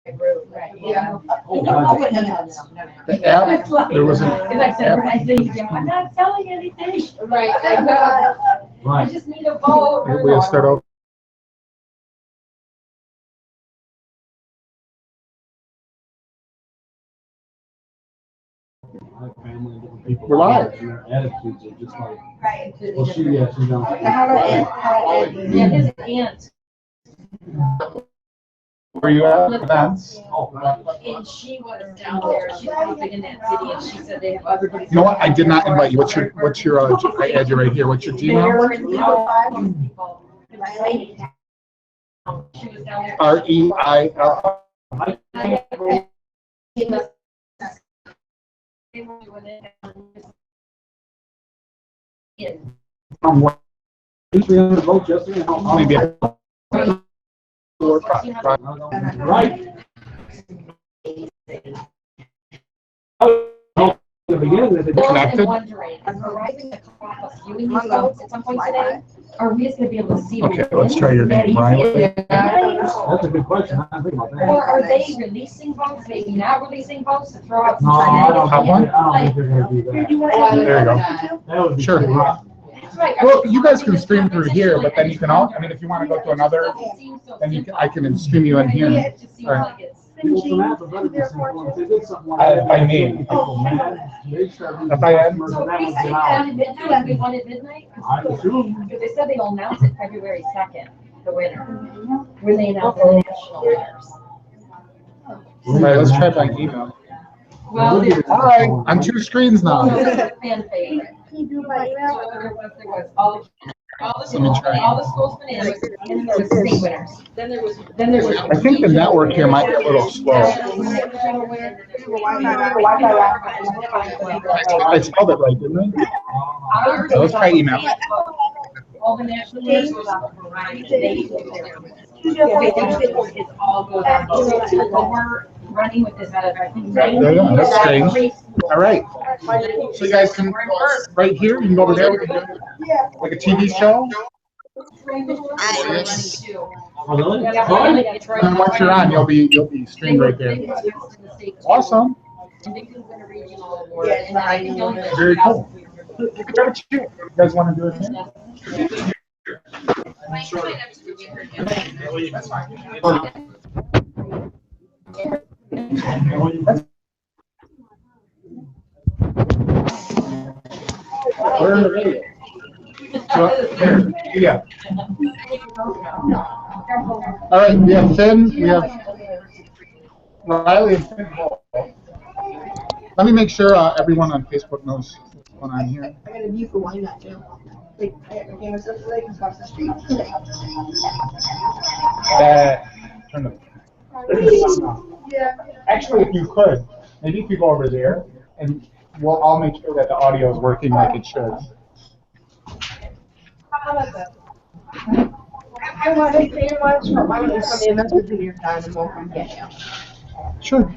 Right, yeah. The app, there was an Because I said, I think, I'm not selling anything. Right. I just need a vote. we had to start over. Family and different people. We're live. And their attitudes are just like, Right. well, she's down. Yeah, his aunt. Where you at? Events. And she was down there, she's living in that city, and she said they have everybody. You know what? I did not invite you. What's your, I had you right here. What's your Gmail? She was down there. REIL. They were doing it. Vote, Jesse. Maybe. Right. To begin with, Connected? Arriving at a few of these votes at some point today, are we just gonna be able to see? Okay, let's try your name, Riley. that's a good question. I think about that. Or are they releasing votes, maybe not releasing votes to throw out? No, I don't, Have one? I don't think they're gonna do that. There you go. That would be Sure. too rough. That's right. Well, you guys can stream through here, but then you can all, I mean, if you want to go to another, then you can, I can stream you in here. It just seems like it's. People from that, but better than simple. If they did something like By name. people mad, they start using If I had- customers, So and that we would say get that out. at midnight, we won at midnight? I assume. Because they said they'll announce it February 2nd, the winner, when they announce the national winners. All right, let's try by email. Well, there's. All right, on two screens now. Fan favorite. Can you do by email? So there was all the Let me try. all the schools bananas, and then there was state winners. Then there was. I think the network here might be a little slow. I spelled it right, didn't I? So let's try email. All the national winners goes out for Ryan. They do their winners. It all goes on. But we're running with this out of, I think. Yeah, that's strange. All right. So you guys can, right here, you can go over there, we can do like a TV show. Oh, really? And then once you're on, you'll be streamed right there. Awesome. Very cool. You can try to choose. You guys want to do it here? That's fine. We're in the video. So, here, yeah. All right, we have Finn, we have Riley and Finn. Let me make sure everyone on Facebook knows what's going on here. I got a view for wine that too. Like, I got my camera set so they can cross the street. Turn the. Yeah. Actually, if you could, maybe if you go over there, and I'll make sure that the audio is working like it should. How about that? I want to say much, but why don't you come in and message when you're done and we'll come get you. Sure.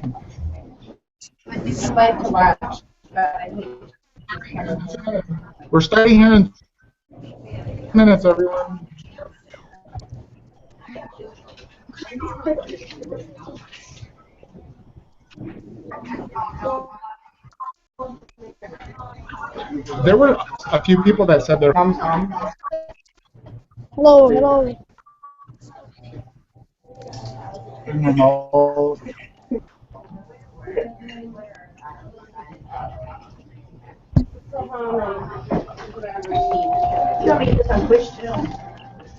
I'd like to watch, but I think. We're starting here in minutes, everyone. There were a few people that said they're from. Hello, hello. Remote.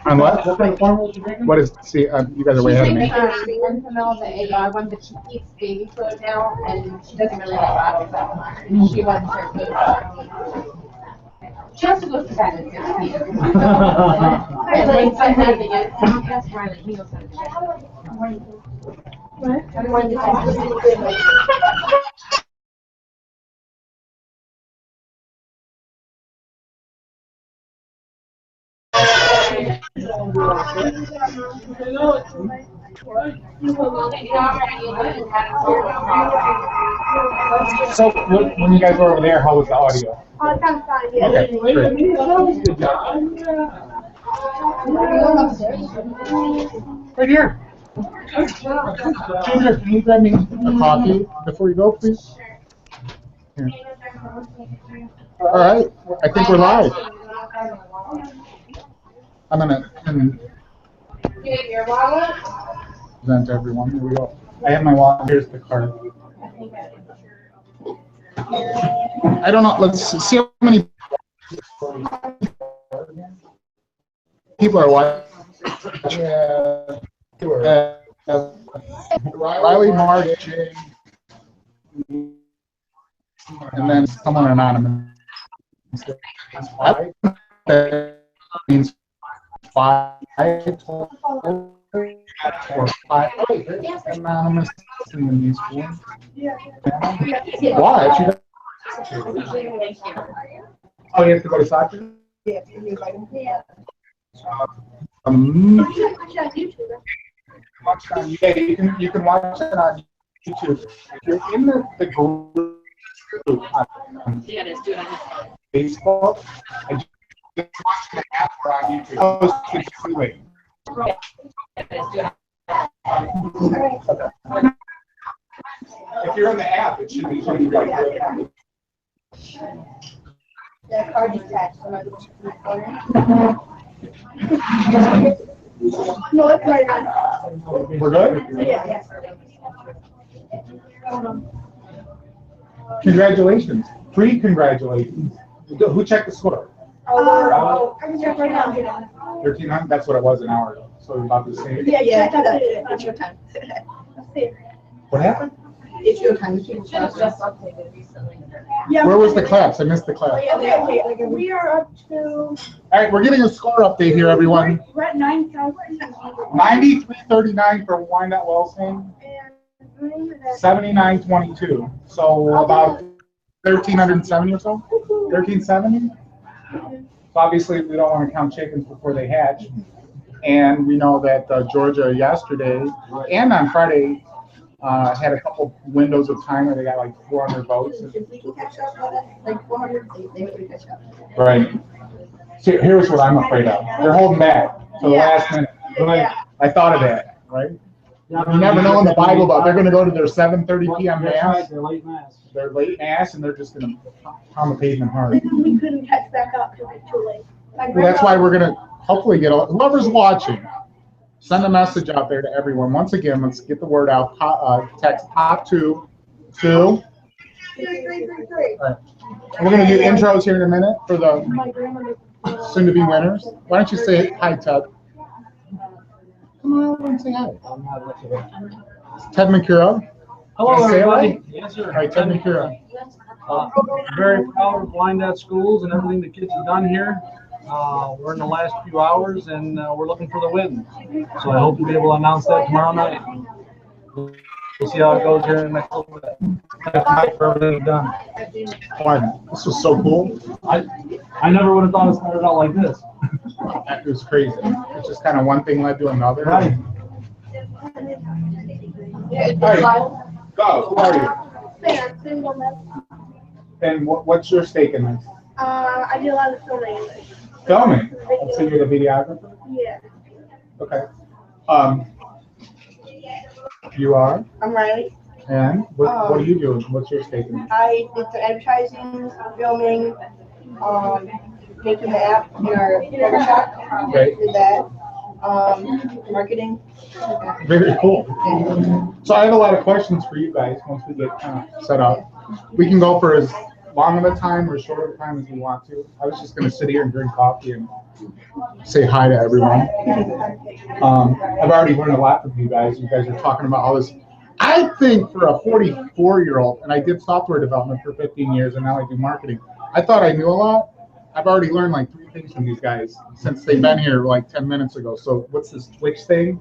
On what? What kind of formula you drinking? What is? See, you guys are way ahead of me. One vanilla, one that she keeps baby food now, and she doesn't really like bottles that much. She wants her food. She also goes to bed at 6 p.m. And when sometimes they get, ask Riley, he knows how to do it. What? I'm going to talk to you. So when you guys were over there, how was the audio? Oh, it sounds fine, yeah. Okay, great. Good job. Right here. Ginger, can you grab me a coffee before you go, please? Here. All right, I think we're live. I'm gonna Your wallet? present to everyone. Here we go. I have my wallet. Here's the card. I don't know. Let's see how many people are watching. Riley, Mark, Jay, and then someone anonymous. That means 5 or 5 anonymous in these forms. Why? Oh, you have to go to soccer? Yeah, you can watch it on YouTube. If you're in the group on Facebook, I just watch the app or on YouTube. Oh, it's freeway. If you're in the app, it should be pretty right. The card is attached. No, it's right on. We're good? Yeah. Congratulations. Pre-congratulations. Who checked the score? I can check right now. 1300? That's what it was an hour ago. So about the same. Yeah, it's your time. What happened? It's your time. Yeah. Where was the class? I missed the class. Okay, we are up to. All right, we're getting a score update here, everyone. We're at 9,000. 93.39 for Wyandotte Wellsing. 79.22. So about 1,370 or so. 1,370. So obviously, we don't want to count chickens before they hatch. And we know that Georgia yesterday and on Friday had a couple windows of time where they got like 400 votes. If we can catch up, like 400, they would catch up. Right. So here's what I'm afraid of. They're holding back to the last minute. Yeah. I thought of that, right? You never know in the Bible about they're going to go to their 7:30 p.m. mass. They're late mass. They're late mass, and they're just going to pound the pavement hard. We couldn't catch back up because it's too late. Well, that's why we're going to hopefully get whoever's watching. Send a message out there to everyone. Once again, let's get the word out. Text POP 2. All right. We're going to do intros here in a minute for the soon-to-be winners. Why don't you say hi, Ted? Come on over and say hi. Ted McCura. Hello, Say it everybody. right? Yes, sir. All right, Ted McCura. Very proud of Wyandotte Schools and everything the kids have done here. We're in the last few hours, and we're looking for the win. So I hope to be able to announce that tomorrow night. We'll see how it goes here in the next little bit. Thanks for everything you've done. Wow, this was so cool. I never would have thought it started out like this. It was crazy. It's just kind of one thing led to another. Right. All right, go. Who are you? And what's your stake in this? I do a lot of filming. Filming. So you're the videographer? Yeah. Okay. You are? I'm Riley. And what are you doing? What's your stake in it? I did some advertising, filming, making the app in our Photoshop. Great. Did that. Marketing. Very cool. So I have a lot of questions for you guys once we get kind of set up. We can go for as long of a time or short of a time as we want to. I was just going to sit here and drink coffee and say hi to everyone. I've already learned a lot from you guys. You guys are talking about all this. I think for a 44-year-old, and I did software development for 15 years, and now I do marketing. I thought I knew a lot. I've already learned like 3 things from these guys since they've been here like 10 minutes ago. So what's this Twitch thing?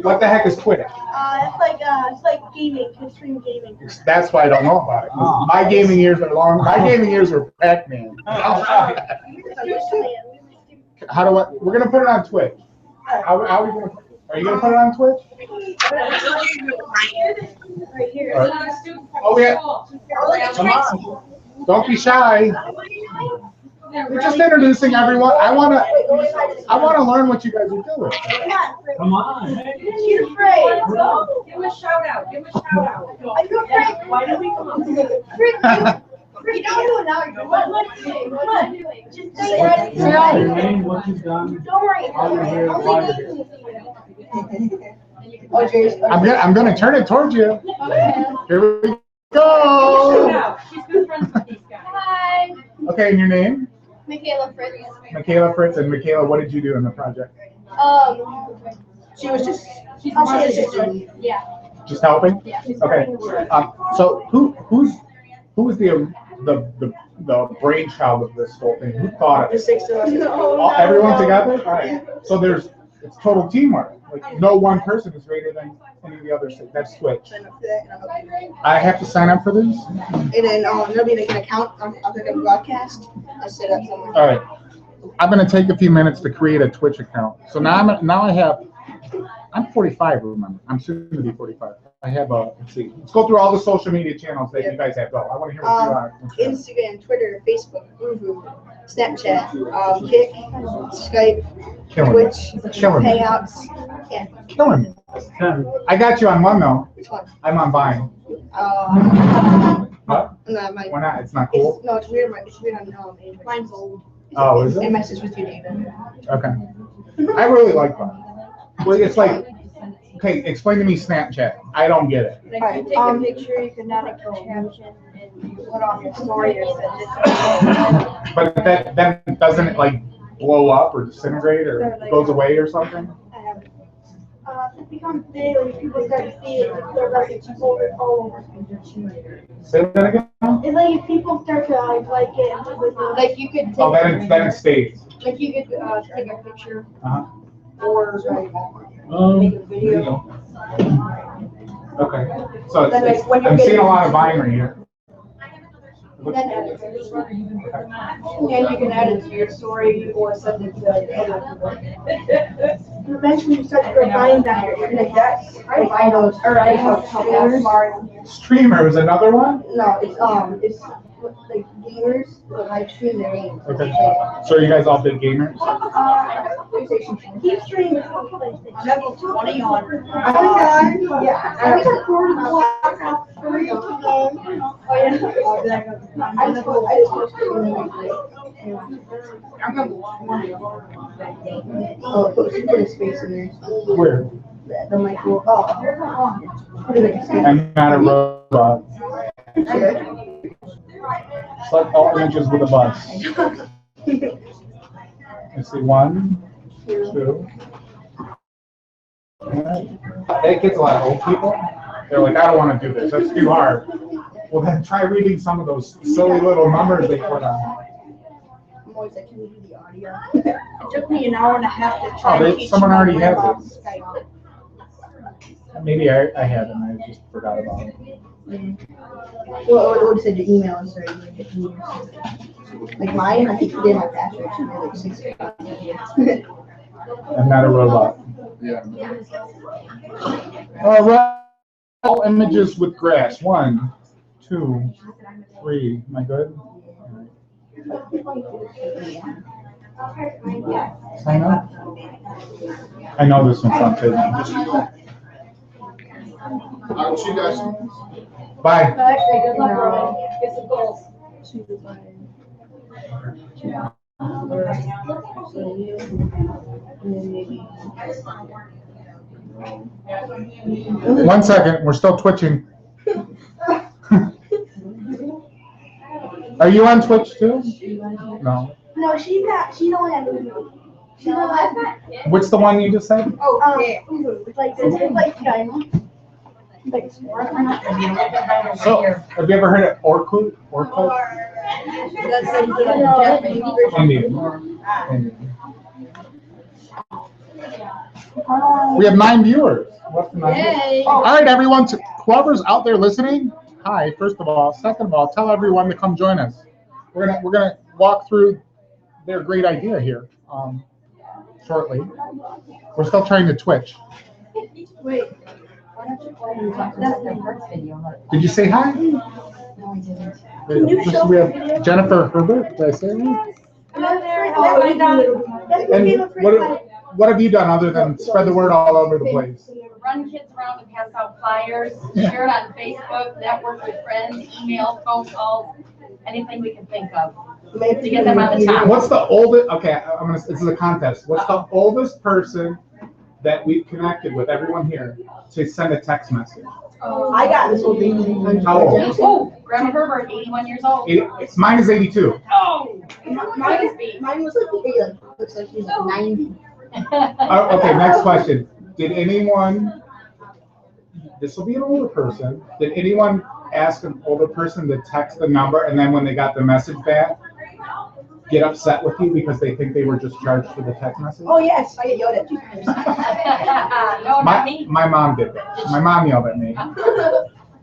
What the heck is Twitch? It's like gaming, extreme gaming. That's why I don't know about it. My gaming years are long. My gaming years were Pac-Man. How do I? We're gonna put it on Twitch. How are we gonna? Are you gonna put it on Twitch? Right here. All right. Oh yeah. Come on. Don't be shy. We're just introducing everyone. I wanna learn what you guys are doing. Come on. She's afraid. Give him a shout out. Give him a shout out. Are you afraid? Why don't we come up? Frick, you don't do it now. What am I doing? Just say it. Your name, what you've done. Don't worry. How you're here, why you're here. Oh, Jerry's. I'm gonna turn it towards you. Here we Shout go. out. She's good friends with these guys. Hi, Okay, and your name? Michaela Fritz. Michaela Fritz. And Michaela, what did you do in the project? She was just. She's Oh, one she of is the just. Yeah. Just helping? Yeah. Okay. So who was the brainchild of this whole thing? Who thought of The it? 6 of us. Everyone together? All right. So it's total teamwork. Like no one person is greater than any of the other six. That's Twitch. Sign up for that, and I'll help you. I have to sign up for this? And then there'll be like an account on the broadcast. I set up somewhere. All right. I'm gonna take a few minutes to create a Twitch account. So I'm 45, remember. I'm soon to be 45. I have let's see. Let's go through all the social media channels that you guys have. Go. I want to hear what you are. Instagram, Twitter, Facebook, Vuvu, Snapchat, Kick, Skype, Killing Twitch, me. Killing me. Hangouts. Yeah. Killing me. I got you on one though. Which one? I'm on Vine. What? No, mine. Why not? It's not cool. No, it's weird. It's weird on Android. Mine's old. Oh, is It it? messes with you, David. Okay. I really like Vine. Well, it's like, okay, explain to me Snapchat. I don't get it. Like you take a picture, you can add a caption, and you put on your story or send it to But then doesn't it like blow up or disintegrate or goes away or something? it becomes big, like people start to see it, they're like it's all over. Say that again? It's like if people start to like it, and Like you could take, Oh, then it stays. like you could take a picture Uh-huh. or like Make a video. Okay. So Then, like, when you're I'm seeing a getting- lot of Vine right here. And you can add it to your story or send it to other people. Eventually you start to go buying that, like that. I buy those, or I have Streamer is another one? No, it's like gamers that like stream their games. Okay. So are you guys all big gamers? Keep streaming. Level 20 on. Yeah. I recorded I just was streaming. I remember Oh, put a space in there. Where? The micro. Oh. Put it like a space. I'm not a robot. Select all images with a bus. Let's see, 1, 2. That gets a lot of old people. They're like, I don't want to do this. That's too hard. Well, then try reading some of those silly little numbers they put on. I'm always like, can we do the audio? It took me an hour and a half to try Oh, to teach someone them already has about it. Skype. Maybe I had it and I just forgot about it. Well, it would say your email and sorry, you get email. Like mine, I think you did my password. She did like 6 years. I'm not a robot. Yeah. All right. All images with grass. 1, 2, 3. Am I good? Sign up. I know this one's on tape. I'll see you guys. Bye. Actually, good luck, Rowan. Get some goals. One second. We're still twitching. Are you on Twitch too? No. No, she's not. She don't have Vuvu. She don't have. What's the one you just said? Vuvu. It's like this. It's like Skype. Like, So, have you ever heard of Orkut? Orkut? That's like the Japanese version. Indian. We have 9 viewers. What's the 9 viewers? Yay. All right, everyone. Whoever's out there listening, hi. First of all, second of all, tell everyone to come join us. We're gonna walk through their great idea here shortly. We're still trying to Twitch. Wait. Did you say hi? you show We have Jennifer Herbert. Did I say that? That's And what have you done other than spread the word all over the place? Run kids around and pass out flyers, share it on Facebook, network with friends, email, phone calls, anything we can think of to get them on the top. What's the oldest? Okay, this is a contest. What's the oldest person that we've connected with? Everyone here to send a text message. I got this whole thing. How old? Oh, Grandma Herbert, 81 years old. Mine is 82. Oh, Mine was like, looks like he's 90. Okay, next question. Did anyone, this will be an older person, did anyone ask an older person to text the number and then when they got the message back, get upset with you because they think they were just charged for the text message? Oh, yes, I get yelled at 2 times. no, not me. My mom did that. My mom yelled at me.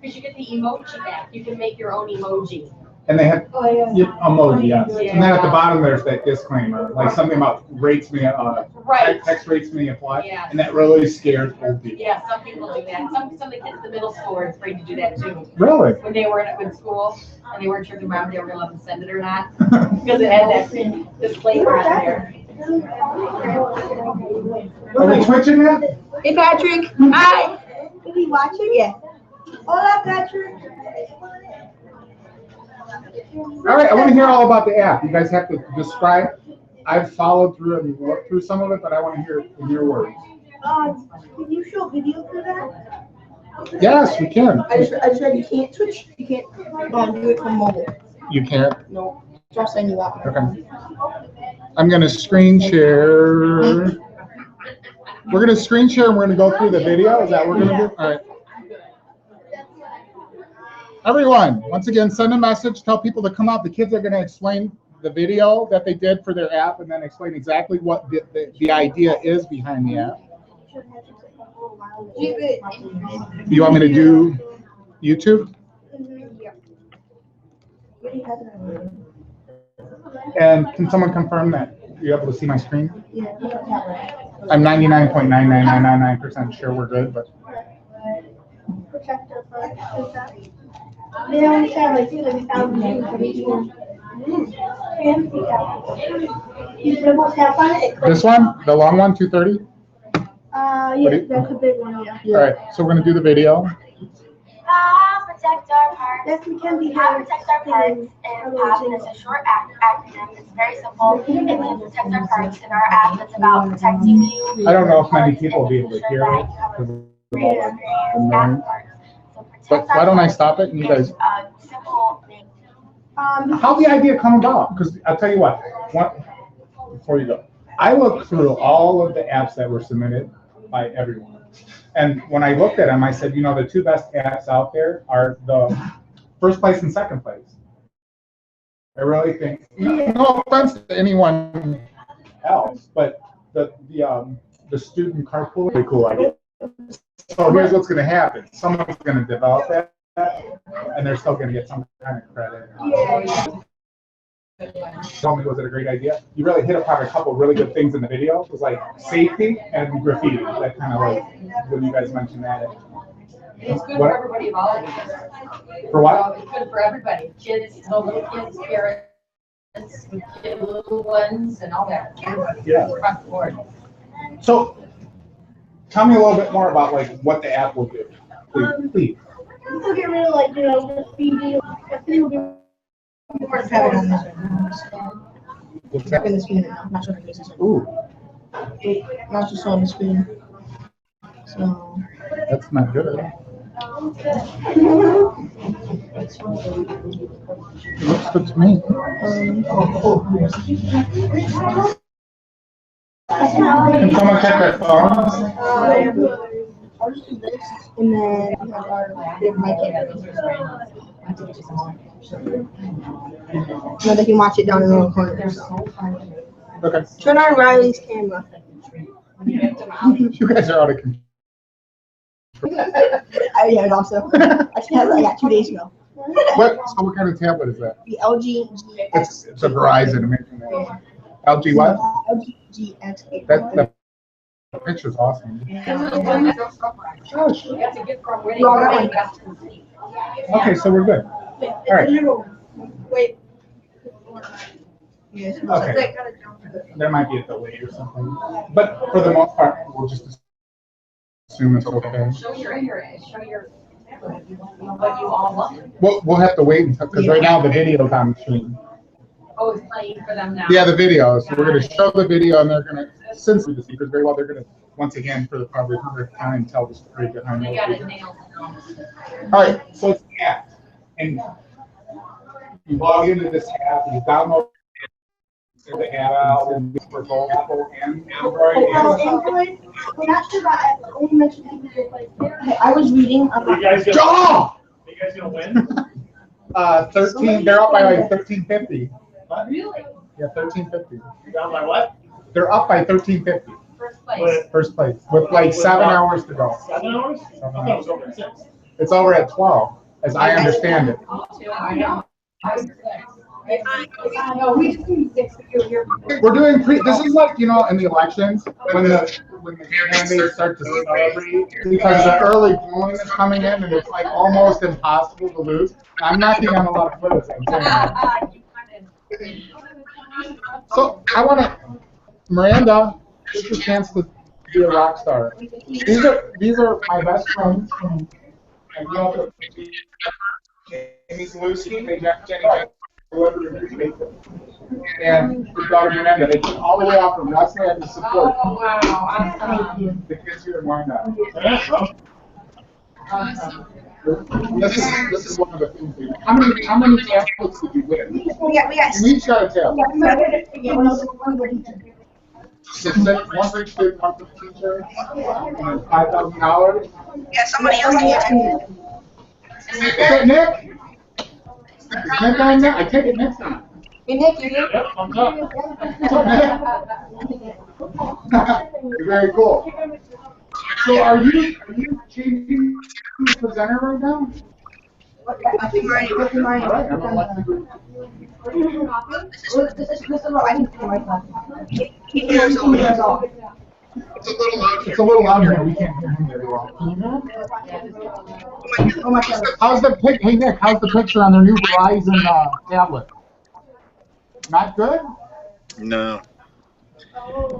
Because you get the emoji back. You can make your own emoji. And they had emoji, yes. Yeah. And then at the bottom there's that disclaimer, like something about rates me, Right. text rates me apply, Yeah. and that really scares old people. Yeah, some people do that. Some of the kids in the middle school are afraid to do that too. Really? When they were in school and they weren't sure if their mom they were going to let them send it or not, because it had that disclaimer on there. Are we twitching yet? Hey, Patrick. Hi. Is he watching? Yeah. Hola, Patrick. All right, I want to hear all about the app. You guys have to describe. I've followed through and worked through some of it, but I want to hear it in your words. Can you show video for that? Yes, we can. I just read you can't switch. You can't do it from mobile. You can't? No. Just saying you that. Okay. I'm going to screen share. We're going to screen share and we're going to go through the video. Is that what we're going to do? All right. Everyone, once again, send a message. Tell people to come out. The kids are going to explain the video that they did for their app and then explain exactly what the idea is behind the app. You want me to do YouTube? And can someone confirm that you're able to see my screen? I'm 99.99999% sure we're good, but. They always have like 1,000 views for each one. You should almost have on it. This one, the long one, 230? Yeah, that's a big one, yeah. All right, so we're gonna do the video. Protect our parks. That's Mackenzie. Protect our parks, and POP is a short acronym. It's very simple. It means protect our parks, and our app is about protecting you. I don't know if many people will be able to hear it. Because of the noise. But why don't I stop it and you guys? Simple thing. How'd the idea come about? Because I'll tell you what, before you go, I looked through all of the apps that were submitted by everyone. And when I looked at them, I said, you know, the 2 best apps out there are the first place and second place. I really think, no offense to anyone else, but the student carpool is a cool idea. So here's what's going to happen. Someone's going to develop that, and they're still going to get some kind of credit. Tell me, was it a great idea? You really hit upon a couple really good things in the video. It was like safety and graffiti. That kind of like when you guys mentioned that. It's good for everybody of all ages. For what? It's good for everybody. Kids, the little kids, parents, little ones, and all that. Everybody. Yeah. Across the board. So, tell me a little bit more about like what the app will do. Please. People get rid of like, you know, the speedy. Have it on this What's Tap in that? the screen now. Not showing faces. Ooh, Not just on the screen. So. that's not good. It looks good to me. Can someone check their phone? I'll just do this, and then we have our big mic camera. Now they can watch it down in the little corner. So. Okay. Turn on Riley's camera. You guys are out of control. I have it also. I just had it like 2 days ago. What kind of tablet is that? The LG It's a Verizon. I mentioned that. LG what? LG GX8. That picture's awesome. Gosh. That's a gift from Winnie. Okay, so we're good. All right. Wait. Okay. There might be a delay or something, but for the most part, we'll just assume it's okay. Show your, what you all look. We'll have to wait until, because right now the video's on the screen. Oh, it's playing for them now. Yeah, the video. So we're going to show the video, and they're going to, since we the speakers very well, they're going to, once again, for the probably 100th time, tell the story behind They those got it videos. nailed. All right, so it's the app. And you log into this app, you download the app for both Apple and Android. Android, we're not sure about Apple. Only mentioned I was reading about. You guys gonna win? 13, they're up by like 1350. Really? Yeah, 1350. You down by what? They're up by 1350. First place. First place, with like 7 hours to go. 7 hours? I thought it was over at 6. It's over at 12, as I understand it. I know. We just need 6 here. We're doing this is like, you know, in the elections, when the candidates start to celebrate, because the early polling is coming in, and it's like almost impossible to lose. I'm knocking on a lot of foot, I'm saying that. So I want to, Miranda, this is a chance to be a rock star. These are my best friends from, I grew up with Amy Zaluski, Jenny Jackson, and the daughter Miranda. They came all the way out from Westland to support the kids here in Wyandotte. This is one of the things we do. How many tablets did you win? We got. We each got a tablet. One for each kid, one for the teacher, and it's $5,000. Yeah, somebody else can. Is it Nick? Is Nick on there? I take it Nick's on. Hey, Nick, you here? Yep, thumbs up. What's up, Nick? Very cool. So are you changing the presenter right now? All right, I'm gonna let you go. This is what I think my class. It's a little loud here. We can't hear him very well. Can you hear him? Oh my God. How's the pic? Hey Nick, how's the picture on their new Verizon tablet? Not good? No.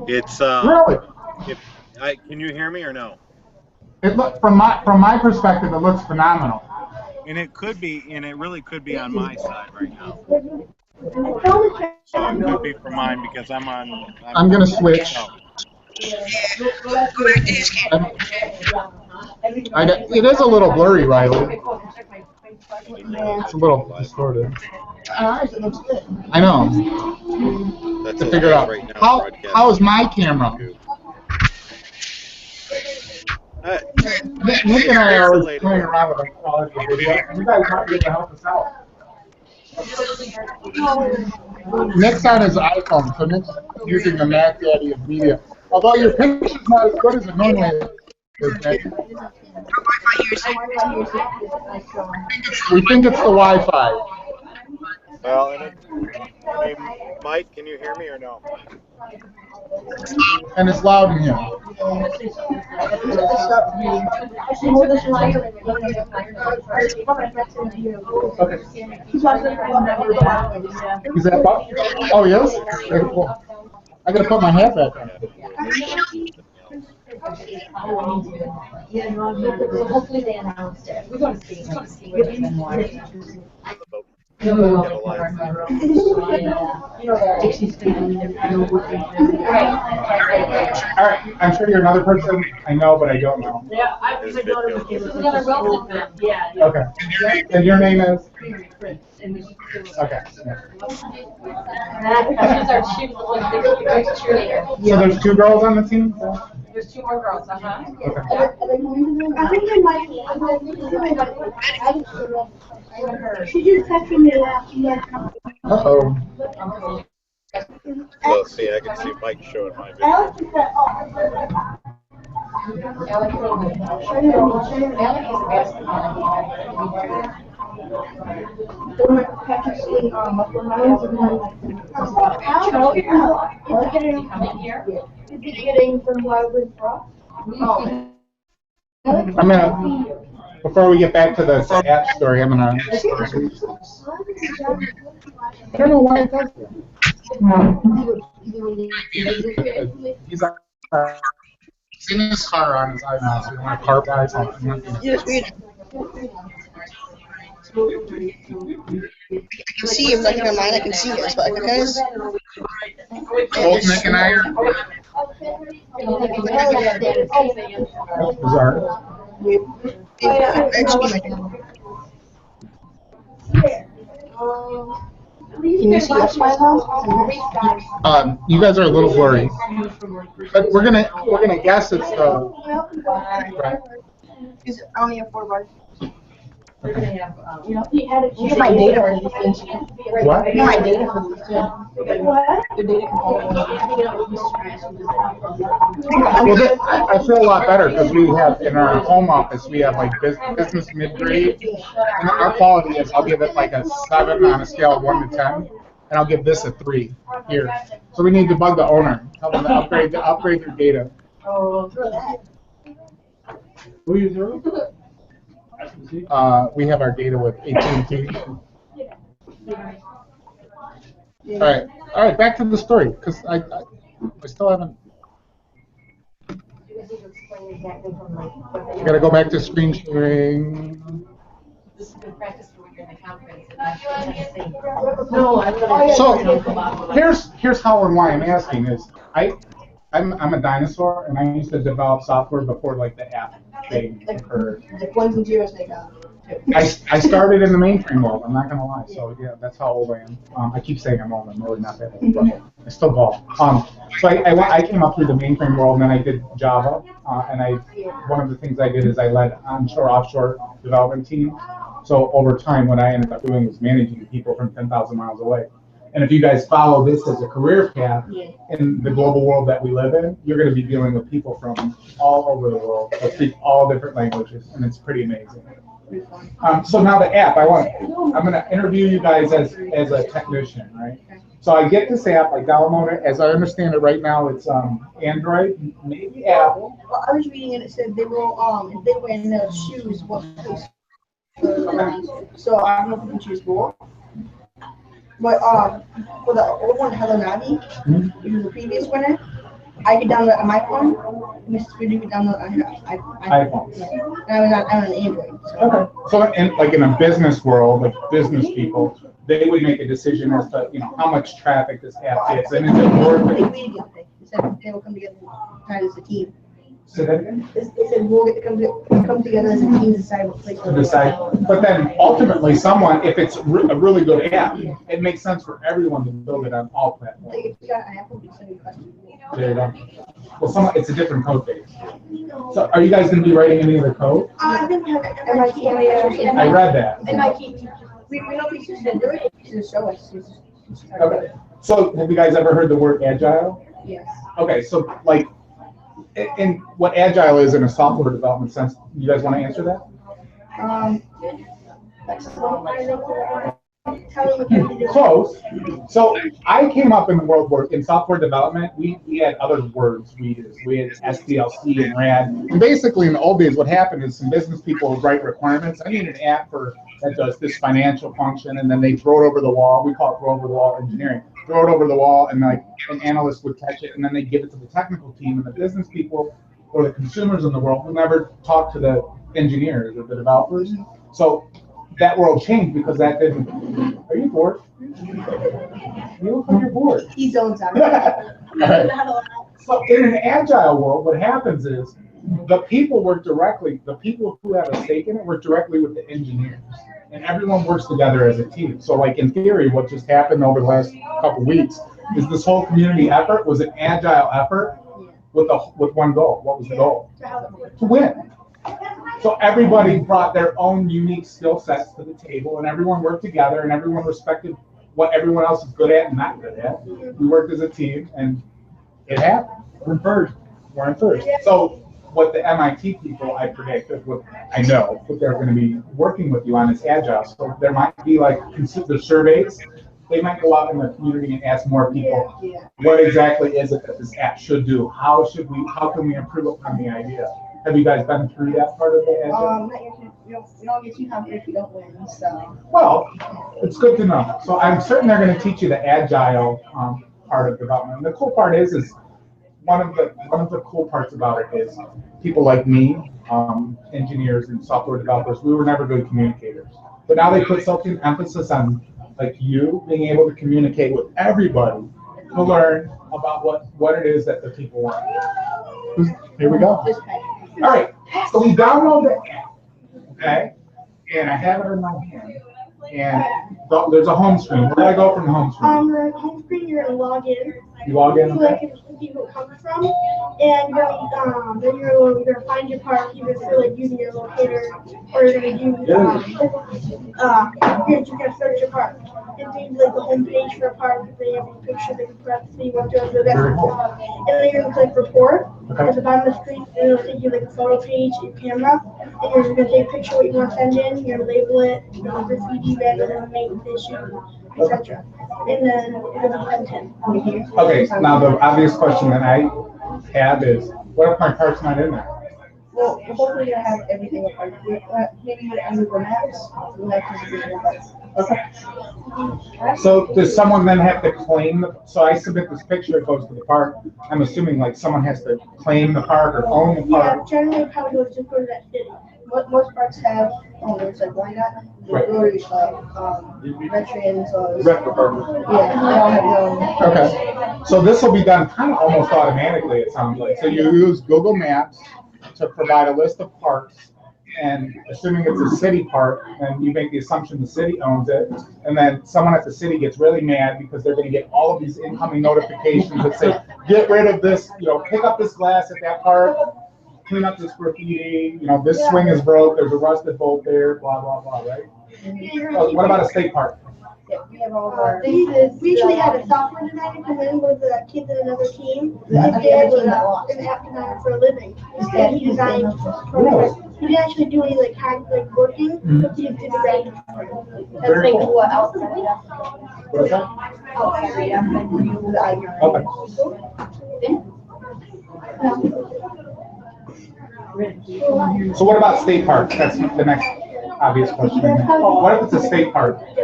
It's Really? can you hear me or no? It look from my perspective, it looks phenomenal. And it could be, and it really could be on my side right now. So it could be for mine because I'm gonna switch. It is a little blurry, Riley. It's a little distorted. It looks good. I know. That's To figure it out. right now. How is my camera? Nick and I are always playing around with our quality of video. You guys might be able to help us out. Nick's on his iPhone, so Nick's using the Mac Daddy of media. Although your picture's not as good as it normally is, Nick. We think it's the Wi-Fi. Well, hey, Mike, can you hear me or no? And it's loud in here. Okay. Is that Buck? Oh, yes? Very cool. I gotta put my hat back on. Hopefully they announced it. We're going to see. We're going to see what it's been like. All right, I'm sure you're another person I know, but I don't know. Yeah, this is another Wilson fan. Yeah. Okay. And your name is? Okay. She was the one that cheerleader. So there's 2 girls on the team? There's 2 more girls, Okay. I think they might. She just texted me last year. Uh-oh. Well, see, I can see Mike showing my video. Alex just said, oh. Is he getting from Wildwood Frost? I'm gonna, before we get back to the app story, I'm gonna, I don't know why it does that. He's in his car on his iPhone, so you want to car buy something. Yes, we. I can see him, like in online, I can see us, but like, guys. Both Nick and I are. Bizarre. Can you see us by now? You guys are a little blurry, but we're gonna guess it's the. Right. I only have 4 bars. We're gonna have, Look at my data for this. What? Look at my data for this. What? The data Well, I feel a lot better because we have in our home office we have like business mid-grade, and our quality is I'll give it like a 7 on a scale of 1 to 10, and I'll give this a 3 here. So we need to bug the owner, tell them to upgrade their data. Who you through? We have our data with AT&T. All right, back to the story because I still haven't. You gotta go back to screen sharing. this is good practice for when you're in the conference. So here's how and why I'm asking is I'm a dinosaur and I used to develop software before like the app thing occurred. Like 1s and 2s they got. I started in the mainframe world. I'm not gonna lie. So yeah, that's how old I am. I keep saying I'm old. I'm really not that old, but I still ball. So I came up through the mainframe world, and then I did Java, and one of the things I did is I led onshore offshore development team. So over time, what I ended up doing was managing people from 10,000 miles away. And if you guys follow this as a career path in the global world that we live in, you're going to be dealing with people from all over the world that speak all different languages, and it's pretty amazing. So now the app, I'm going to interview you guys as a technician, right? So I get this app, I download it. As I understand it right now, it's Android, maybe Apple. Well, I was reading and it said they will, if they wear no shoes, what place? So I don't know if we can choose both. But for the old one, Hello Navi, which was the previous winner, I could download on my phone. Mr. Speedy could download on her iPhone. And I'm on Android. So. Okay. So in a business world, like business people, they would make a decision as to how much traffic this app gets, and is it worth it? They said they will come together as a team. Say that again? They said we'll get to come together as a team to decide what place To decide, but then ultimately, if it's a really good app, it makes sense for everyone to build it on all platforms. Like if you got an Apple, you send me questions. There you go. Well, it's a different code base. So, are you guys going to be writing any other code? I think we have MIT. I read that. MIT. We know we should do it. You should show us. Okay. So, have you guys ever heard the word agile? Yes. Okay, so and what agile is in a software development sense, you guys want to answer that? Close. So I came up in the world where in software development, we had other words we used. We had SDLC and RAD. And basically in the old days, what happened is some business people would write requirements. I need an app that does this financial function, and then they throw it over the wall. We call it throw over the wall engineering. Throw it over the wall, and like an analyst would catch it, and then they give it to the technical team, and the business people or the consumers in the world will never talk to the engineers or the developers. So that world changed because that didn't. Are you bored? You look like you're bored. He zones out. Right. So in an agile world, what happens is the people work directly. The people who have a stake in it work directly with the engineers, and everyone works together as a team. So, like in theory, what just happened over the last couple weeks is this whole community effort was an agile effort with one goal. What was the goal? To win. So everybody brought their own unique skill sets to the table, and everyone worked together, and everyone respected what everyone else is good at and not good at. We worked as a team, and it happened. We're in first. So what the MIT people, I predict, I know what they're going to be working with you on is agile. So there might be like the surveys. They might go out in the community and ask more people, what exactly is it that this app should do? How can we improve upon the idea? Have you guys been through that part of the agile? Not yet. We don't get too confident if you don't win, so. Well, it's good to know. So I'm certain they're going to teach you the agile part of development. And the cool part is one of the cool parts about it is people like me, engineers and software developers, we were never good communicators. But now they put such an emphasis on like you being able to communicate with everybody to learn about what it is that the people want. Here we go. All right, so we download the app, okay? And I have it in my hand. And there's a home screen. Where do I go from the home screen? You're at home screen, you're gonna log in. You log in, So that okay? can see who it comes from. And you're gonna, then you're gonna find your park, either through like using your locator, or you're gonna use, you're gonna search your park. And things like the home page for a park, if they have any picture, they can press, so you want to do that. Very cool. And then you're gonna click report. Okay. At the bottom of the screen, and it'll take you like a photo page, your camera, and you're gonna take a picture what you want to send in, you're gonna label it, graffiti, random, make issue, etc. And then it'll be content. Okay, now the obvious question that I have is, what if my park's not in there? Well, we're hopefully gonna have everything up our, maybe with Google Maps, we'll have to do that. Okay. So does someone then have to claim so I submit this picture, it goes to the park. I'm assuming like someone has to claim the park or own the Yeah, park. generally probably go just go to that city. Most parks have owners, like why not? Right. Rotary Club, veterans, Rec department. yeah, they all have their own. Okay, so this will be done kind of almost automatically, it sounds like. So you use Google Maps to provide a list of parks, and assuming it's a city park, then you make the assumption the city owns it, and then someone at the city gets really mad because they're going to get all of these incoming notifications that say, get rid of this, pick up this glass at that park, clean up this graffiti, this swing is broke, there's a rusted bolt there, blah, blah, blah, right? What about a state park? Yeah, we have all of our. We usually had a software designer come in with the kids in another team. And they actually an app designer for a living. And he designed prototypes. He didn't actually do any like working, but he did the graphics. That's Very like cool. what else? What is that? Okay. So what about state parks? That's the next obvious question. What if it's a state park? We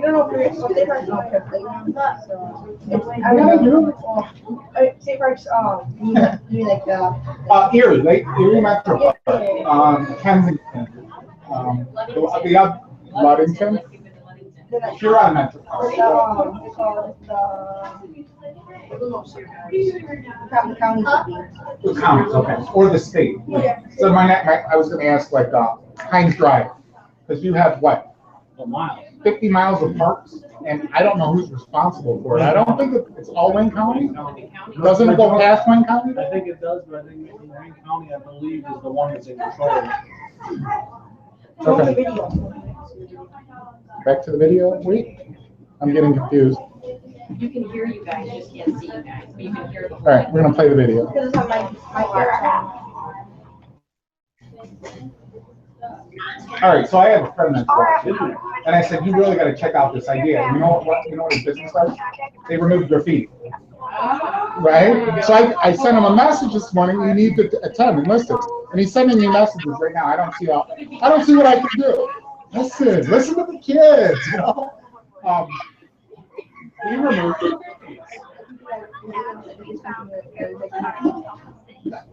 don't know if it's state parks don't have playgrounds, so. I know. State parks, you mean like Erie, Erie Metro Park, Kensington, the other, Ludington, Huron Metro Park. The county. The counties, okay, or the state. So I was going to ask like Heinz Drive, because you have what? A mile. 50 miles of parks, and I don't know who's responsible for it. I don't think it's all Wayne County. Doesn't it go past Wayne County? I think it does, but I think Wayne County, I believe, is the one that's in control. Okay. Back to the video. Wait, I'm getting confused. You can hear you guys, just can't see you guys, but you can hear the All whole. right, we're gonna play the video. Because it's on my All right, so I have a friend that's watching, and I said, you really got to check out this idea. You know what his business does? They remove graffiti, right? So I sent him a message this morning. You need to attend and listen. And he's sending me messages right now. I don't see what I can do. Listen to the kids. He removed it.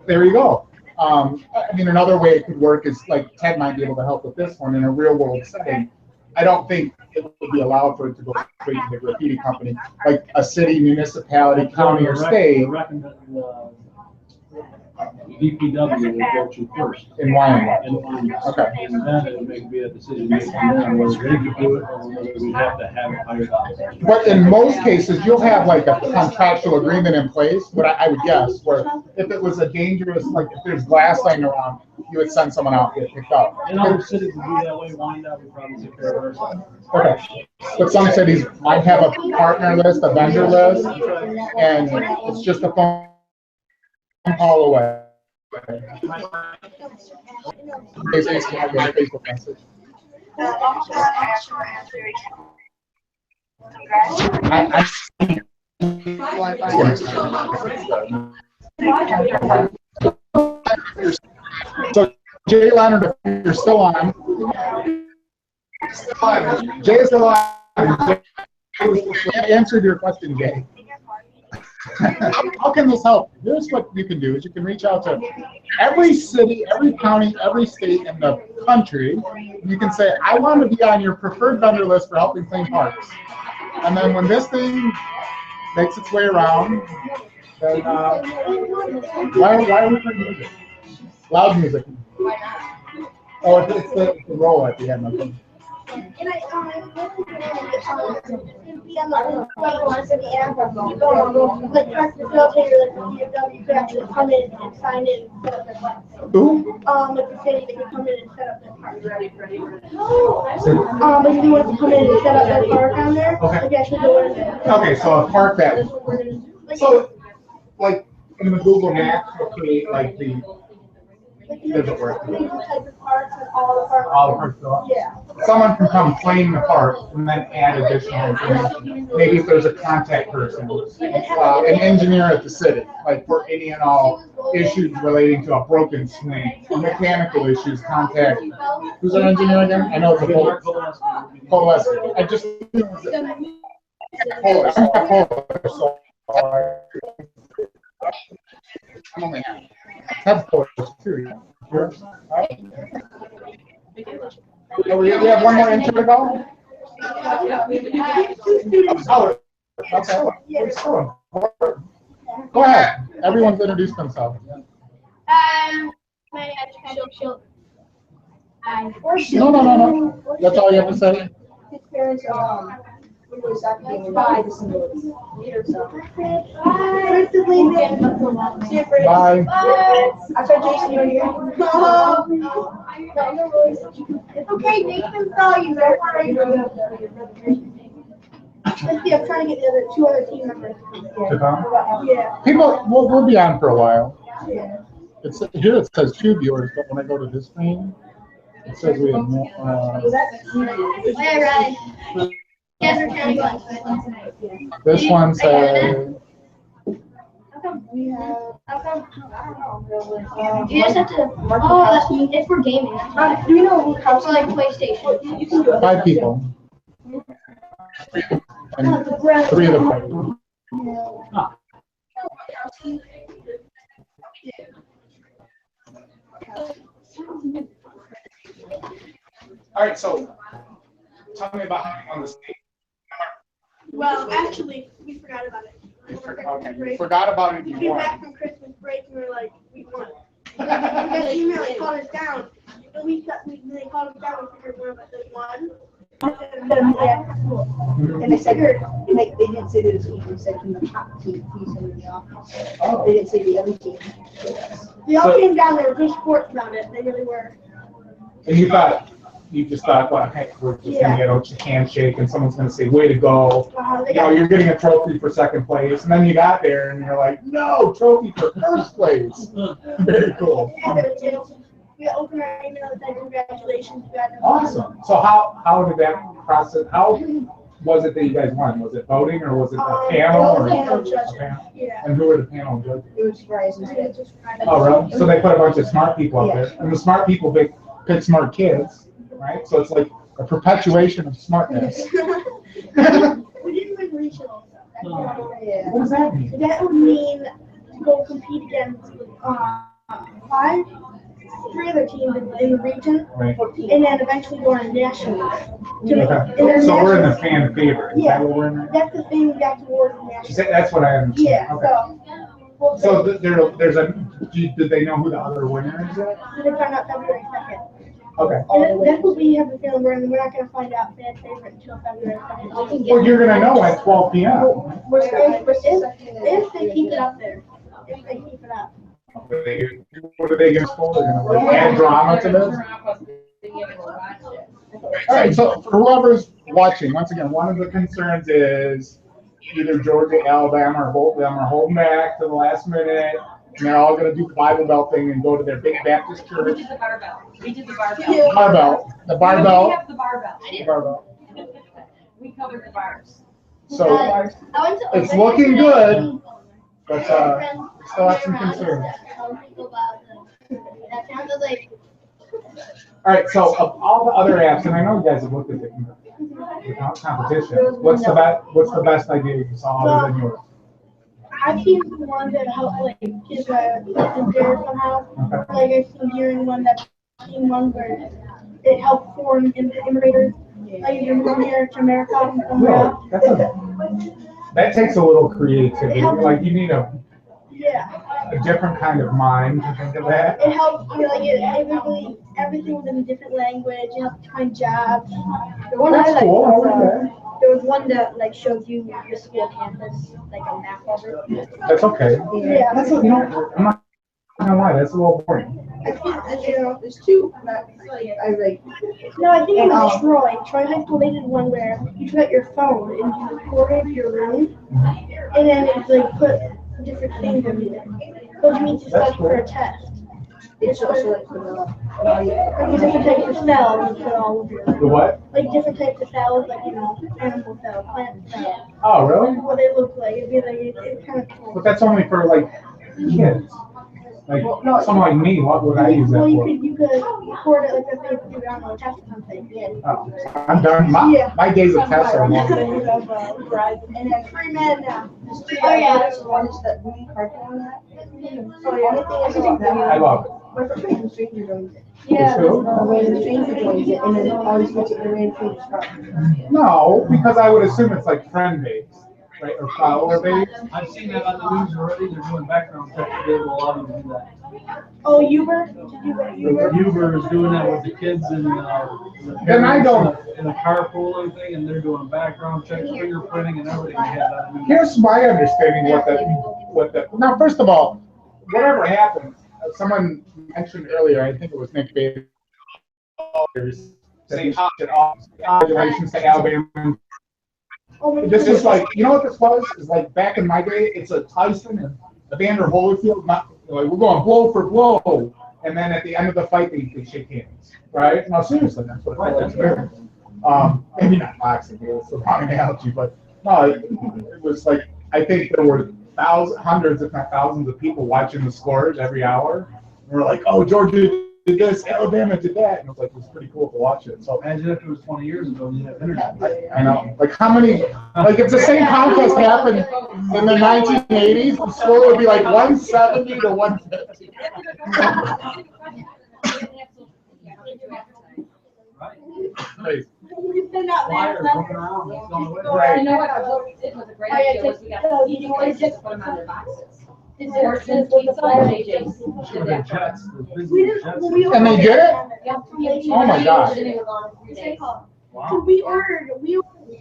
There you go. I mean, another way it could work is like Ted might be able to help with this one in a real world setting. I don't think it would be allowed for it to go straight to the graffiti company, like a city, municipality, county, or state. DPW would go to first. In Wyoming. Okay. And then it may be a decision making on whether they could do it or whether we have to have it hired out. But in most cases, you'll have like a contractual agreement in place, but I would guess, where if it was a dangerous, like if there's glass laying around, you would send someone out to get picked up. In other cities that do that way, Wyandotte would probably take care of ourselves. Okay. But some cities might have a partner list, a vendor list, and it's just a phone call away. Facebook message. So Jay Leonard, if you're still on, Jay is still on. I answered your question, Jay. How can this help? Here's what you can do: is you can reach out to every city, every county, every state in the country. You can say, I want to be on your preferred vendor list for helping clean parks. And then when this thing makes its way around, then why are we playing music? Loud music. Oh, it's the roll at the end of it. Who? Like the city, they can come in and set up their park. Like if you want to come in and set up their park down there, Okay. like actually go in there. Okay, so a park that, so like in the Google Maps, will create like the, does it work? All the parks go up? Yeah. Someone can come claim the park and then add additional information. Maybe if there's a contact person, an engineer at the city, like for any and all issues relating to a broken swing, or mechanical issues, contact, who's our engineer again? I know it's a Poleski. I just, I'm only have Poleski too. Oh, we have one more intro to go? Oh, okay. Go ahead. Everyone's introduced themselves. My name is Shield. No. That's all you have to say? His parents, by disabilities. Bye. I saw Jason, you're here. It's okay, Nathan saw you. Don't worry. Let's see, I'm trying to get the other two other team members. To come? Yeah. People, we'll be on for a while. Yeah. It's here. It says 2 viewers, but when I go to this screen, it says we have more. This one says. We have. You just have to. Oh, it's for gaming. Do you know who comes For like PlayStation. You can do it. 5 people. And 3 of them. All right, so tell me about on the stage. Well, actually, we forgot about it. Okay, you forgot about it. We You came won. back from Christmas break and we were like, we won. Because the email they called us down. And they called us down and figured we were like, they won. And they said, and they didn't say that the team said from the top team, he's in the office. Oh. They didn't say the other team. They all came down, they were good sports about it. They really were. And you just thought, well, heck, we're just gonna get a handshake and someone's gonna say, way to go. They You know, got, you're getting a trophy for 2nd place, and then you got there and you're like, no, trophy for 1st place. Very cool. we opened our email and said, congratulations. Awesome. So how did that process, how was it that you guys won? Was it voting or was it a panel? Or Panel judging. a panel? Yeah. And who were the panel judges? It was Verizon's head. Oh, really? So they put a bunch of smart people out there, and the smart people pick smart kids, right? So it's like a perpetuation of smartness. We didn't win regional. Yeah. What does that mean? That would mean to go compete against 3 other teams in the region, Right. and then eventually go on a national. Okay. So we're in the fan favorite. Is that what we're in there? That's the thing back towards the national. That's what I understand. Yeah. Okay. So there's a. Did they know who the other winner is yet? They found out February 2nd. Okay. And that's what we have the feeling we're not going to find out fan favorite until February 2nd. Well, you're gonna know at 12 p.m. If they keep it up there. If they keep it up. What are they gonna score? They're gonna like add drama to this. All right. So for whoever's watching, once again, one of the concerns is either Georgia, Alabama, or both of them are holding back to the last minute. And they're all going to do the Bible Belt thing and go to their big Baptist church. We did the barbell. We did the barbell. Barbell. The We barbell. have the barbell. The barbell. We covered the bars. So it's looking good, but still have some concerns. That sounds like. All right, so of all the other apps, and I know you guys have looked at the competition, what's the best idea you saw other than yours? I've seen the one that help like kids that live there somehow. Okay. Like I've seen during one that seen one where it helped foreign immigrators like even from here to America and somewhere No, else. that takes a little creativity. Like you need a different kind of mind to think of that. It helped you like everything was in a different language. It helped find jobs. The one That's I liked cool. was, there was one that like shows you your school campus, like a map of it. That's okay. Yeah. That's what, I'm not gonna lie, that's a little boring. There's two that I like. No, I think it was Troy. Troy High School, they did one where you took out your phone and you recorded your room, and then it's like put different things in there. What do you mean to study for a test? It's also like Like different types of cells you put all over your The what? like different types of cells, like animal cells, plant cells. Oh, really? What they look like. It'd be like it's kind of cool. But that's only for like kids. Like someone like me, what would I use that Well, for? you could record it like if they do it on a test or something. Yeah. Oh, I'm done. My days of tests are long. and then Freeman. Oh yeah. One is that movie cartoon that. Oh yeah. I love it. My first one was Stranger Joins it. Yeah. It's who? When Stranger Joins it, and then all these particular random stuff. No, because I would assume it's like friend based, right? Or follower based. I've seen that on the news already. They're doing background checks to be able to allow you to do that. Oh, Uber? Uber is doing that with the kids in Then I don't. in a carpool and thing, and they're doing background checks, fingerprinting, and everything. They have that. Here's my understanding what that. Now, first of all, whatever happens, someone mentioned earlier, I think it was Nick Bader, that we should all congratulations to Alabama. This is like, you know what this was? Is like back in my day, it's a Tyson and Evander Holyfield, like we're going blow for blow, and then at the end of the fight they shake hands, right? No, seriously, that's what it was. Maybe not boxing, it's the wrong analogy, but no, it was like I think there were hundreds, if not thousands, of people watching the scores every hour. And we're like, oh, Georgia did this, Alabama did that, and it was like it was pretty cool to watch it. So imagine if it was 20 years ago, you had internet. I know, like how many, like if the same contest happened in the 1980s, the score would be like 170 to 150. Right. Flyers looking around, it's going away. Right. You know what we did was a great idea was we got easy ways to put them on their boxes. Sportsman's Pizza or JJ's. Sure, the Jets, the big Jets. And they did it? Yep. Oh my gosh. And they were gone in 3 days. Wow. We ordered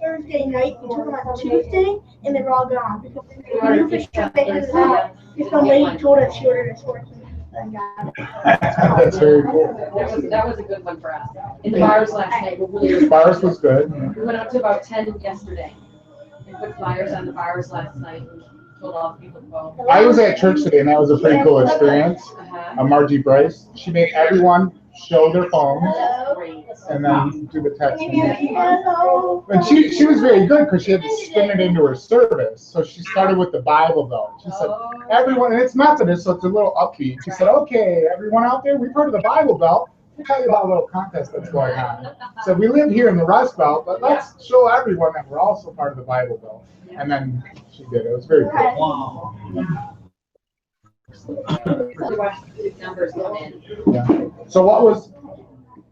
Thursday night, we took them on Tuesday, and they were all gone. Because we knew for sure they had it out. If some lady told us she ordered a Sportsman. That's very cool. That was a good one for us. In the bars last night were really. Bars was good. We went up to about 10 yesterday and put flyers on the bars last night and told all the people to go. I was at church today, and that was a pretty cool experience. Margie Bryce, she made everyone show their phones and then do the texting. And she was very good because she had to spin it into her service. So she started with the Bible Belt. She said, everyone, and it's Methodist, so it's a little upbeat. She said, okay, everyone out there, we've heard of the Bible Belt. We'll tell you about a little contest that's going on. So we live here in the Rust Belt, but let's show everyone that we're also part of the Bible Belt. And then she did. It was very cool. Wow. Numbers come in. Yeah. So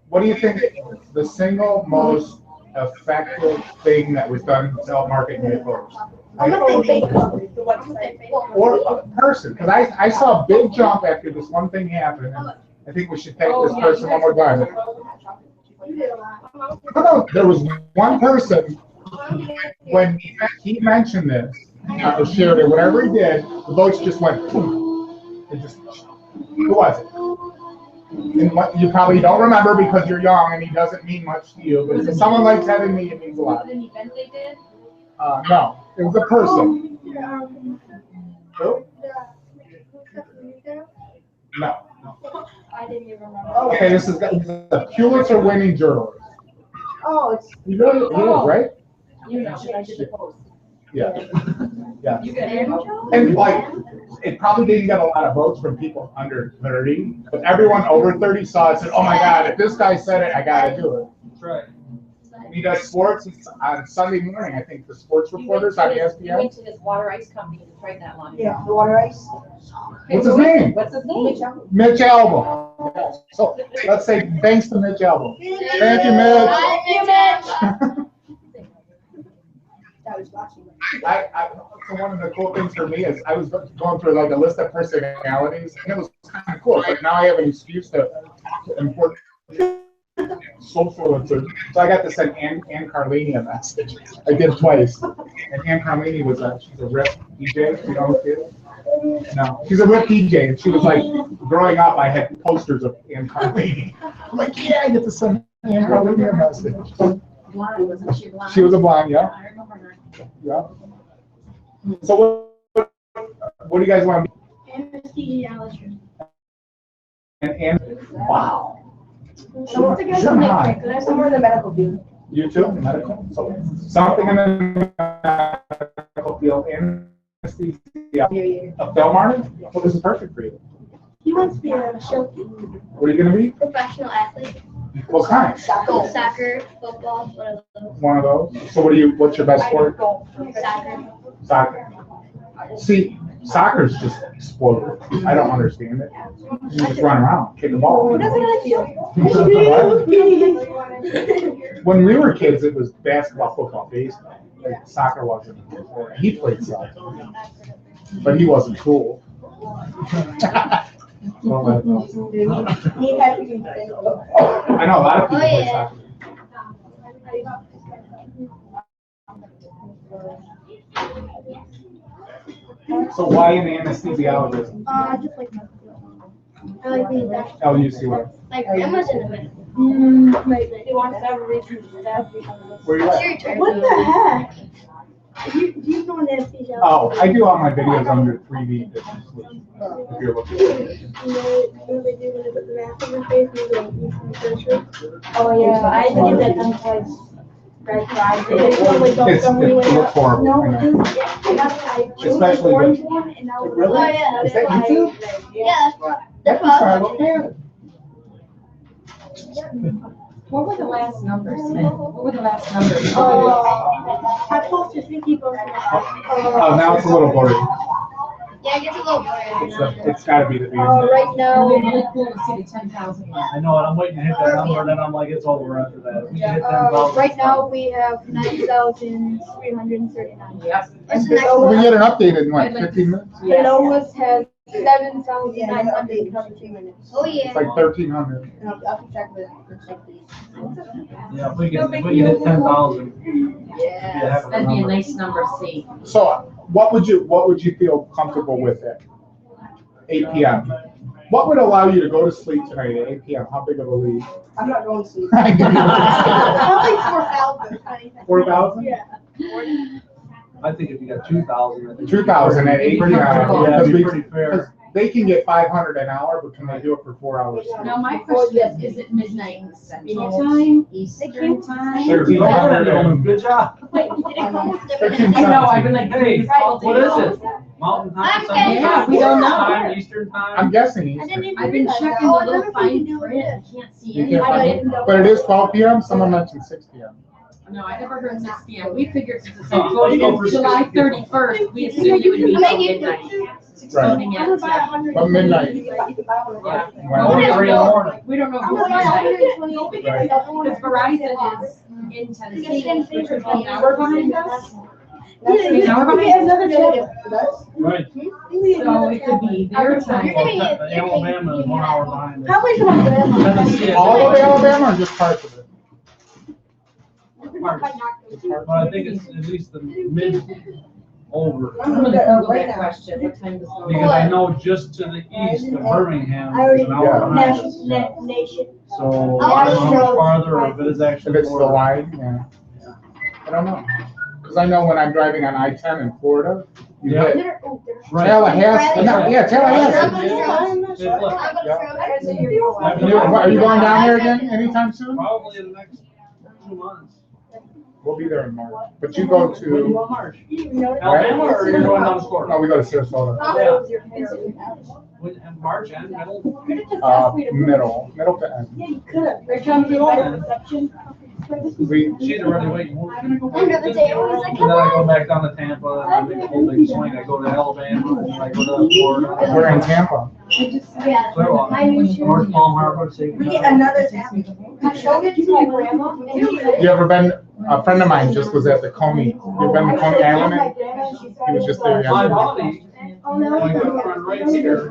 what do you think the single most effective thing that was done to help market new post? I'm gonna say Facebook. Or a person, because I saw a big jump after this one thing happened. And I think we should thank this person one more time. No, there was one person when he mentioned this, or shared it, whatever he did, the votes just went boom. It just, who was it? And what you probably don't remember because you're young and he doesn't mean much to you, but to someone like Ted and me, it means a lot. Was it an event they did? No, it was a person. Who? No. I didn't even remember. Okay, this is the Pulitzer-winning journalist. Oh, it's. He really is, right? You know, I did the post. Yeah. Yeah. You get it. And like, it probably didn't get a lot of votes from people under 30, but everyone over 30 saw it and said, oh my God, if this guy said it, I gotta do it. That's right. And he does sports on Sunday morning, I think, the sports reporters on You ESPN. went to this water ice company that's right in that line. Yeah, the water ice. What's his name? What's his name? Mitch Albom. So let's say thanks to Mitch Albom. Thank you, Mitch. I was watching. So one of the cool things for me is I was going through like a list of personalities, and it was kind of cool. But now I have an excuse to import social influence. So I got to send Ann Carlini a message. I did twice. And Ann Carlini was she's a rip DJ. You know who she is? No, she's a rip DJ, and she was like, growing up, I had posters of Ann Carlini. I'm like, yeah, I get to send Ann Carlini a message. Blonde, wasn't she blonde? She was a blonde, yeah. I remember her. Yeah. So what do you guys want to be? Anesthesiologist. And wow. So what's the guy's Sure. name? Because I'm somewhere in the medical field. You too, medical. So something in the medical field, anesthesia. A film artist? Well, this is perfect for you. He wants to be a show What are you going to be? professional athlete. What kind? Soccer, football, one of those. One of those. So what's your best sport? Soccer. Soccer. See, soccer's just exploded. I don't understand it. You just run around, kick the ball. When we were kids, it was basketball, football, baseball. Like, soccer wasn't. He played soccer, but he wasn't cool. Well, I know a lot of people play soccer. So why an anesthesiologist? I just like medical. I like being a doctor. LUC what? Like, Emma's in the medical. He wants to have a reason to staff. Where you at? What the heck? Do you know an anesthesiologist? Oh, I do all my videos under 3D. If you're looking. What they do when they put the mask on their face and they surgery? Oh, yeah, I did that done twice. It looks horrible. No, I know. Especially orange with, one, and now really? Oh, yeah. Is that YouTube? Yeah, That's why I look at it. What were the last numbers? What were the last numbers? I posted 3 people. Oh, now it's a little blurry. Yeah, it gets a little blurry. It's got to be the beginning. Right now, It would be really cool to see the 10,000 one. I know it. I'm waiting to hit that number, then I'm like, it's over after that. We can hit 10,000. right now we have 9,339. Yep. And We get an update in what, 15 minutes? the lowest has Yeah, 7,900. another 2 minutes. Oh, It's yeah. like 1,300. And I'll keep track of it for safety. Yeah, if we can hit 10,000. Yeah. That'd be a nice number to see. So what would you feel comfortable with at 8 p.m.? What would allow you to go to sleep tonight at 8 p.m.? How big of a lead? I'm not going to sleep. Probably 4,000. 4,000? Yeah. I think if you got 2,000, I think. 2,000 at 8 p.m. Yeah, it'd be pretty fair. They can get 500 an hour, but can they do it for 4 hours? Now, my question is it midnight Central Time, Eastern Time? Sure. Good job. I know, I've been like, Hey, all day what is long. it? Mountain time, Okay. Central Yeah, time, we don't know. time, Eastern I'm time? guessing Eastern. I've been checking the little fine print, I can't see You can't anything. find it. But it is 12 p.m.? Someone mentioned 6 p.m. No, I never heard 6 p.m. We figured since it's Oh, let's go for July 6 p.m. 31st, we assumed it would be till midnight. Right. Voting at But midnight. Yeah. Well, Well, we don't 3 in the know, morning. we don't know if it's midnight. Because Verizon is in Tennessee, which would be an hour behind us. An hour behind us. Right. So it could be their time. Alabama is 1 hour behind. Probably from Alabama. Tennessee is- All of Alabama or just parts of it? But I think it's at least the mid over. I'm gonna Google that question, what time is it? Because I know just to the east of Birmingham I already is an hour behind us. nation. So I don't know how much farther or if it is If actually. it's the line, yeah. I don't know. Because I know when I'm driving on I-10 in Florida, you Yeah. hit Right. Tallahassee. No, yeah, Tallahassee. Are you going down there again anytime soon? Probably in the next 2 months. We'll be there in March. But you go When do you to, go in March? You Alabama or you're going down to Florida? no, we go to Sarasota. When- March and middle? Middle to end. Yeah, you could have. They're trying to get better reception. We, She's already waiting. And Under the table, he's like, then come I go on. back down to Tampa, and I make a whole big swing. I go to Alabama, and I go to Florida. we're in Tampa. Yeah. Clearwater, My new shoes. North Palm Harbor, St. We get another tap. I showed it to my grandma. And she said- You ever been, a friend of mine just was at the Coney, you've been to Coney Island? He was just there My yesterday. buddy, Oh, my no. good friend right here,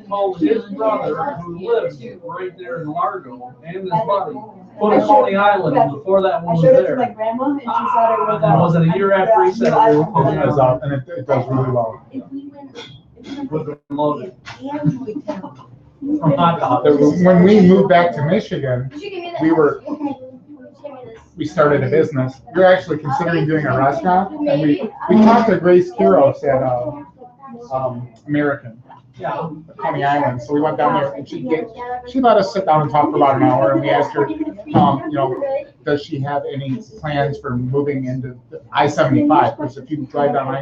told his brother, who lives right there in Largo, and his buddy, put a Coney Island, and before that I one was showed it to my there. grandma and she thought it was. And was it a year after he said it? It was out, and it does really well. Was it loaded? From hot dogs. When we moved back to Michigan, You should give me this. we were, Give me this. we started a business. We were actually considering doing a restaurant, and we talked to Grace Kiros at, American, Yeah. Coney Island. So we went down there and she let us sit down and talk for about an hour, and we asked her, does she have any plans for moving into I-75? Because if you drive down,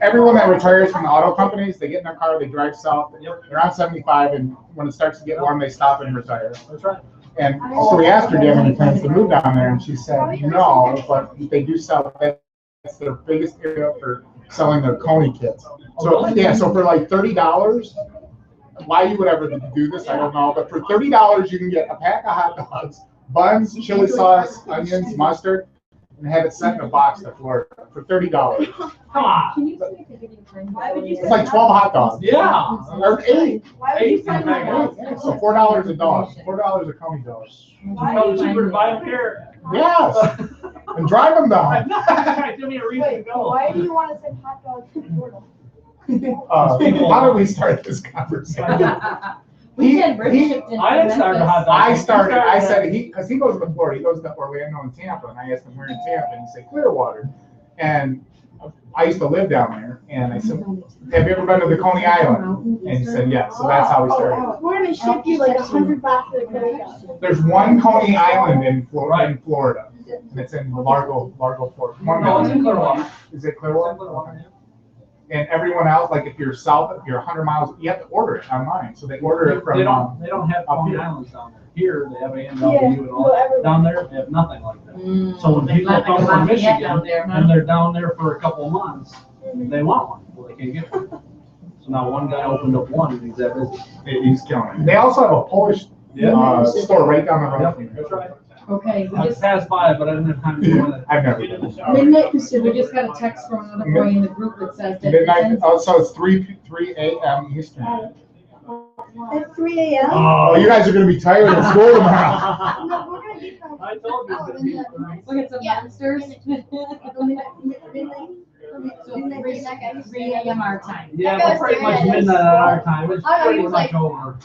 everyone that retires from the auto companies, they get in their car, they drive south, they're on 75, and when it starts to get warm, they stop and retire. That's right. And so we asked her, do you have any plans to move down there? And she said, no, but they do sell, that's their biggest area for selling their Coney kits. So, yeah, so for like $30, why you would ever do this, I don't know, but for $30, you can get a pack of hot dogs, buns, chili sauce, onions, mustard, and have it sent in a box to Florida for $30. Come on. It's like 12 hot dogs. Yeah. Or 8. Why would you Eight sign and up? a So $4 a dog, $4 a Coney dog. Probably cheaper to buy them here. Yes, and drive them down. Give me a reason to Wait, go. why do you want to send hot dogs to Florida? How did we start this conversation? We said Rich He- shipped in I didn't from start the Memphis. hot dog. I said, because he goes to Florida, he goes to Orlando and Tampa, and I asked him where in Tampa, and he said Clearwater. And I used to live down there, and I said, have you ever been to the Coney Island? And he said, yes, so that's how we started. We're gonna ship you like 100 boxes of cookies. There's one Coney Island in Florida, and it's in Largo, Florida. No, it's in Clearwater. Is it Clearwater? And everyone else, like if you're south, if you're 100 miles, you have to order it online. So they order it from. They don't have up Coney here. Islands down there. Here, they have A&W Yeah, and all that. Down there, they have nothing like that. So when people come from Michigan and they're down there for a couple of months, they want one. Well, they can't get one. So now one guy opened up one and he's that busy. He's killing it. They also have a Polish store right down the road. Yep, from here. that's right. Okay, we I just, passed by it, but I didn't have time to go in it. I've never been. Midnight we Pacific. just got a text from another boy in the group that says that. Midnight, so it's 3 a.m. Eastern. At 3 a.m.? Oh, you guys are gonna be tired of school tomorrow. No, we're gonna be from. I told you. it's gonna be great. Look at some monsters. Midnight. 3 a.m. our time. Yeah, we're pretty much midnight at our time. It's Oh, no, pretty he was much like- over.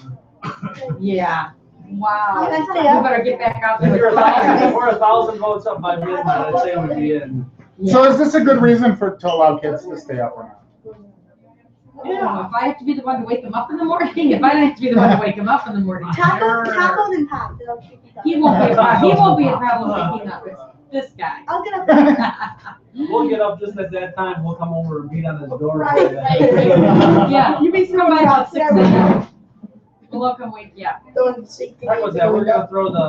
Yeah. Wow. Can I stay You up? better get back out If there. we're 1,000 votes up by midnight, I'd say we'd be in. So is this a good reason to allow kids to stay up or not? Yeah, if I have to be the one to wake them up in the morning, if I don't have to be the one to wake them up in the morning. Tacos and pop. They'll keep you up. He won't be a problem waking up. It's this guy. I'll get up. We'll get up just at that time. We'll come over and beat on his door. Right. Yeah, you may come by about 6 a.m. We'll come wake you up. Don't see. Heck with that, we're gonna throw the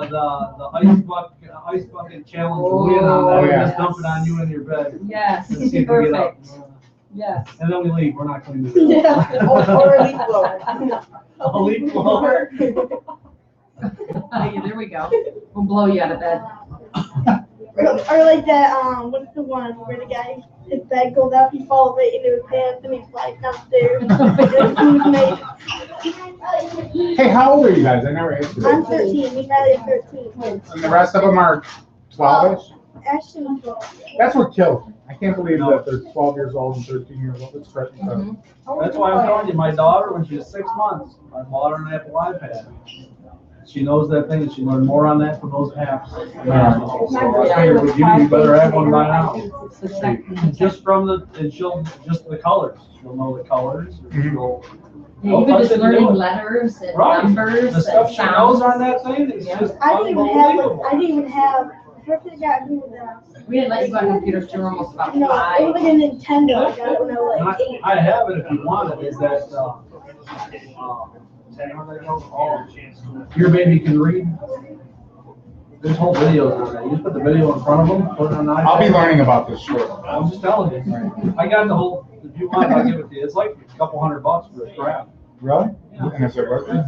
ice bucket challenge win on that. Oh, We're yeah. just dump it on you in your bed. Yes, And see if we get up. perfect. Yes. And then we leave. We're not cleaning. Yeah, or a leaf blower. A leaf blower. Hey, there we go. We'll blow you out of bed. Or like that, what's the one where the guy, his bed goes up, he falls right into his pants and he flies downstairs. Hey, how old are you guys? I never asked you. I'm 13, we Riley is 13. And the rest of them are 12ish? Ashton was 12. That's what kills me. I can't believe that they're 12 years old and 13 years old. It's frightening. That's why I'm telling you, my daughter, when she was 6 months, I bought her an Apple iPad. She knows that thing, and she learned more on that from those apps. So I figured with you, you better have one by now. Just from and just the colors. She'll know the colors. She'll. Yeah, even just learning letters and Right. numbers The stuff and she knows sounds. on that thing is just I didn't even have, unbelievable. I didn't even have Birthday got me the. We didn't let you go on computers till almost about No, it was 5. like a Nintendo. I got it when I was like 8. I have it if you want it. Is that your baby can read? There's whole videos on that. You just put the video in front of them, put it on an iPad. I'll be learning about this shortly. I'm just telling you. I got the whole. If you want, I'll give it to you. It's like a couple $100 for a strap. Really? And is it worth it?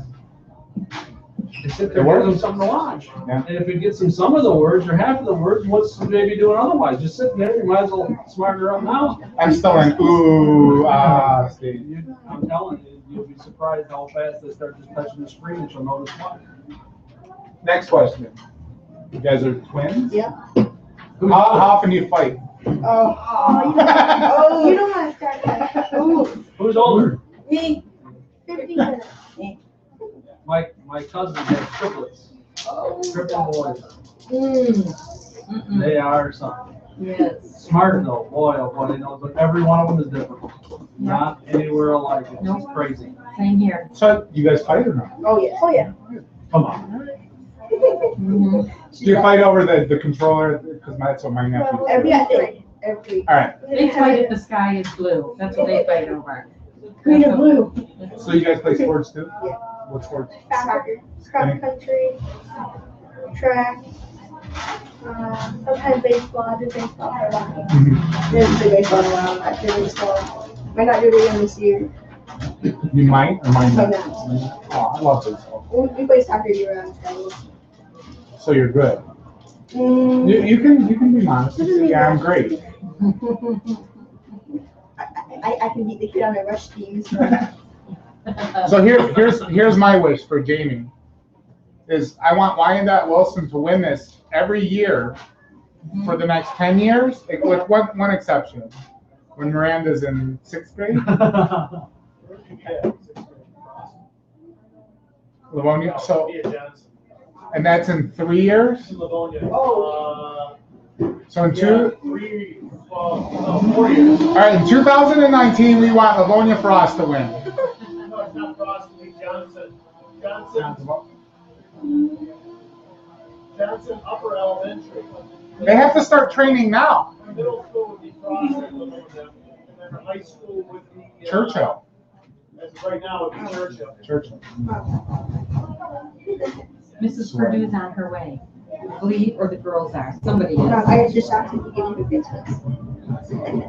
They sit there, give them something to watch. Yeah. And if it gets them some of the words or half of the words, what's the baby doing otherwise? Just sitting there, you might as well smarten her up now. I'm still in ooh, ah, stage. I'm telling you, you'll be surprised how fast they start just touching the screen and she'll notice why. Next question. You guys are twins? Yeah. How often do you fight? You don't want to start that. Who's older? Me. 50 minutes. My cousins have triplets. Triple boys. Mm-mm. They are something. Yes. Smart though, boy, oh boy, they know, but every one of them is different. Not anywhere alike. It's just crazy. Same here. So, you guys fight or not? Oh yeah. Come on. Mm-hmm. Do you fight over the controller? Because that's what my nephew Every does. day. Every. All right. They fight if the sky is blue. That's what they fight over. Green or blue. So you guys play sports too? Yeah. What sports? Soccer, cross country, track, sometimes baseball. I do baseball for a while. Mhm. Didn't play baseball in a while. I played baseball. Might not do it again this year. You might or might not? Might not. Oh, I love baseball. We play soccer year round. So you're good. Mm, You can be honest. Yeah, I'm great. I can beat the kid on the rush teams. So here's my wish for gaming. Is I want Wyandotte Wilson to win this every year for the next 10 years, with one exception. When Miranda's in 6th grade. Livonia, so, and that's in 3 years? Livonia. So in Yeah, 4 years. all right, in 2019, we want Livonia Frost to win. No, it's not Frost, it'll be Johnson. Johnson Upper Elementary. They have to start training now. Middle school would be Frost and Livonia, and then high school would be. Churchill. As of right now, it would be Churchill. Churchill. Mrs. Purdue's on her way. I believe, or the girls are. Somebody is. I just have to give you the business.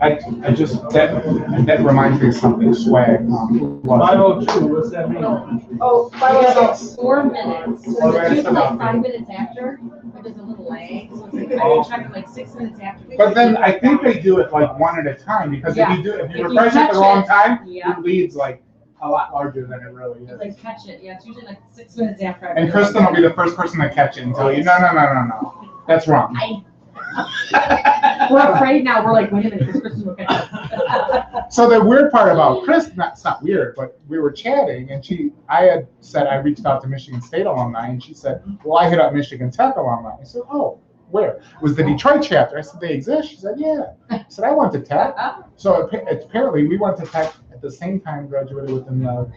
I just, that reminds me of something, swag. 5:02, what's that mean? Oh, We got about 5:06. 4 minutes. So Oh, the that's two like enough. 5 minutes after, but there's a little lag. So it's like, I check like 6 minutes after. But then I think they do it like one at a time, because Yeah. if If you you refresh at touch the wrong it, time, yeah. it leads like a lot larger than it really It's is. like catch it. Yeah, it's usually like 6 minutes after. And Kristen will be the first person to catch it and tell you, no. That's wrong. We're afraid now. We're like, wait a minute, this person will catch us. So the weird part about Chris, it's not weird, but we were chatting and I had said I reached out to Michigan State alumni, and she said, well, I hit up Michigan Tech alumni. I said, oh, where? It was the Detroit chapter. I said, they exist? She said, yeah. I said, I went to Tech. So apparently we went to Tech at the same time, graduated within the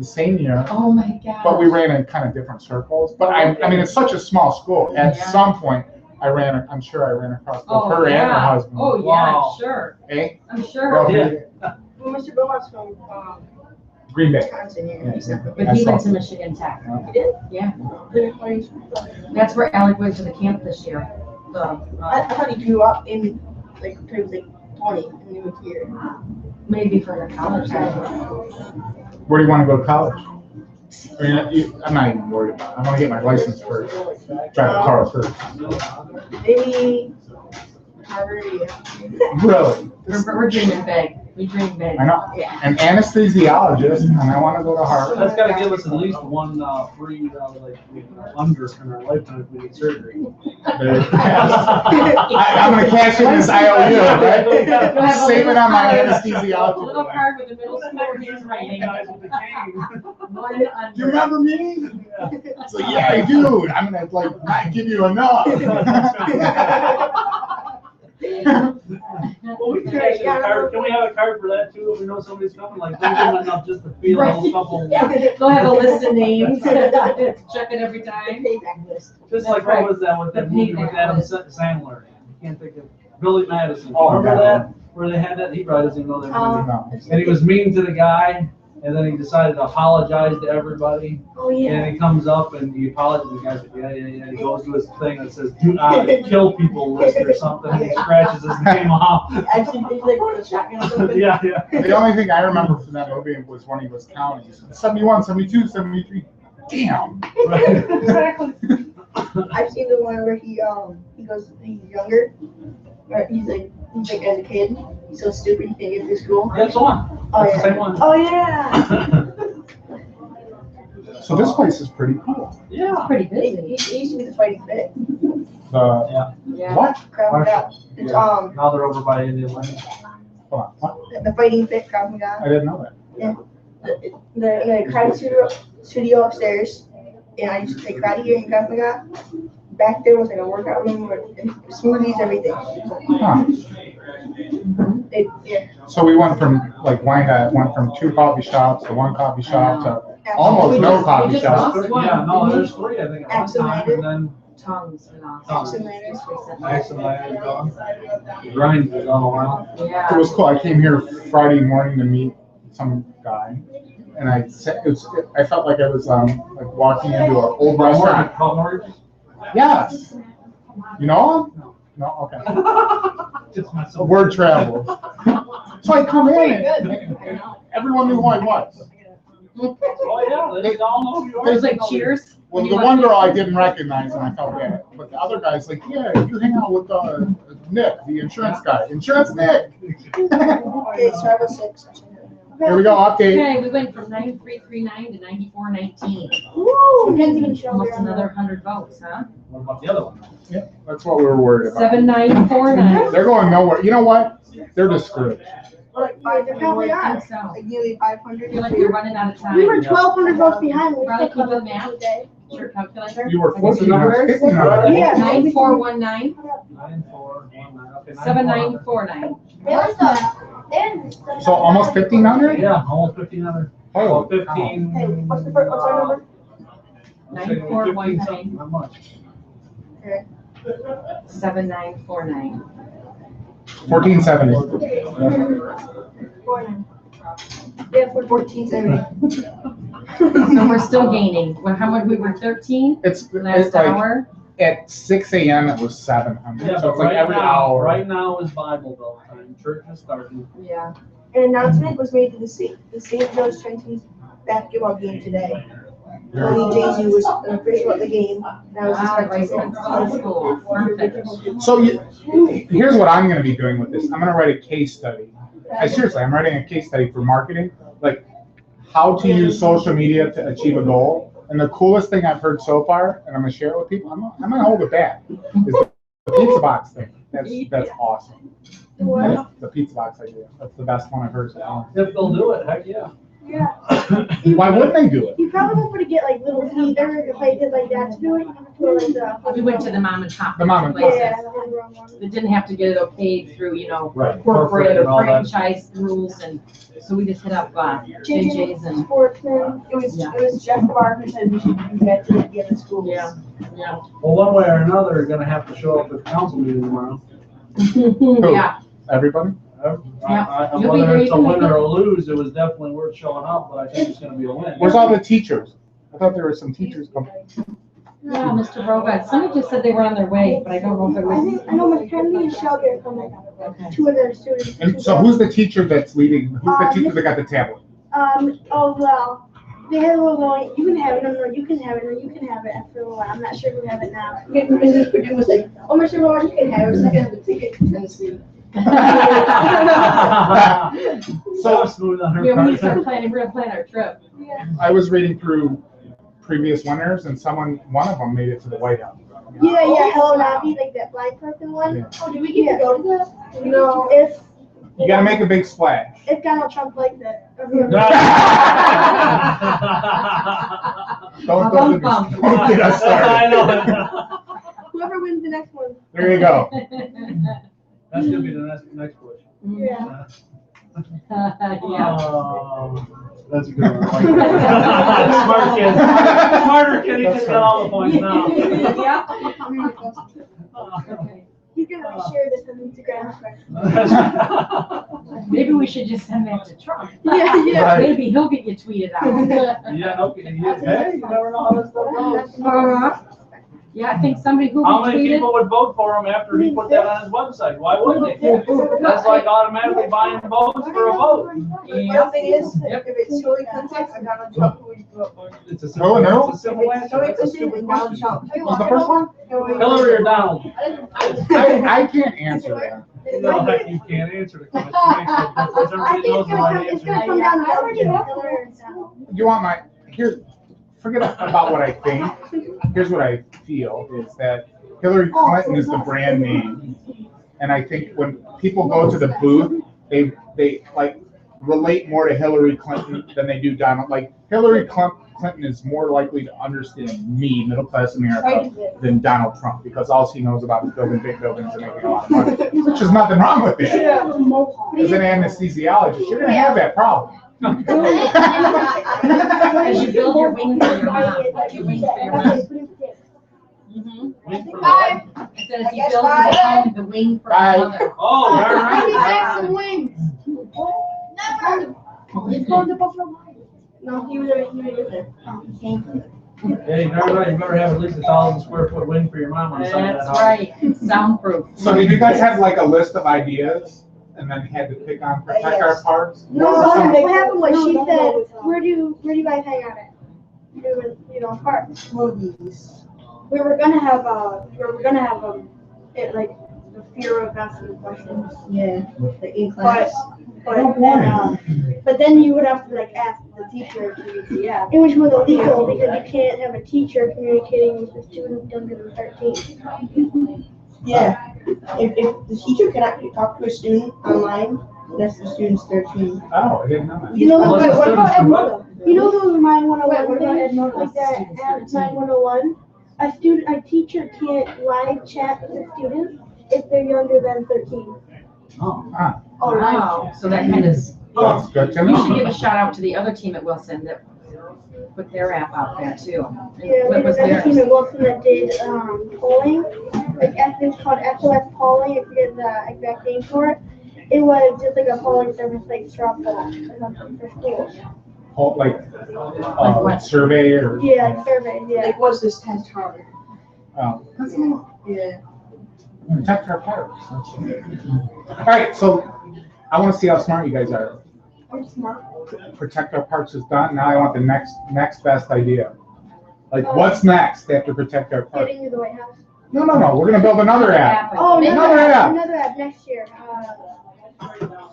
same year. Oh my God. But we ran in kind of different circles. But I mean, it's such a small school. At some point, I'm sure I ran across both her and her husband. Oh yeah, Wow. I'm sure. Eh? I'm sure. Well, Yeah. Well, Mr. Bohart's from Green Bay. Wisconsin. Yeah. But he went to Michigan Tech. He did? Yeah. I That's where Alec went to the camp this year. thought he grew up in, like, he was like 20 and he moved here. Maybe for the college. Where do you want to go to college? I mean, I'm not even worried about it. I want to get my license first. Drive a car first. Maybe Harvard, yeah. Really? We're dreaming big. We dream big. I know. Yeah. An anesthesiologist, and I want to go to Harvard. That's gotta give us at least one free, under in our lifetime if we get surgery. I'm going to cash in this IOU, right? Save it on my A anesthesiology. little card with the middle school handwriting. Guys with the cane. One Do you under. remember me? So yeah, I do. I'm gonna like not give you enough. Well, we can actually have a card. Can we have a card for that too? If we know somebody's coming, like, don't give them enough just to feel a little couple. They'll have a list of names. Check it every time. Payback list. Just like, what was that with that movie with Adam Sandler? I can't think of, Billy Madison. Oh, Remember yeah. that? Where they had that, he probably doesn't know that movie. No. And he was mean to the guy, and then he decided to apologize to everybody. Oh, yeah. And he comes up and he apologizes, the guy's like, yeah. He goes to his thing that says, do not kill people list or something. He scratches his name off. Actually, it's like with a shotgun or something. Yeah. The only thing I remember from that movie was when he was counting. 71, 72, 73. Damn. Right. I've seen the one where he goes, he's younger. Or he's like as a kid, he's so stupid he can't get through school. That's one. Oh, That's yeah. the same one. Oh yeah. So this place is pretty cool. Yeah. Pretty He busy. used to be the fighting fit. The, Yeah. what? Krav Maga. It's Now they're over by Indian Lane. Hold on, what? the fighting fit Krav Maga. I didn't know that. The karate studio upstairs, and I used to play karate here in Krav Maga. Back there was like a workout room with smoothies, everything. Huh. Yeah. So we went from, like, Wyandotte went from 2 coffee shops to 1 coffee shop to almost no coffee just shops. lost one. Yeah, no, there's 3, I think, at one time, and then Tongues and all. Tongues. Recently. accidentally gone. The grind was gone a while. It Yeah. was cool. I came here Friday morning to meet some guy, and I felt like I was like walking into an old restaurant. Paul Morgan? Yes. You know him? No. Okay. Just myself. Word travel. So I come in, and everyone knew who I was. Oh, yeah, they all know who you are. It was like cheers. Well, the one girl I didn't recognize, and I felt bad. But the other guy's like, yeah, you hang out with Nick, the insurance guy. Insurance Nick. Okay, so I was 6. Here we go, update. Okay, we went from 9339 to 9419. Woo! Kensington show. Almost another 100 votes, huh? What about the other one? Yeah, that's what we were worried about. 7949. They're going nowhere. You know what? They're discouraged. Like, they probably I are. think so. Like nearly 500. I feel like you're running out of time. We were 1,200 votes behind. We Probably still keep it covered math. today. Sure, calculator. You were I guess 14, I was numbers. 15. Yeah. 9419, 9419. Okay, 7949. So almost 1,500? Yeah, almost 1,500. Oh, About 15. Hey, what's our number? 9419, Not much. 7949. 1470. Yeah, for 1470. So we're still gaining. Well, how much, we were 13 It's last like hour? at 6 a.m. it was 700. Yeah, So but it's like right every now, hour. right now is Bible Belt time. Church is starting. Yeah. An announcement was made to the St. Joe's Trenton's basketball game today. Tony Jay-Z was an official at the game. That was Wow, right, his so it's all school. Perfect. So here's what I'm going to be doing with this. I'm going to write a case study. Seriously, I'm writing a case study for marketing, like how to use social media to achieve a goal. And the coolest thing I've heard so far, and I'm going to share it with people, I'm going to hold it back, is the pizza box thing. That's awesome. The pizza box idea. That's the best one I've heard so far. If they'll do it, heck yeah. Yeah. Why wouldn't they do it? You probably won't to get like little theater if I did like that to do it. You have to go like We went to the mom and pop. The mom and pop. places. Yeah, the wrong one. It didn't have to get it okayed through, Right. corporate and or all that. franchise rules, and so we just hit up JJ's and, Sportsman. It was Jeff Barr who said we should do that to the other schools. yeah. Well, one way or another, you're gonna have to show up at the council meeting tomorrow. Yeah, Everybody? You'll be Whether there, it's you a can make win or it. a lose, it was definitely worth showing up, but I think it's gonna be a win. Where's all the teachers? I thought there were some teachers coming. yeah, Mr. Rogat, somebody just said they were on their way, but I don't know if it was. I know McKenzie and Shelby are coming. Okay. 2 of their students. And so who's the teacher that's leading? Who's the teacher that got the tablet? Oh, well, they had a little going, you can have it, no, you can have it, no, you can have it after a while. I'm not sure who have it now. Mrs. Purdue was like, oh, Mr. Rowan, you can have it, so I can have the ticket. And it's me. So smooth on her Yeah, we need to part. start planning, we're gonna plan our trip. Yeah. I was reading through previous winners, and one of them made it to the White House. Yeah, Hello Navi, like that blind person one. Yeah. Oh, did we get to go to that? No, if You gotta make a big splash. Donald Trump liked that. Don't get us started. I know. Whoever wins the next one. There you go. That's gonna be the next question. Yeah. That's a good one. Smart kid. Smarter kid, he just got all the points now. Yeah. He's gonna share this on Instagram. Maybe we should just send that to Trump. Yeah, yeah. Right. Maybe he'll get you tweeted out. Yeah, okay, hey, you never know how this stuff goes. Yeah, I think somebody who How many retweeted. people would vote for him after he put that on his website? Why wouldn't they? That's like automatically buying votes for a vote. The thing is, if it's Hillary Clinton and Donald Trump, who would you vote for? It's a Oh, simple, no. it's a simple answer. Hillary It's a Clinton stupid and Donald question. Trump. What's the first one? Hillary or Donald? I can't answer that. No, you can't answer the question. I Everybody think knows the right it's answer. gonna come down to Hillary and Donald. You want my, here, forget about what I think. Here's what I feel is that Hillary Clinton is the brand name. And I think when people go to the booth, they like relate more to Hillary Clinton than they do Donald. Like Hillary Clinton is more likely to understand me, middle class America, than Donald Trump because all she knows about is building big buildings and making a lot of money. Which is nothing wrong with it. As an anesthesiologist, you're gonna have that problem. As you build your wings for your mom, your wings for your mom. Mhm. Wait for the It says you build the wing for your mother. Oh, all right. some wings. No, he was there. Yeah, you better have at least 1,000 square foot wing for your mom on the side of that That's house. right, soundproof. So did you guys have like a list of ideas and then had to pick on protect our parks? No, What what were happened was she said, where do you guys hang out at? Parks. Movies. We were gonna have it like the fear of asking questions. Yeah, the in But class. but then you would have to like ask the teacher. Yeah. It was more illegal because you can't have a teacher communicating with a student younger than 13. Yeah. If the teacher can actually talk to a student online, that's the student's 13. Oh, I didn't know that. You know, Unless the what about students Edmodo? You know those Mind 101 What about things? Edmodo? Like that at Mind 101? A teacher can't live chat with a student if they're younger than 13. Oh. Ah, Oh, Wow, so that kind of, well, that's good to we should give know. a shout out to the other team at Wilson that put their app out there too. Yeah, What we was had a theirs? team at Wilson that did polling, like it's called SOS polling. I forget the exact name for it. It was just like a polling service, like straw poll or something for schools. Oh, like survey or. Yeah, like surveys. Yeah. Like, what's this test hard? Yeah. Protect our parks. All right, so I want to see how smart you guys are. I'm smart. Protect our parks is done. Now I want the next best idea. Like, what's next after protect our parks? Getting to the White House. No. We're gonna build another app. Oh, Another app. Another app next year.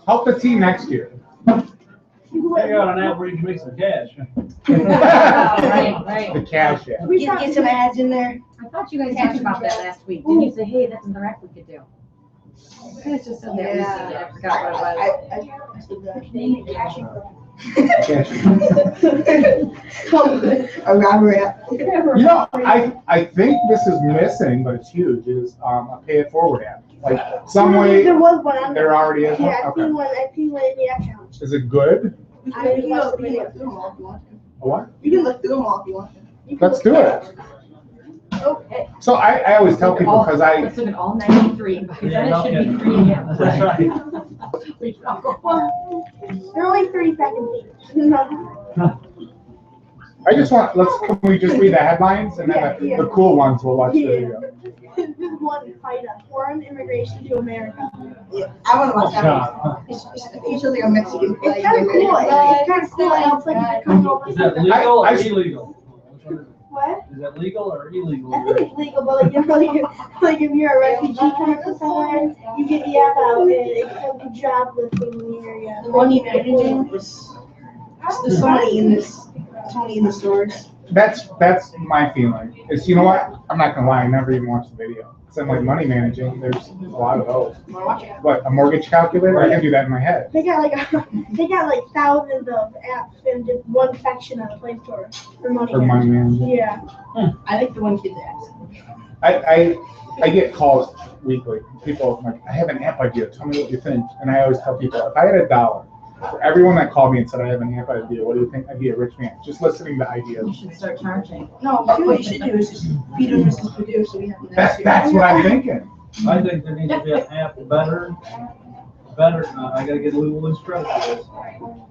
Help the team next year. They got an app where you can make some cash. Right. The cash app. We Get some ads in there. I thought you guys talked about that last week. Didn't you say, hey, that's another app we could do? You guys just said that recently. I forgot what it was. A robber app. You know, I think this is missing, but it's huge, is a pay it forward app. Like some way, There was one on there already is one? Yeah, I Okay. seen one in the app challenge. Is it good? I didn't watch the video. A what? You can look through them all if you want to. Let's do it. Okay. So I always tell people, because Let's look at all 93, because then it should be 3 again. That's right. We can all go. Well, they're only 30 seconds each. I just want, can we just read the headlines and then the cool ones we'll watch the video. This is one fight up. Foreign immigration to America. Yeah, I want to watch that Yeah. one. It's usually like a Mexican flag. It's kind of cool. It's kind of cool. And it's like coming over. Is that legal or illegal? What? Is that legal or illegal? I think it's legal, but like, like if you're a refugee coming from somewhere, you get the app out and it's like a job listing in the area. The money managing was. There's so many in this. So many in the stores. That's my feeling, is, you know what? I'm not gonna lie, I never even watched the video. It's in like money managing, there's a lot of those. What, a mortgage calculator? I can do that in my head. They got like thousands of apps in just one section of the Play Store for money. For money management. Yeah. I like the one kid apps. I get calls weekly. People like, I have an app idea. Tell me what you think. And I always tell people, if I had $1 for everyone that called me and said I have an app idea, what do you think? I'd be a rich man. Just listening to ideas. You should start charging. No, what you should do is just feed them as we do, so we have. That's what I'm thinking. I think there needs to be an app better, I gotta get a little instruction for this.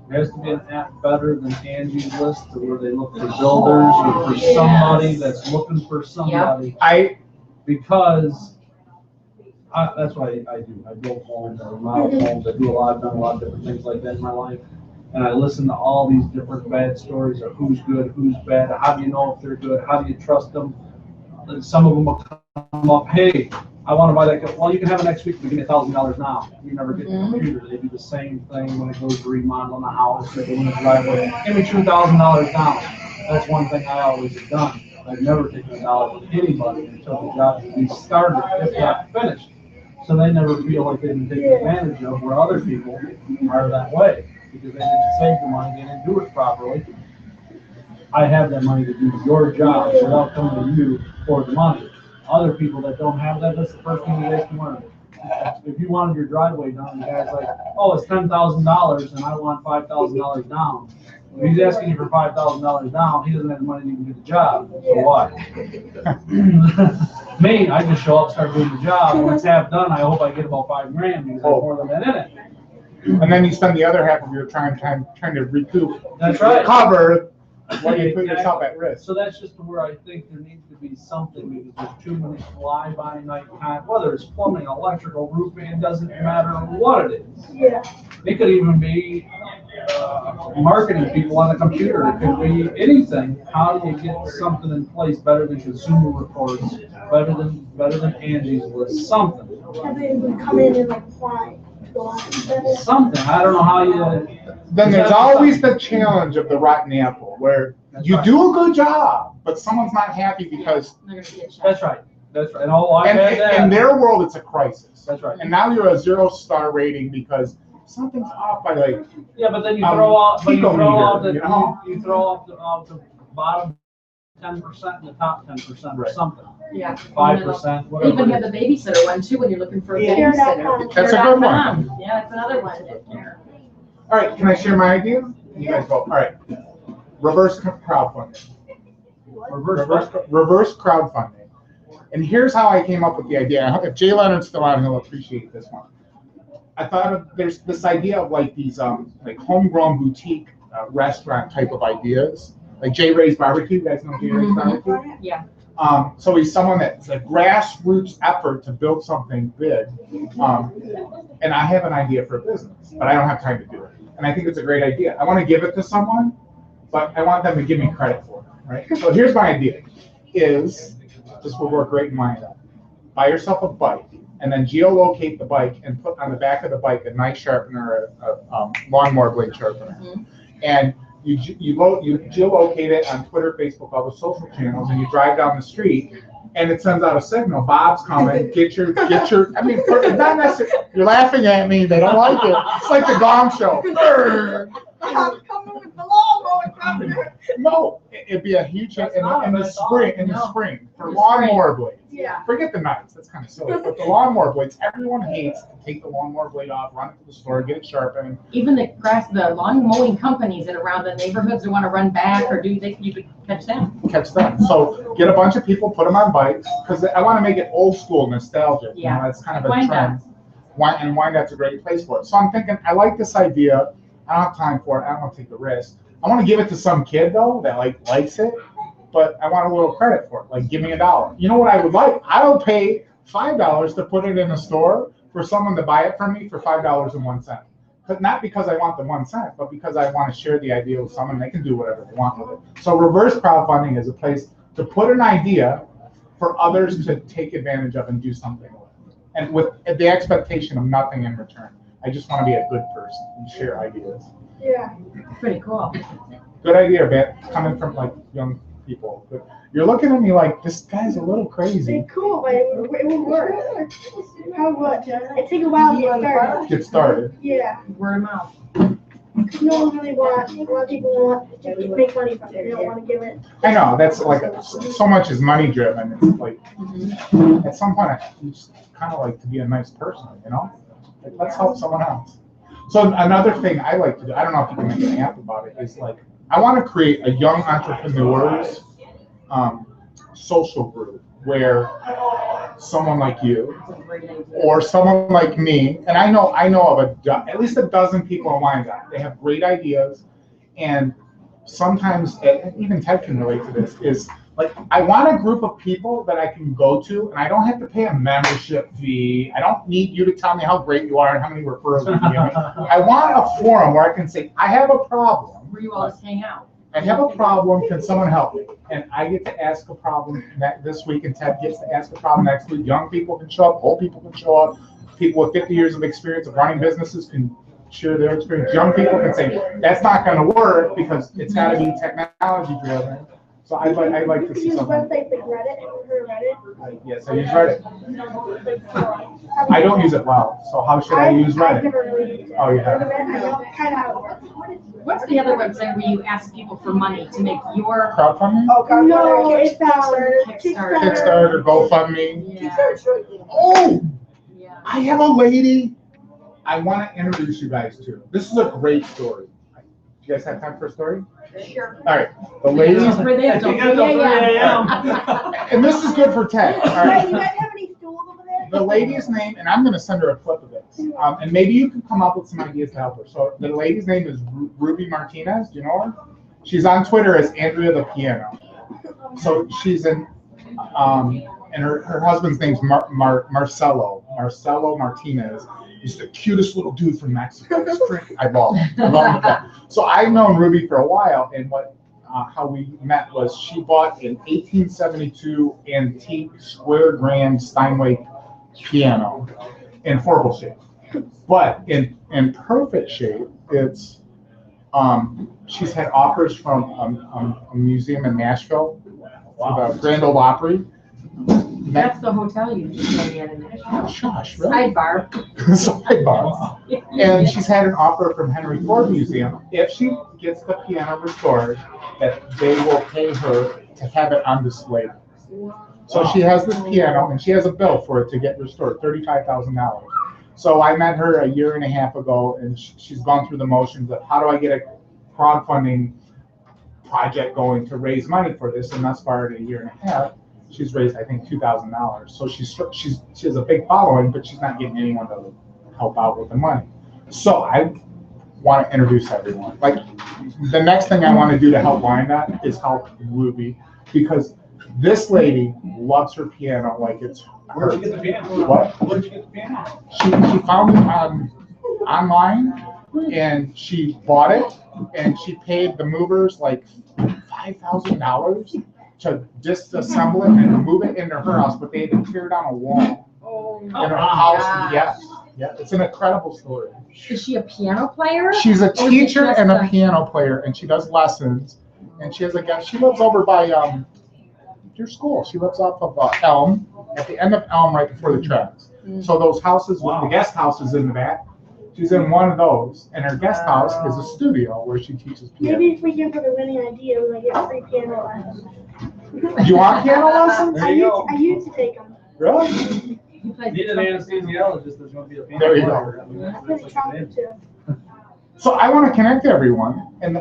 There has to be an app better than Angie's List, to where they look for builders or for somebody that's looking for somebody. Because that's what I do. I build homes, I remodel homes, I do I've done a lot of different things like that in my life. And I listen to all these different bad stories of who's good, who's bad, how do you know if they're good, how do you trust them? And some of them will come up, hey, I want to buy that. Well, you can have it next week, but give me $1,000 now. You never get the computer. They do the same thing when it goes to remodeling a house, they go in the driveway, give me $2,000 down. That's one thing I always have done. I've never taken $1 from anybody until the job can be started, if not finished. So they never feel like they've been taken advantage of, where other people are that way, because they didn't save the money, they didn't do it properly. I have that money to do your job without coming to you for the money. Other people that don't have that, that's the first thing you guys can learn. If you wanted your driveway done, the guy's like, oh, it's $10,000 and I want $5,000 down. If he's asking you for $5,000 down, he doesn't have the money to even do the job. So what? Me, I just show up, start doing the job. When it's half done, I hope I get about $5 grand because I have more than that in it. And then you spend the other half of your time trying to recoup. That's right. Recover. When you put yourself at risk. So that's just where I think there needs to be something, because there's too many fly-by-night kind, whether it's plumbing, electrical, roofing, it doesn't matter what it is. Yeah. It could even be marketing people on the computer. It could be anything. How do you get something in place better than Consumer Reports, better than Angie's List, something? Have they come in and like fly? Something. I don't know how you. Then there's always the challenge of the rotten apple, where you do a good job, but someone's not happy because. That's right. That's right. And I've had that. In their world, it's a crisis. That's right. And now you're a 0-star rating because something's off by like. Yeah, but then you throw out the you throw out the bottom 10% and the top 10% or something. Yeah. 5%. They even have the babysitter one too when you're looking for a babysitter. That's a good one. Yeah, that's another one. All right, can I share my idea? You guys go. All right. Reverse crowdfunding. Reverse crowdfunding. And here's how I came up with the idea. If Jay Leonard's still on, he'll appreciate this one. I thought there's this idea of like these like homegrown boutique restaurant type of ideas. Like J. Ray's Barbecue. You guys know J. Ray's Barbecue? Yeah. So he's someone that's a grassroots effort to build something big. And I have an idea for a business, but I don't have time to do it. And I think it's a great idea. I want to give it to someone, but I want them to give me credit for it, right? So here's my idea, this will work great in my head. Buy yourself a bike, and then geolocate the bike and put on the back of the bike a knife sharpener, a lawnmower blade sharpener. And you geolocate it on Twitter, Facebook, all the social channels, and you drive down the street, and it sends out a signal. Bob's coming. Get your. I mean, not necessarily. You're laughing at me. They don't like it. It's like the Gong Show. I'm coming with the lawnmower. No, it'd be a huge in the spring for lawnmower blades. Yeah. Forget the knives. That's kind of silly. But the lawnmower blades, everyone hates to take the lawnmower blade off, run it to the store, get it sharpened. Even the lawn mowing companies that around the neighborhoods that want to run back or you could catch them. So get a bunch of people, put them on bikes, because I want to make it old school nostalgic. Yeah. That's kind of a trend. And Wyandottes a great place for it. So I'm thinking, I like this idea. I don't have time for it. I don't want to take the risk. I want to give it to some kid though that likes it, but I want a little credit for it. Like, give me $1. You know what I would like? I will pay $5 to put it in a store for someone to buy it from me for $5.01. But not because I want the 1 cent, but because I want to share the idea with someone. They can do whatever they want with it. So reverse crowdfunding is a place to put an idea for others to take advantage of and do something with, and with the expectation of nothing in return. I just want to be a good person and share ideas. Yeah. Pretty cool. Good idea, Ben. Coming from like young people. But you're looking at me like this guy's a little crazy. It's cool, but it will work. How about it take a while to get started? Get started. Yeah. Word of mouth. No one really wants, a lot of people want to make money from it, they don't want to give it. I know, that's like, so much is money driven, it's like, at some point, you just kind of like to be a nice person, you know? Like, let's help someone else. So another thing I like to do, I don't know if you can make an app about it, is like, I want to create a young entrepreneurs social group where someone like you or someone like me, and I know of at least a dozen people in Wyandotte. They have great ideas, and sometimes, and even Ted can relate to this, is like, I want a group of people that I can go to, and I don't have to pay a membership fee. I don't need you to tell me how great you are and how many referrals you give me. I want a forum where I can say, I have a problem. Where you all just hang out. I have a problem, can someone help me? And I get to ask a problem this week, and Ted gets to ask a problem next week. Young people can show up, old people can show up. People with 50 years of experience of running businesses can share their experience. Young people can say, that's not gonna work because it's gotta be technology driven. So I'd like to see Use something. websites like Reddit, or Reddit. Yes, I use Reddit. I don't use it well, so how should I use I've Reddit? never really used it. Oh, yeah. I know kind of how it works. What's the other website where you ask people for money to make your? Crowdfunding? Oh, God, no, it's Kickstarter. Kickstarter, GoFundMe. Yeah. Kickstarter's really good. Oh, Yeah. I have a lady I want to introduce you guys to. This is a great story. Do you guys have time for a story? Sure. All right, the lady, Just where they have to- and this is good for Ted. All Hey, right, you guys have any stools over there? the lady's name, and I'm going to send her a clip of this, and maybe you can come up with some ideas to help her. So the lady's name is Ruby Martinez. Do you know her? She's on Twitter as Andrea the Piano. So she's in, and her husband's name's Marcelo Martinez. He's the cutest little dude from Mexico. He's great. I love him. So I've known Ruby for a while, and how we met was she bought an 1872 antique square grand Steinway piano in horrible shape, but in perfect shape. It's she's had offers from a museum in Nashville, the Grand Ole Opry. That's the hotel you just told me at in Nashville. Shush, really? Sidebar. Sidebar. And she's had an offer from Henry Ford Museum. If she gets the piano restored, that they will pay her to have it on display. So she has this piano, and she has a bill for it to get restored, $35,000. So I met her a year and a half ago, and she's gone through the motions of how do I get a crowdfunding project going to raise money for this, and thus far in a year and a half, she's raised, I think, $2,000. So she has a big following, but she's not getting anyone to help out with the money. So I want to introduce everyone. Like, the next thing I want to do to help Wyandotte is help Ruby, because this lady loves her piano like it's her. Where'd you get the piano? What? Where'd you get the piano? She found it online, and she bought it, and she paid the movers like $5,000 to disassemble it and move it into her house, but they had to tear down a wall in her house. Yes, yeah, it's an incredible story. Is she a piano player? She's a Or is it teacher just and a piano player, and she does lessons. And she has a guest. She lives over by your school. She lives off of Elm, at the end of Elm, right before the tracks. So those houses, the guest house is in the back. She's in one of those, and her guest house is a studio where she teaches piano. Maybe if we give her the winning idea, we might get free piano lessons. Do you want piano lessons? I used to take them. Really? Need an anesthesiologist that's going to be a piano There you player. go. I mean, I that's play like trumpet too. So I want to connect everyone, and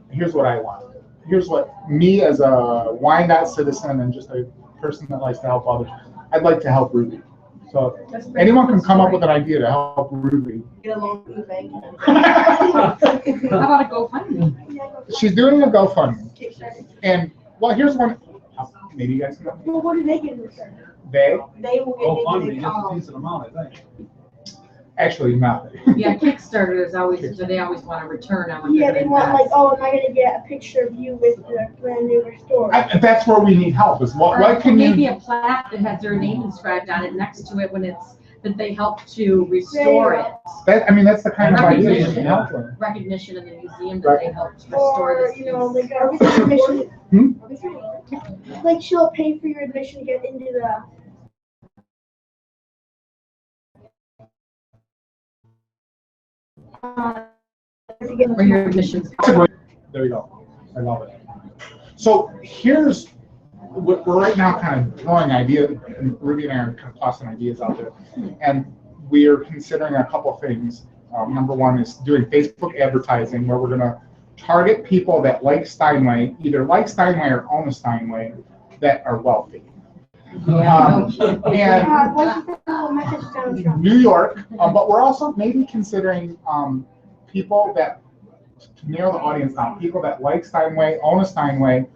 here's what I want. Here's what me as a Wyandotte citizen and just a person that likes to help others, I'd like to help Ruby. So anyone can come up with an idea to help Ruby. Get a loan from the bank. How about a GoFundMe? She's doing a GoFundMe, Kickstarter. and well, here's one. Maybe you guys can help me. Well, what do they get in return? They They will Go get fund into me, the just a decent amount, I think. actually not. Yeah, Kickstarter is always, they always want a return on what Yeah, they're they want invest. like, oh, am I gonna get a picture of you with the brand new restored? That's where we need help. Is what Or can maybe you? a plaque that has their name inscribed on it next to it when that they help to restore it. That's the kind of idea you Recognition. can help with. Recognition in the museum that they helped restore Or, this you know, piece. like admission. Hmm? Like she'll pay for your admission to get into the. Or your admissions. There you go. I love it. So here's, we're right now kind of throwing ideas, and Ruby and I are kind of tossing ideas out there. And we are considering a couple of things. Number one is doing Facebook advertising, where we're going to target people that like Steinway, either like Steinway or own a Steinway, that are wealthy. And New York, but we're also maybe considering people that, to narrow the audience down, people that like Steinway, own a Steinway,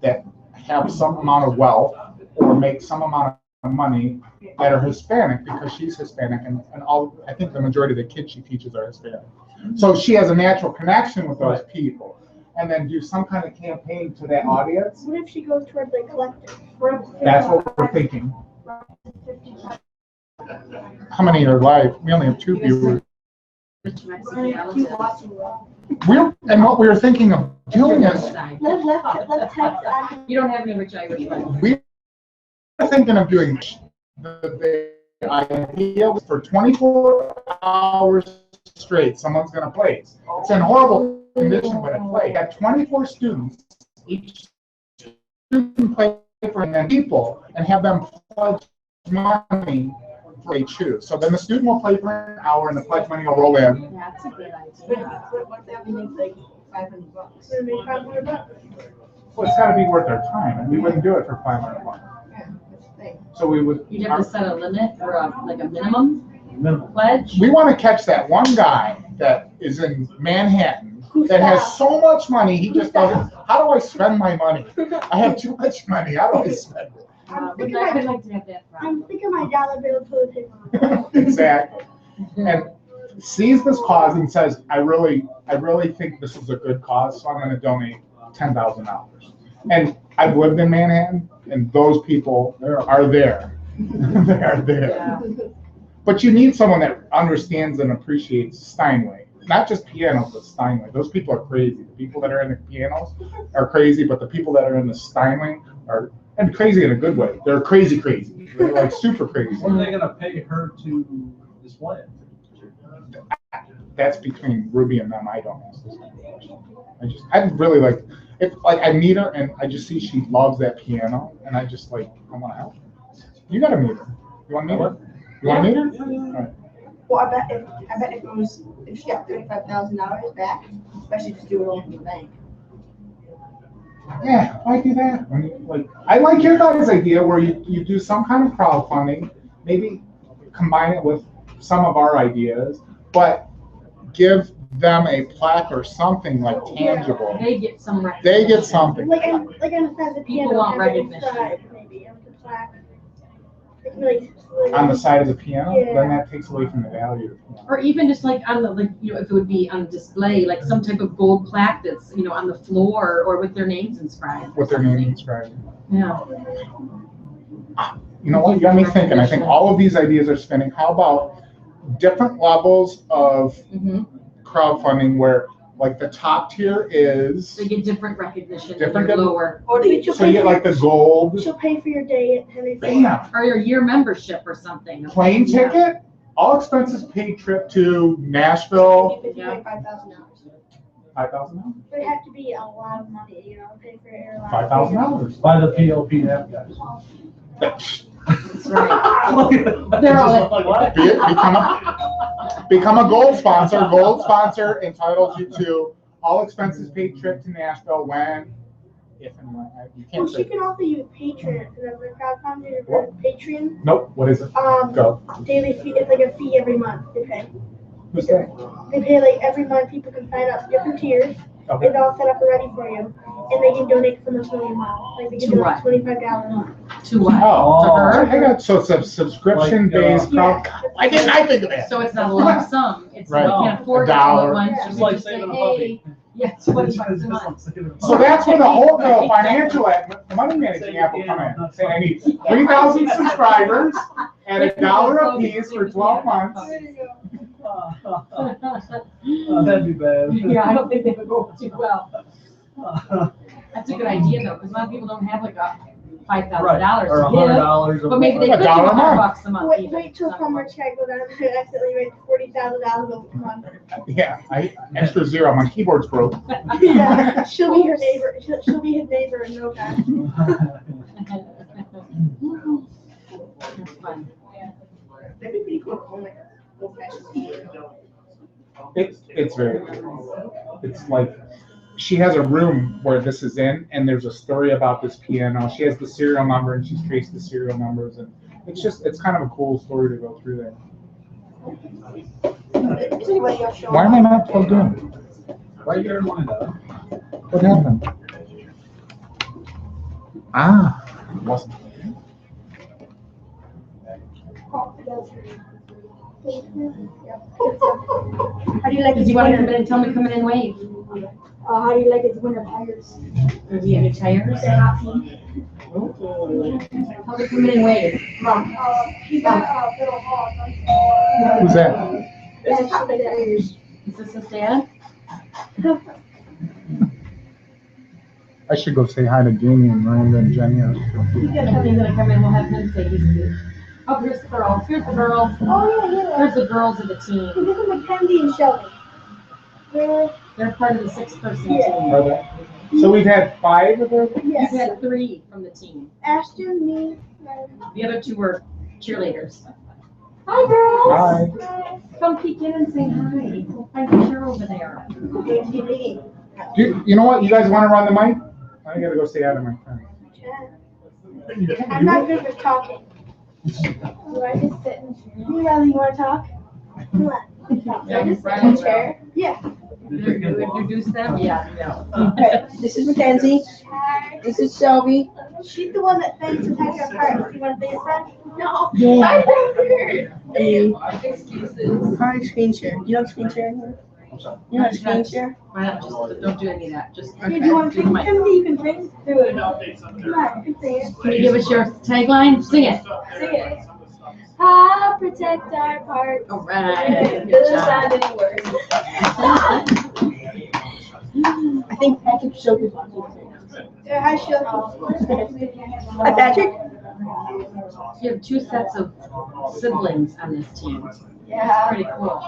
that have some amount of wealth or make some amount of money, that are Hispanic, because she's Hispanic, and all, I think the majority of the kids she teaches are Hispanic. So she has a natural connection with those people, and then do some kind of campaign to that audience. What if she goes towards like collective? That's what we're thinking. How many are live? We only have 2 viewers. And what we were thinking of doing is, You don't have any rich Irish friends. we were thinking of doing the idea was for 24 hours straight, someone's going to play. It's in horrible condition, but it play. Have 24 students, each student play for and people, and have them pledge money for they choose. So then the student will play for an hour, and the pledge money will roll in. That's a good idea. What if that makes like $500? Well, it's got to be worth their time, and we wouldn't do it for $500. So we would. You'd have to set a limit or like a minimum pledge. We want to catch that one guy that is in Manhattan that has so much money, he just doesn't. How do I spend my money? I have too much money. How do I spend it? I'm I'd thinking like to have that I'm problem. thinking my dollar bill toilet paper. Exactly. And sees this cause and says, I really think this is a good cause, so I'm going to donate $10,000. And I've lived in Manhattan, and those people are there. They are there. Yeah. But you need someone that understands and appreciates Steinway. Not just pianos, but Steinway. Those people are crazy. The people that are in the pianos are crazy, but the people that are in the Steinway are, and crazy in a good way. They're crazy. They're like super crazy. What are they gonna pay her to display it? That's between Ruby and them. I don't ask this kind of question. I'd really like, if like I meet her and I just see she loves that piano, and I just like, I want to help her. You gotta meet her. You want to meet her? You want to meet her? All right. Well, I bet if she got $35,000 back, especially just do it all from the bank. Yeah, why do that? I mean, like, I like your guys' idea where you do some kind of crowdfunding, maybe combine it with some of our ideas, but give them a plaque or something like tangible. They get some recognition. They get something. Like on the side of the People piano. want have it recognition. inside, maybe, like a plaque. Like, On the side of the piano, Yeah. then that takes away from the value of the piano. Or even just like on the, like, you know, if it would be on display, like some type of gold plaque that's, you know, on the floor or with their names inscribed. With their name inscribed. Yeah. You know what, you got me thinking. I think all of these ideas are spinning. How about different levels of Mm-hmm. crowdfunding where, like, the top tier is, They get different recognition. Different Different than- lower. Or do you so you get like the gold, She'll pay for your day at Henry Ford. bam, Or your year membership or something. plane Yeah. ticket, all expenses paid trip to Nashville, if you make $5,000? $5,000? It would have to be a lot of money, you know, pay for airline. $5,000. By the PLPF guys. That's right. They're all like, Become a gold sponsor. Gold sponsor entitles you to all expenses paid trip to Nashville when, if and when. You Well, can't she say. can also use Patreon, remember crowdfunding for Patreon? Nope. What is it? Go. Daily fee, it's like a fee every month they pay. Who's that? They pay like every month, people can sign up, different tiers. Okay. It's all set up already for you. And they can donate so much money a month. Like they can To do like what? $25 a month. to what? Oh, To her? I got, so it's a subscription-based Yeah. crowd. Why didn't I think of that? So it's not a lump sum. It's, Right. you can't afford A it all dollar. at once. Yeah. You Just can like just say, saving a hey, puppy. yeah, it's $20 a month. So that's where the whole financial money managing app will come in. Say I need 3,000 subscribers at $1 a piece for 12 months. That'd be bad. Yeah, I don't think they would go too well. That's a good idea though, because a lot of people don't have like a $5,000 Or to $100. give, but maybe they A could give dollar a month. $100 a month. Wait, even. wait till Palmer check go down and accidentally write $40,000 over a month. Yeah, extra zero. My keyboard's broke. Yeah, she'll be her neighbor. She'll be his neighbor in no time. That's fun. That'd be pretty cool. Oh my God. Old-fashioned. It's very cool. It's like, she has a room where this is in, and there's a story about this piano. She has the serial number, and she's traced the serial numbers, and it's kind of a cool story to go through there. Why am I not plugged in? Why you getting one of What happened? Ah, it wasn't. How do you like Because his you want to come winter? in and tell me, come in and wave. How do you like his winter tires? Do you have any tires? They're not pink. Tell me, come in and wave. Mom. He got Biddle Hall. Who's that? That's how they tires. Is this his dad? I should go say hi to Jamie and Miranda and Jenny. He's gonna come in, we'll have him say he's cute. Oh, here's the girls, here's the girls. Oh, yeah, Here's the girls of the team. This is Mackenzie and Shelby. They're part of the 6-person Yeah. team. Are they? So we've had 5 of them? You've had 3 from the team. Ashton, me, The other 2 were cheerleaders. Hi, girls. Hi. Come peek in and say hi. We'll find the chair over there. You know what? You guys want to run the mic? I gotta go say hi to my friend. I'm not good with talking. Do I just sit in the chair? You want to talk? What? Do I just sit in the chair? Yeah. Introduce them? Yeah, Okay, this is Mackenzie. This is Shelby. She's the one that thinks to take our part. You want to be a friend? No. Yeah. Excuses. Hi, screen share. You know screen share here? You know how to screen share? Why not just, don't do any of that, just. Hey, do you want to do the sing? mic. Timothy, you can sing. Do it. Come on, you can sing it. Can you give us your tagline? Sing it. Sing it. I'll protect our parts. All right. Good Doesn't job. sound any worse. I think Patrick showed his watching. Hi, Shelby. Hi, Patrick. You have 2 sets of siblings on this team. Yeah. Pretty cool.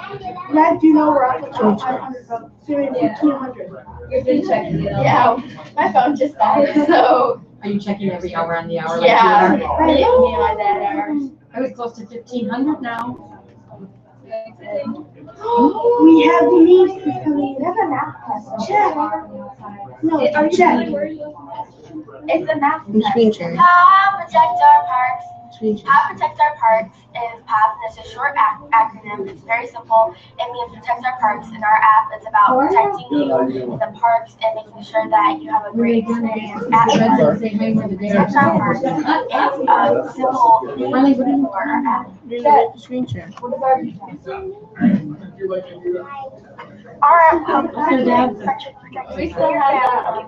Matt, do you know we're up to 500 votes? Soon it's 200. You've been checking it out. Yeah, my phone just died, so. Are you checking every hour on the hour? like Yeah, you are? me and my dad are. I was close to 1,500 now. We have the news coming. We have a math test. Check. No, Are you check. It's a math I'm screen sharing. How protect our parks. Screen sharing. How protect our parks is PATH, and it's a short acronym. It's very simple. It means protect our parks. In our app, it's about protecting you in the parks and making sure that you have a great experience at the parks. Protect our parks. It's simple for our app. There's a screen share. Our Dad? we still have that.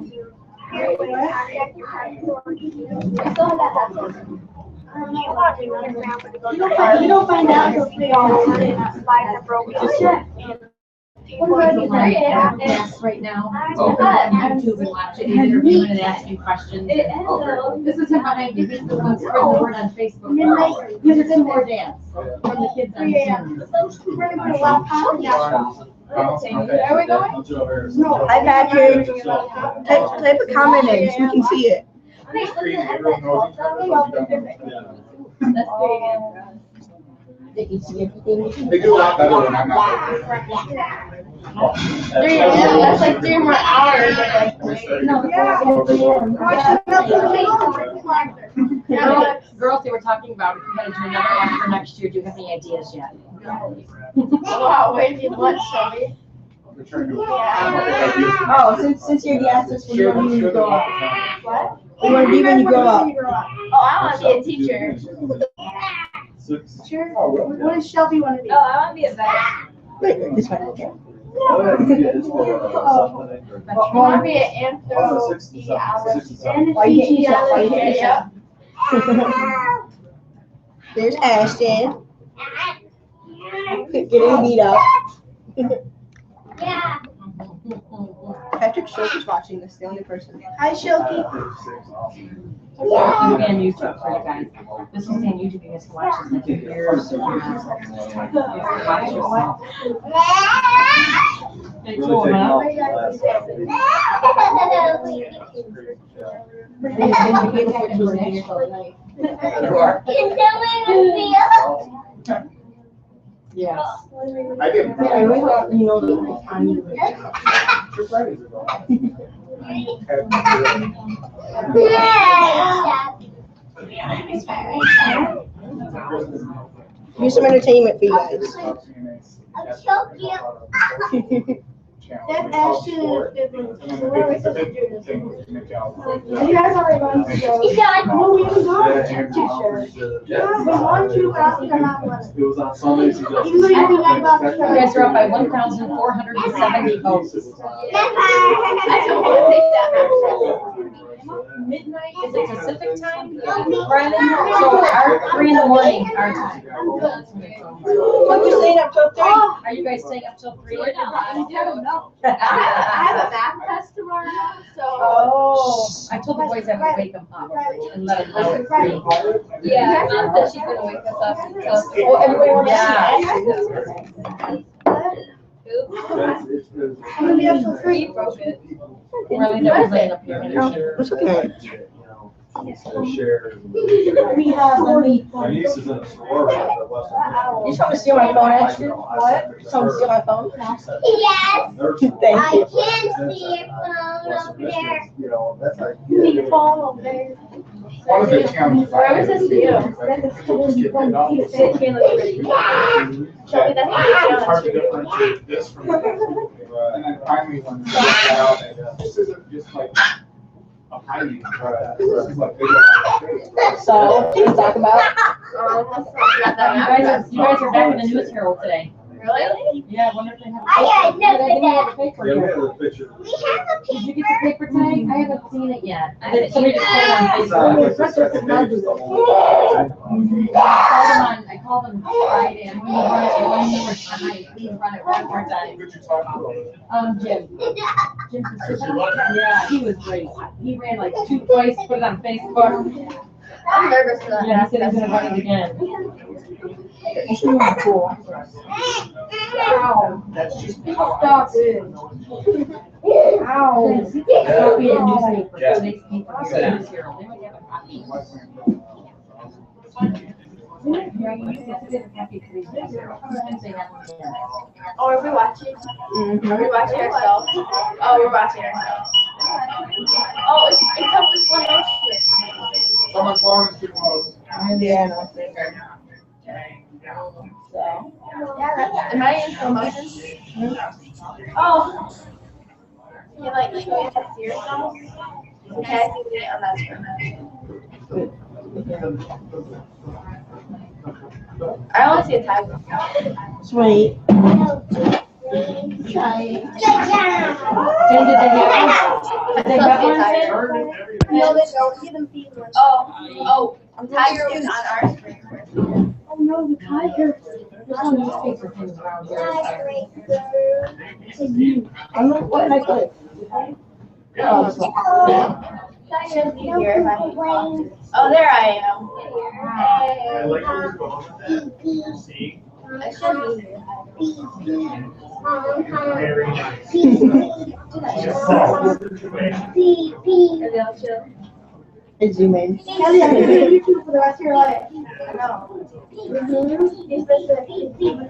You don't find out until 3 hours. Yes, right now. Open on YouTube and watch it, interview and ask you questions. This is him behind you, this is the one spreading the word on Facebook. These are some more dance from the kids on the We're going to allow power now. Are we going? No. Hi, Patrick. Type a comment in so we can see it. They can see everything. They do a lot better when I'm not there. 3 a.m. That's like 3 more hours. Girls, they were talking about if you had to do another one for next year, do you have any ideas yet? Wow, wait, you what, Shelby? Oh, since you already asked us, what do you want me to grow up? What? What do you want to be when you grow up? Oh, I want to be a teacher. Teacher? What does Shelby want to be? Oh, I want to be a vet. Wait, this one, okay. I want to be an anthropologist and a geologist. Yeah. There's Ashton. Getting beat up. Patrick Schultz is watching this, the only person. Hi, Shelby. It'll be on YouTube for you guys. This will be on YouTube. You guys can watch this like years and years. Watch yourself. Pretty cool, huh? Yes. I get. Yeah, we thought, you know, the time. Here's some entertainment for you guys. That's actually you guys already gone to go. Well, we haven't gone to t-shirts. Yeah, we want to, but I think I'm not one. It was on Sundays. Even though you think about the You guys are up by 1,470 votes. Midnight, is it Pacific time? Right in there. So our 3 in the morning, our time. What, you staying up till 3? Are you guys staying up till 3? I don't know. I have a math test tomorrow, so. Oh, I told the boys I would wake them up and let them know at 3. Yeah, Mom said she's gonna wake us up. Oh, everybody wants to I'm gonna be up till 3. Broke it. Really never laying up here. It's okay. We have only. My niece is in a sorority. You trying to steal my phone, actually? What? You trying to steal my phone? Yes, Thank I you. can see your phone over there. You need a phone over there. One of the challenges. Where was this view? It's hard to differentiate this from this. And then finally, when we got out, this isn't just like a hiding. This is like bigger. So, what you talk about? You guys are back in the News Herald today. Really? Yeah, I wonder if they have. I got Did they give you another the paper Yeah, we yet? have a picture. We have a Did you get the paper today? I haven't seen it yet. Somebody just put it on It's not like Facebook. the second day, just the whole- I called them Friday and we run it one more time. Please run it one more time. Who'd you talk about? Jim. Jim Pacifica? Yeah, he was great. He ran like 2 twice, put it on Facebook. I'm nervous for that. Yeah, he said he's gonna run it again. It's really cool. Ow. That's just. Stop it. Ow. Copy in newspaper, Yeah. today's paper, News Herald. They might have a copy. Yeah, you said to get a copy of today's News Herald. Sometimes they have one there. Oh, are we watching? Are we watching ourselves? Oh, we're watching ourselves. Oh, it comes with one motion. Someone's phone is too close. Yeah, no, So. Am I in slow motion? Oh. You like show me how to see yourself? Okay, I can get it on that screen. I only see a tiger. Sweet. Try. Jen, did they have I they still got see a one, tiger. Jen? No, they don't. Give them these ones. Oh, tiger was on our screen. Oh no, the tiger. There's no newspaper things around here. I don't know what I put. Should be here. Oh, there I am. I like where you're going with that. See? I should be here. Very nice. Are they all chill? It's zoom in. Kelly, I'm gonna do YouTube for the rest of your life. I know.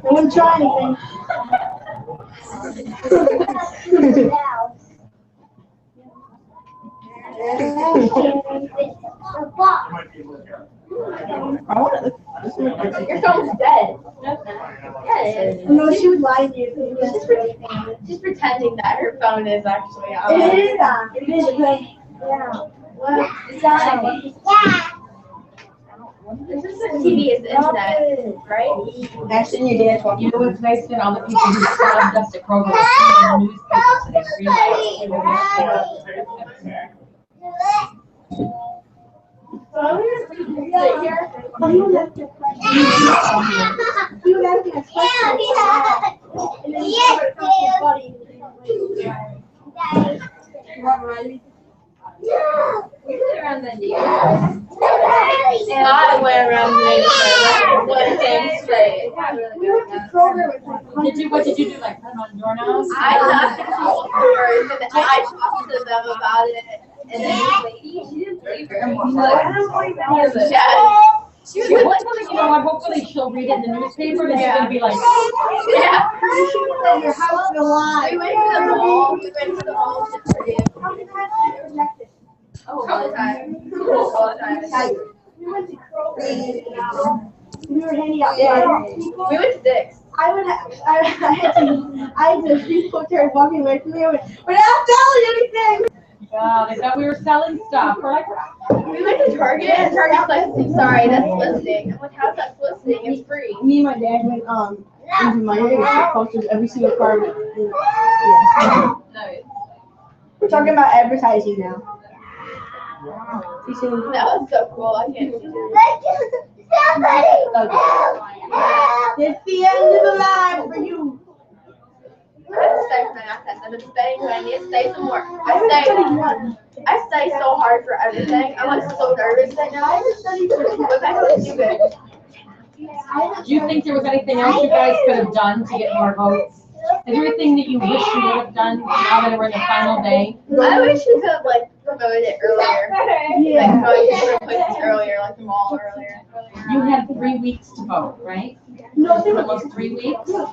I wouldn't try anything. Your phone's dead. Yeah, it is. No, she would lie to you. She's pretending that her phone is actually on. It is on. It is. Yeah. Well, It's not. This is the TV, is the internet, right? Ashton, your dad talking. You know what's nice to all the people who subbed us to Kroger in the newspaper today, realized we were there. So I'm gonna sit here. You have to you have to ask questions. And then you have to talk to your buddy. We sit around the deer. It got really We went to Kroger with like. What did you do, like put them on doorknobs? I left the stores and I talked to them about it. And then this lady, she didn't believe her. She's like, I don't believe any of it. Yeah. She was like, Hopefully, you know what, hopefully she'll read it in the newspaper and she's gonna be like, yeah. Your house is alive. We went to the mall. We went to the mall to forgive. How many times did you reject it? All the time. All the time. We went to Kroger. We were handing out people. We went to Dick's. I had to people started walking away from me. We're not selling anything. wow, they thought we were selling stuff. We're like, We went to Target and Target's like, sorry, that's listing. I'm like, how's that listing? It's free. Me and my dad went into my posters every single card. Yeah. Nice. We're talking about advertising now. That was so cool. I can't believe it. It's the end of the line for you. I have to stay for my math test. I've been studying, but I need to stay some more. I study so hard for everything. I'm like so nervous right now. But I really do good. do you think there was anything else you guys could have done to get more votes? Is there anything that you wish you would have done now that we're in the final day? I wish we could have like promoted it earlier. Like promoted different places earlier, like the mall earlier. You had 3 weeks to vote, right? No, It was 3 weeks? Yeah,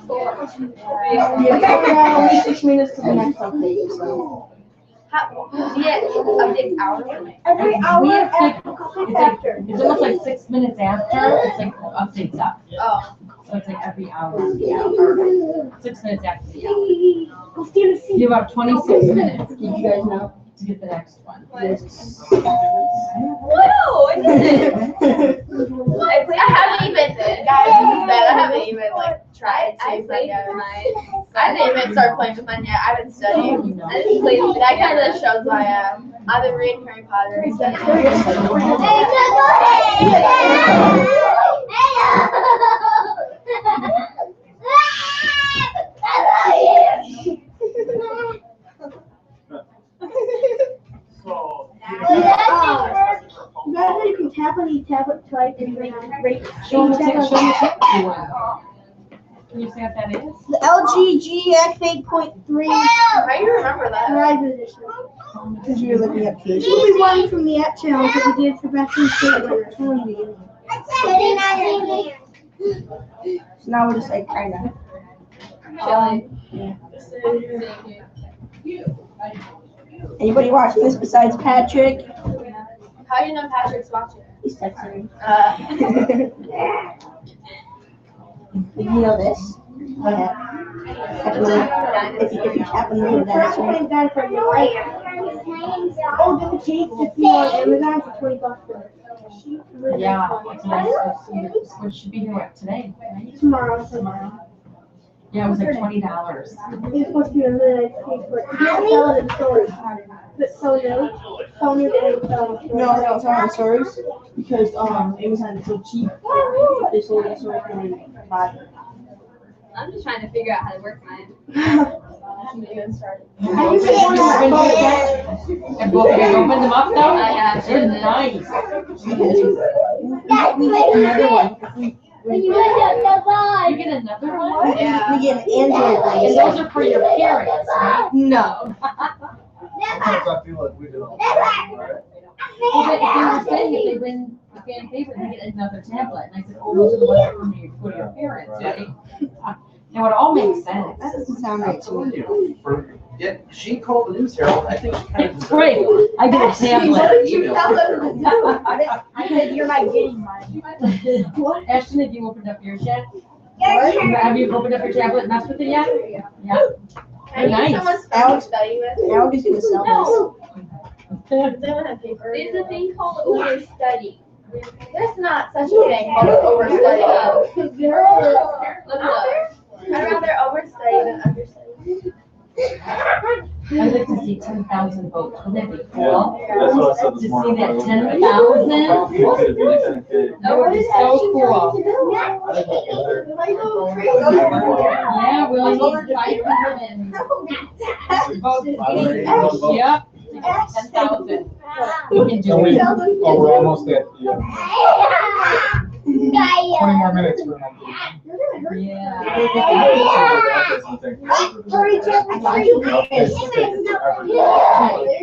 only 6 minutes to the next update. So. Yeah, a big hour. Every hour, We have like, update it's like, after. it's almost like 6 minutes after, it's like updates up. Oh. So it's like every hour, 6 minutes after the hour. You have about 26 minutes Did you guys know? to get the next one. Whoa! I haven't even, guys, I haven't even like tried to play yet. I didn't even start playing with mine yet. I've been studying. I just played. That kind of shows my I've been reading Harry Potter and stuff. So. You guys know you can tap on the tablet twice and rate. Show me the Can you say what that is? The LG GX 8.3 How do you remember that? Horizon Edition. Because you were looking up pages. We won from the app challenge that we did for Bethany State Winner. So now we're just like kind of Chilling. Anybody watching this besides Patrick? How do you know Patrick's watching? He's texting me. Did you know this? Yeah. If you tap on the dinosaur. Oh, then the cake that you on Amazon for $20. Yeah. It should be here today, right? Tomorrow. Yeah, it was like $20. It's supposed to be a really nice cake, but you can't sell it in stores. But so new they didn't sell it in stores. No, they don't sell it in stores because Amazon is so cheap. They sold it in stores for like $5. I'm just trying to figure out how to work mine. I haven't even started. And both of you opened them up though? I have. They're nice. We get another one. You get another one? Yeah. We get an Android one. And those are for your parents, right? No. Sometimes I feel like we do. Well, but if they were saying if they win the fan favorite, they get another tablet. And I said, oh, those are the ones for your parents, right? Now it all makes sense. That doesn't sound right to me. Yeah, she called the news herald. I think she kind of It's great. I get a tablet. I said, you're not getting mine. Ashton, have you opened up yours yet? Have you opened up your tablet and messed with it yet? Yeah. Can I use someone's phone to study with? Alex is gonna sell Does anyone have paper? There's a thing called overstudy. There's not such a thing called overstudy. Look it up. I'd rather overstudy than understudy. I'd like to see 10,000 votes. Wouldn't that be cool? That's what I said To this see morning. that 10,000? That would be so cool. Yeah, we'll need 500 and vote. Yep. 10,000. We can do it. Oh, we're almost at, yeah. 20 more minutes for another. There you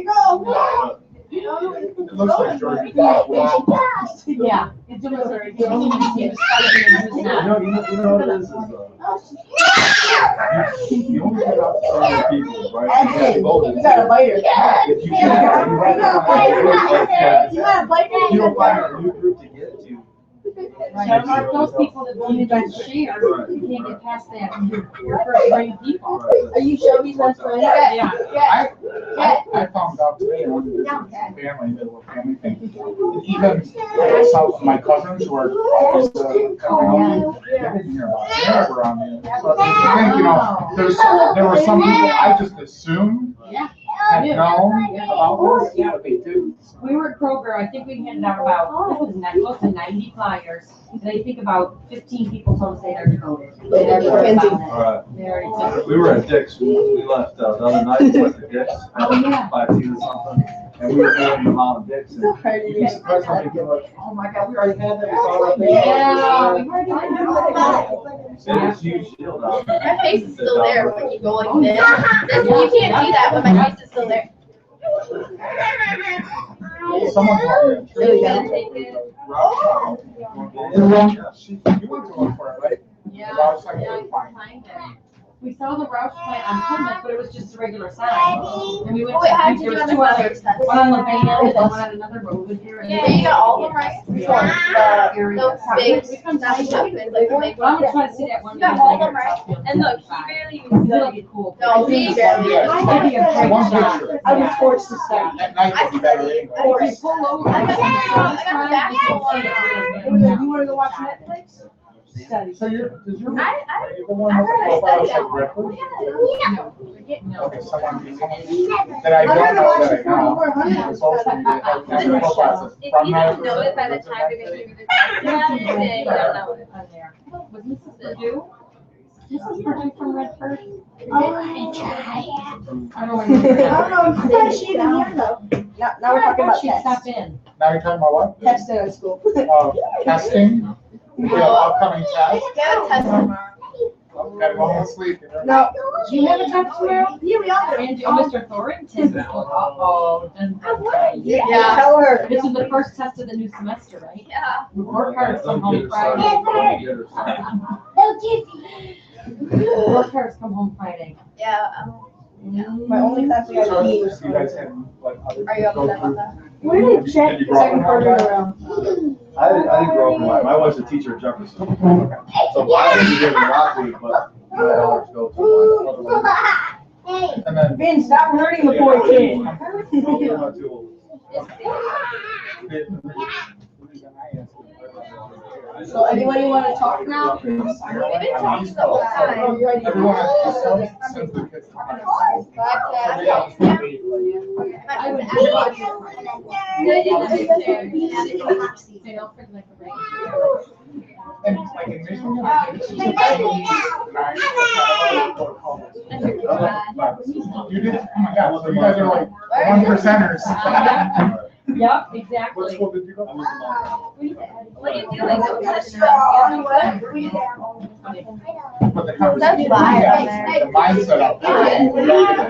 go. It looks like Georgia. Yeah. It's almost very good. You know what it is? You only get out to other people, right? You got a biter. If you You don't find a new group to get to. Right. Those people that don't even share, you can't get past that. You're first rate people. Are you sure he's not friends? Yeah. I found out today on this family, the little family thing. Even some of my cousins who are always they didn't hear about it. They never on me. So I think, you know, there were some people I just assumed had known about this, but they didn't. We were at Kroger, I think we handed out about, close to 90 flyers, and I think about 15 people told us they'd already voted. They'd already voted on it. Alright. They already took it. We were at Dick's, we left the other night, we went to Dick's, 5 feet or something, and we were doing the amount of Dick's, and you'd be surprised how many people are like, oh my god, we already had that, it's all right there. Yeah, we already had that. There's a huge shield out there. My face is still there when you go like this. You can't do that when my face is still there. Someone told me. There we go. You went to look for it, right? Yeah. I was like, Yeah, fine. find it. We saw the Roush plant on Plymouth, but it was just a regular sign. And we went Oh, wait, how to, did you there was do two on the others, first one on Levana and then one on another road here. Yeah, you got all of them right? Those big, We come not find stuff, it. like the big Well, I'm gonna ones. try to see that one. You got all of them right? And look, he barely even It'll be cool. No, he barely. That'd be a great One shot. picture. I was forced to start. At night, it'd be better anyway. Or if you pull over. I got the basketball one. You wanna go watch Netflix? Study. So does your, I are you the one with the profiles like Ripley? No. Okay, someone that I don't know that I know. It's also that's your profile. If you don't know it by the time you're gonna give your test, then you don't know it. Was Mrs. Purdue? Mrs. Purdue from Redford? I I don't remember. don't know, I thought she'd been here though. Now we're talking about She tests. stopped in. Now you're talking about what? Testing at school. Testing? We have upcoming tests. Get a test tomorrow. Gotta go home and sleep. No. Do you have a test tomorrow? Yeah, we all do. And Mr. Thornton? Uh-oh. Yeah. Tell her. This is the first test of the new semester, right? Yeah. Work hard, come home Friday. Work hard, come home Friday. Yeah. My only class we So got you is. guys have like other. Are you upset about that? Where did check the second part around? I didn't grow up in Lyme. I was a teacher at Jefferson. So I didn't get in Rockwood, but my daughters go to Lyme. And then. Ben, stop hurting the poor kid. They're not too old. So anybody wanna talk now? We've been talking the whole time. Oh, you're right. Everyone sends their kids to high school. I would And like in Michigan, I think it's just like 9. You did, oh my god, so you guys are like 1%ers. Yep, exactly. What school did you go? What are you doing? But the conversation, That's live. yeah, the mindset out there.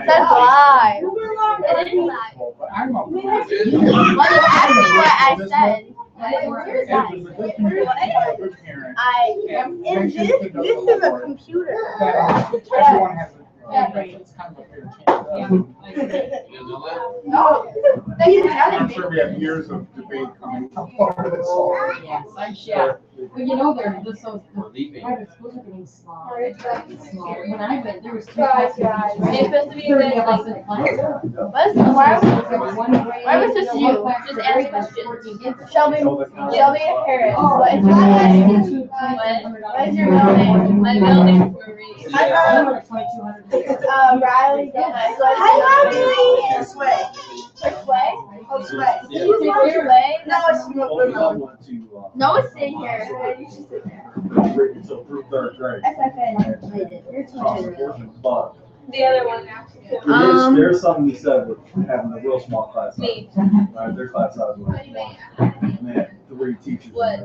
That's live. But I'm a. Well, you asked me what I said. It was a good communication, a good parent. And And make sure this the kid knows is the a board. computer. That everyone has it's kind of a fair chance. No. I'm sure we have years of debate coming up over this. Yes, I'm sure. Well, you know, they're just so, the private schools are getting smaller. Smaller. When I went, there was 2 classes. It's supposed to be 30 good, of us like, in class. why was just you? Just ask questions. Shelby, Harris. What is your name? What is your middle name? My middle name is Marie. Riley. Hi, Mommy. Sway. Sway? Oh, Sway. Did you say Sway? No, it's not. No, it's in here. You should sit there. So through third grade. The other one. There's something you said with having a real small class size. Me. Right, their class size was, man, where you teach. What?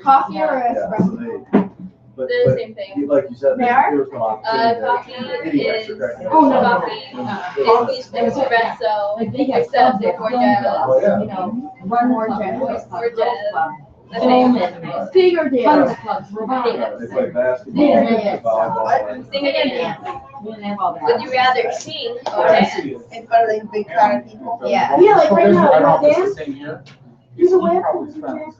Coffee or Yeah, so espresso? but They're the same thing. like you said, They are? there was no opportunity there. Coffee Any is extra credit. coffee is espresso, Like they have except clubs, they're more film jazz. clubs, Oh, yeah. you know, run more jazz, More boys club, jazz. girls club, I film think. and Sing or tons dance? of clubs, They robotics. play basketball, Yeah. volleyball. Sing and dance. We didn't have all that. Would you rather sing or I dance? see it. In front of a big crowd of people. Yeah. Yeah, like right So now, I don't know right if there. it's the same year. There's a He whip. probably spends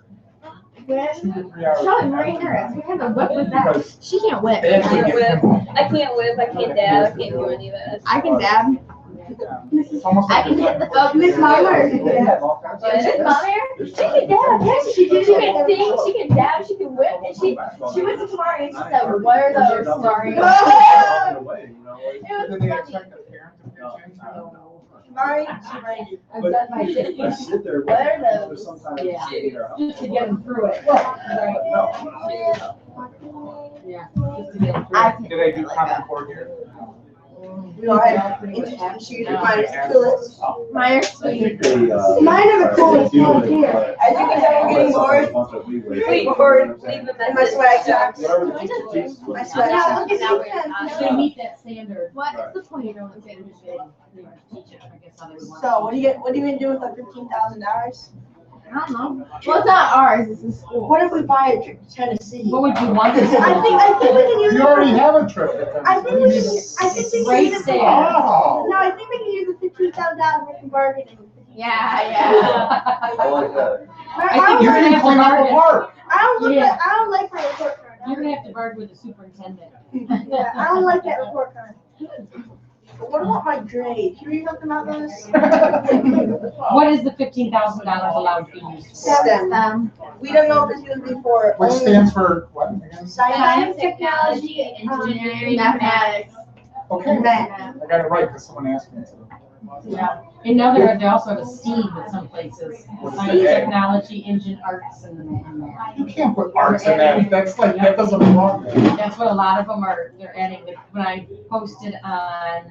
When? 2 to 3 hours. Shut it, right there. We have a whip with that. Because She can't whip. they actually Can't get whip. them. I can't whip, I can't dab, I can't do any of that. I can dab. It's almost I like can hit the phone. Miss Miller. Miss Mother, she can dab, yes, she can sing, she can dab, she can whip, and she went to Tamari and she said, what are those, Tamari? It was Did they expect the parent to pitch in? I don't know. Mari, I've done my thing. I sit there. What are those? There's sometimes Yeah. sitting there. Just to get them through it. No. Yeah, just to get them through I it. can't Did they do like common that. core here? we all have interesting shoes. Mine are the coolest. Mine are I sweet. think they, Mine are the coolest deal ones with, here. As you can tell, I'm getting bored. Wait, or leave a And my message. swag socks. Whatever the teacher teaches. My Yeah, swag socks. look at that They one. meet that standard. What Right. is the point? You know, they teach it, I guess how they would want. So what are you gonna do with the $15,000? I don't know. Well, it's not ours, it's the school. What if we buy a trip to Tennessee? What would you want to I think we can use. You already have a trip with them. I think we can. I think we can Great use it. sale. Oh. No, I think we can use the $15,000 for bargaining. Yeah, I like that. I think You're you're gonna clean up the park. I don't look Yeah. at, I don't like my report card. You're gonna have to bargain with the superintendent. Yeah, I don't like that report card. But what about my grade? Can we read something about this? What is the $15,000 allowed to be used for? STEM. We don't know if it's gonna be for Which only stands for what again? science. technology, engineering, mathematics. Okay. I got it right because someone asked me to. Yeah. And now they also have a STEAM in some places. What is Science, that? technology, engine, arts, and math. You can't put arts in that. That's like, that doesn't belong there. That's what a lot of them are, they're adding. When I posted on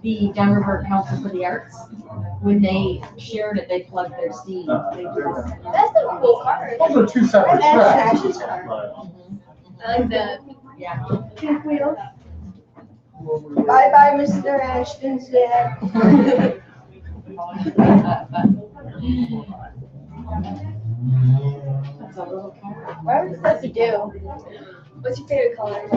the Denver Borough Council for the Arts, when they shared it, they plugged their STEAM. They just- That's a cool card. Those are two separate That's tracks. Ash's card. I like that. Yeah. Pink wheels. Bye bye, Mr. Ashton's dad. That's a little card. What are we supposed to do? What's your favorite color?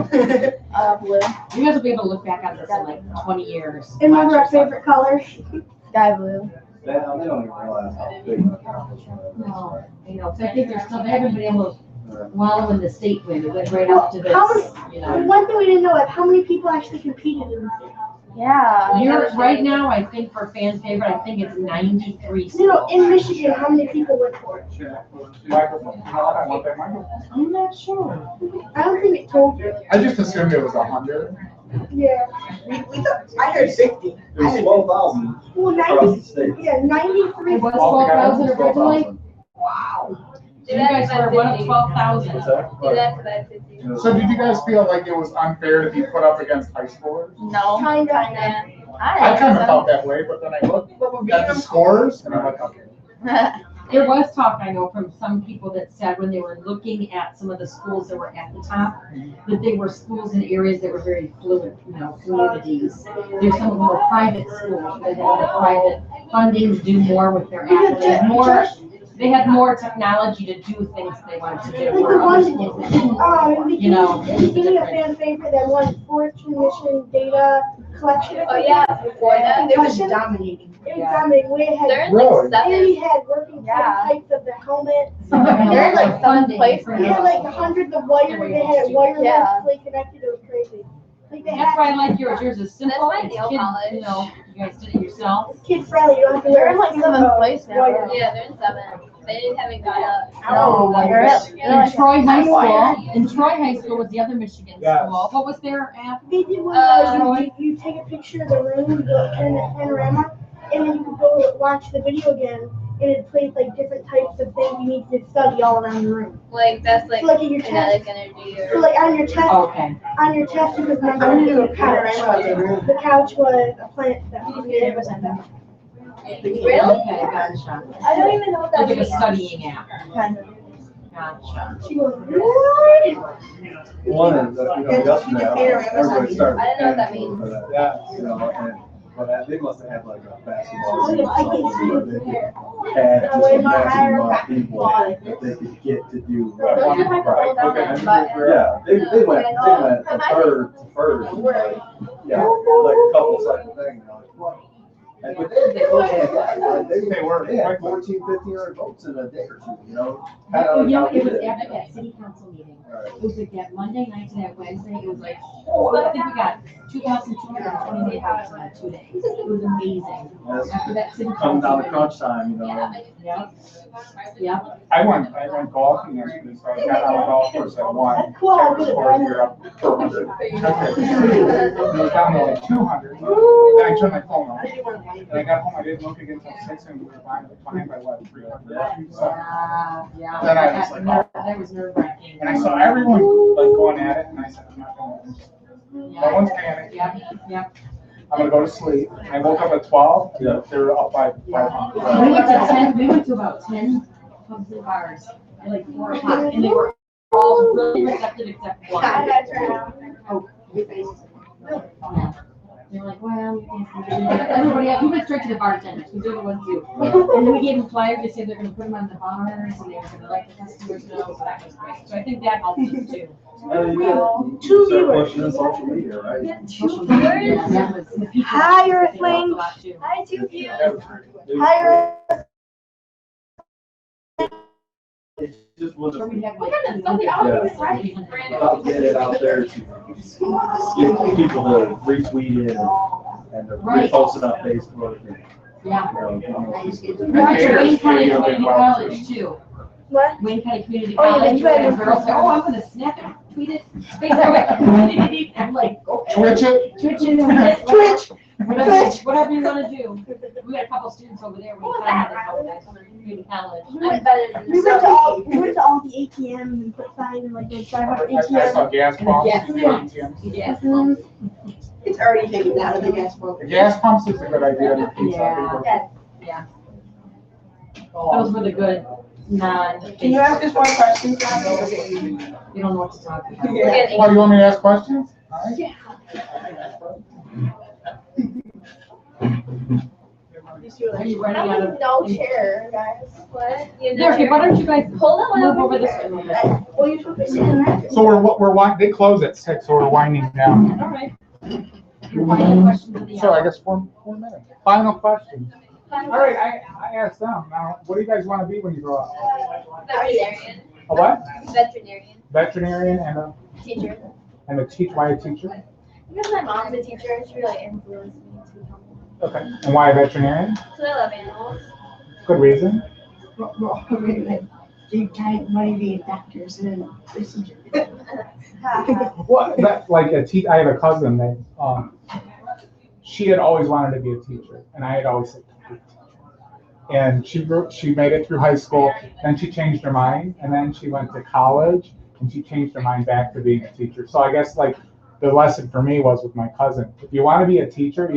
Blue. You guys will be able to look back on this in like 20 years. And remember our Watch yourself. favorite color? Sky blue. They don't even realize how big an accomplishment it is. No, you know, 'cause I think they're still, they haven't been able to wallow in the state win. It went right up to How this, you know. One thing we didn't know is how many people actually competed in this. Yeah. You're, right now, I think for fan favorite, I think it's 93. You know, in Michigan, how many people went for it? Microphone. No, I want that microphone. I'm not sure. I don't think it told you. I just assumed it was 100. Yeah. We thought, I heard 60. It was 12,000 Well, across 90, the state. yeah, 93. It was 12,000 originally? 12,000. Wow. So you guys were one of 12,000. What's that? Do that because I have 50. So did you guys feel like it was unfair to be put up against high schoolers? No. Kinda. I kind of felt that way, but then I looked But we're at beating the them. scores and I'm like, okay. There was talk, I know, from some people that said when they were looking at some of the schools that were at the top, that they were schools in areas that were very fluid, you know, communities. There's some of them were private schools, they had the private funding to do more with their academics, more, they had more technology to do things they wanted to do. Like the where other one, schools didn't. You know, in the beginning of fan favorite, that one sports mission data collection. Oh, yeah, before that, They was Collection. dominating. It was dominating. We they're had, in like we 7. had working Yeah. types of the helmet. They're in like 7th place. They had like hundreds of wires. They had wirelessly Yeah. connected. It was crazy. Like they that's had why I like yours. Yours is simple. my It's nail kid, polish. you know, you guys did it yourself. it's kid friendly. You don't have to They're wear in like 7th place now. wires. Yeah, they're in 7th. They haven't got up. No, they're In Troy High Wire. School, in Troy High School was the other Michigan Yes. school. What was their app? They did one you take a picture of the room, you go in the panorama, and then you could go watch the video again, and it plays like different types of things you need to study all around the room. Like, that's like So like in your kinetic chest, energy so or. like on your chest, Okay. you could remember the couch. The couch was a plant stuff. Really? Okay, gotcha. I don't even know what that Like a means. studying app. Kind of. Gotcha. She goes, what? One is that, yesterday, everybody started. I didn't know what that means. for that, but they must have had like a basketball team or something where they had just a maximum amount of people that they could get to do. Yeah, they went from third to first. Yeah, like a couple second thing, what? And but they had 14, 1,500 votes in a day or two, You know, it was after that city council meeting. It was like that Monday night to that Wednesday. It was like, I think we got 2,228 votes in that 2 days. It was amazing. After that city council. Coming down to crunch time, Yep. Yep. I went golfing yesterday, so I got out of golf course at 1. Checked the scores, we were up 400. It was down to like 200. Then I turned my phone off. And I got home, I didn't look again until 6, and we were behind by what, 300? So Yeah. then I was like, oh. That was nerve-wracking. And I saw everyone like going at it, and I said, I'm not going to. No one's panicking. Yep. I'm gonna go to sleep. I woke up at 12. Yeah. They were up by 500. We went to 10. We went to about 10 pubs and bars at like 4 o'clock, and they were all really receptive except one. Oh, your face. Yeah. They're like, well, you can't do that. Everybody else, we went straight to the bartenders. We did the one too. And then we gave them flyers. They said they're going to put them on the bars, and they were going to let the customers know. So that was great. So I think that helped us too. Two viewers. Social media, right? Social media. That was the people. Hi, Earthlings. Hi, 2 viewers. Hi, It just was So we had like, about get it out there to get people to retweet it and to repost it on Facebook. yeah. Wayne County Community College too. What? Wayne County Community Oh, yeah, College. you had And girls say, oh, I'm gonna snap it, tweet it, Facebook. I'm like, okay. Twitch it. Twitch it. Twitch. Whatever you wanna do. We got a couple students over there. We found that community college. We went to all the ATMs and put signs and like those I ATMs. saw gas pumps. Yeah. It's already taken out of the gas pump. The gas pumps is a good idea. Yeah. Those were the good non. Can you ask us one question? You don't know what to talk about. Oh, you want me to ask questions? All right. Are you ready out of? No chair, guys. What? Okay, why don't you guys Hold on, move over this way a little bit? Well, you're supposed to be sitting right. So they close at 6, so we're winding down. All right. Final questions of the So I hour. guess 4 minutes. Final questions. All right, I asked them. Now, what do you guys want to be when you grow up? Veterinarian. A what? Veterinarian. Veterinarian Teacher. and a teacher. Why a teacher? Because my mom's a teacher and she really influenced me to become one. Okay. And why a veterinarian? So I love animals. Good reason. You kind money being doctors and then procedure. What? Like I have a cousin that she had always wanted to be a teacher, and I had always said, be a teacher. And she made it through high school, then she changed her mind, and then she went to college, and she changed her mind back to being a teacher. So I guess like the lesson for me was with my cousin, if you want to be a teacher,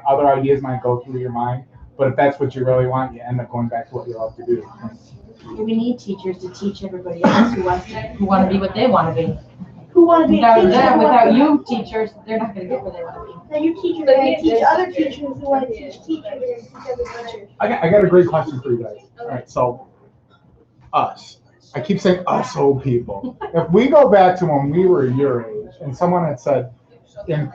other ideas might go through your mind, but if that's what you really want, you end up going back to what you love to do. We need teachers to teach everybody else who want to be what they want to be. Who want to be a teacher? Without you teachers, they're not going to get where they want to be. Now you teachers are going to teach other teachers who want to teach teachers. They're going to teach other teachers. I got a great question for you guys. All right, so us. I keep saying us old people. If we go back to when we were your age and someone had said, in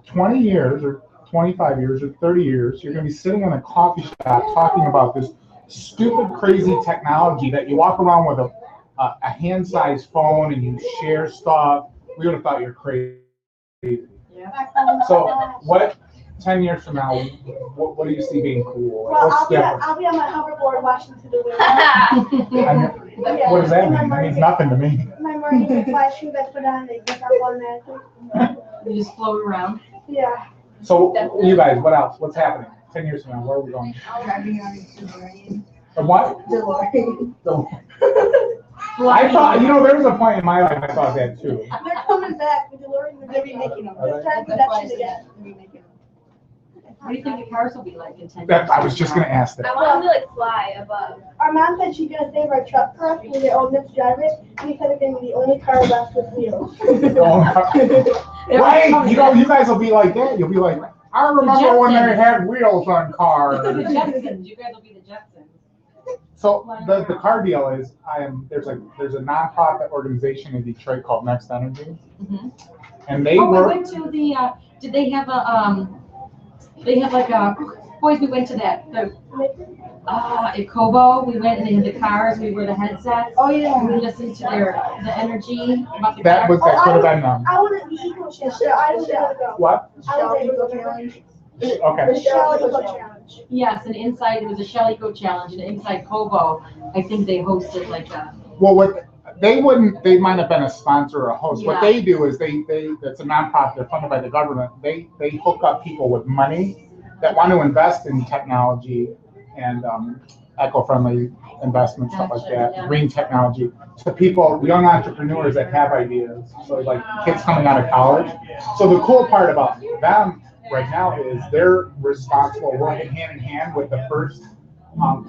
20 years or 25 years or 30 years, you're going to be sitting in a coffee shop talking about this stupid, crazy technology that you walk around with a hand-sized phone and you share stuff, we would have thought you're crazy. Yeah. So what, 10 years from now, what do you see being cool? Well, What's different? I'll be on my hoverboard watching to the wind. What does that mean? That means nothing to me. My morning flash shoes I put on, they get up automatically. You just float around. Yeah. So you guys, what else? What's happening? 10 years from now, where are we going? Driving on a DeLorean. And what? DeLorean. I thought, there was a point in my life I thought that too. They're coming back. The DeLorean, they're remaking them. They're trying to do that shit again. What do you think the cars will be like in 10 years? That, I was just gonna ask I that. want them to like fly above. Our mom said she's gonna save our truck for us when they're old enough to drive it. We said it's gonna be the only car left with wheels. Right, you guys will be like that. You'll be like, I remember when they had wheels on cars. The Jetsons, you guys will be the Jetsons. So the car deal is, there's a nonprofit organization in Detroit called Next Energy, and they We work. went to the, did they have they have like boys, we went to that, at Kobo, we went and they had the cars, we wore the headsets. Oh, yeah. And we listened to the energy about the That cars. could have been them. I wanted the eco challenge. I was able to go. What? I was able to challenge. Okay. The Shell Eco Challenge. Yes, and inside, it was a Shell Eco Challenge, and inside Kobo, I think they hosted like a. Well, they might have been a sponsor or a host. What Yeah. they do is that's a nonprofit, they're funded by the government. They hook up people with money that want to invest in technology and eco-friendly investments, stuff like Gotcha, that, yeah. green technology, to people, young entrepreneurs that have ideas. So like kids coming out of college. So the cool part about them right now is they're responsible, working hand in hand with the first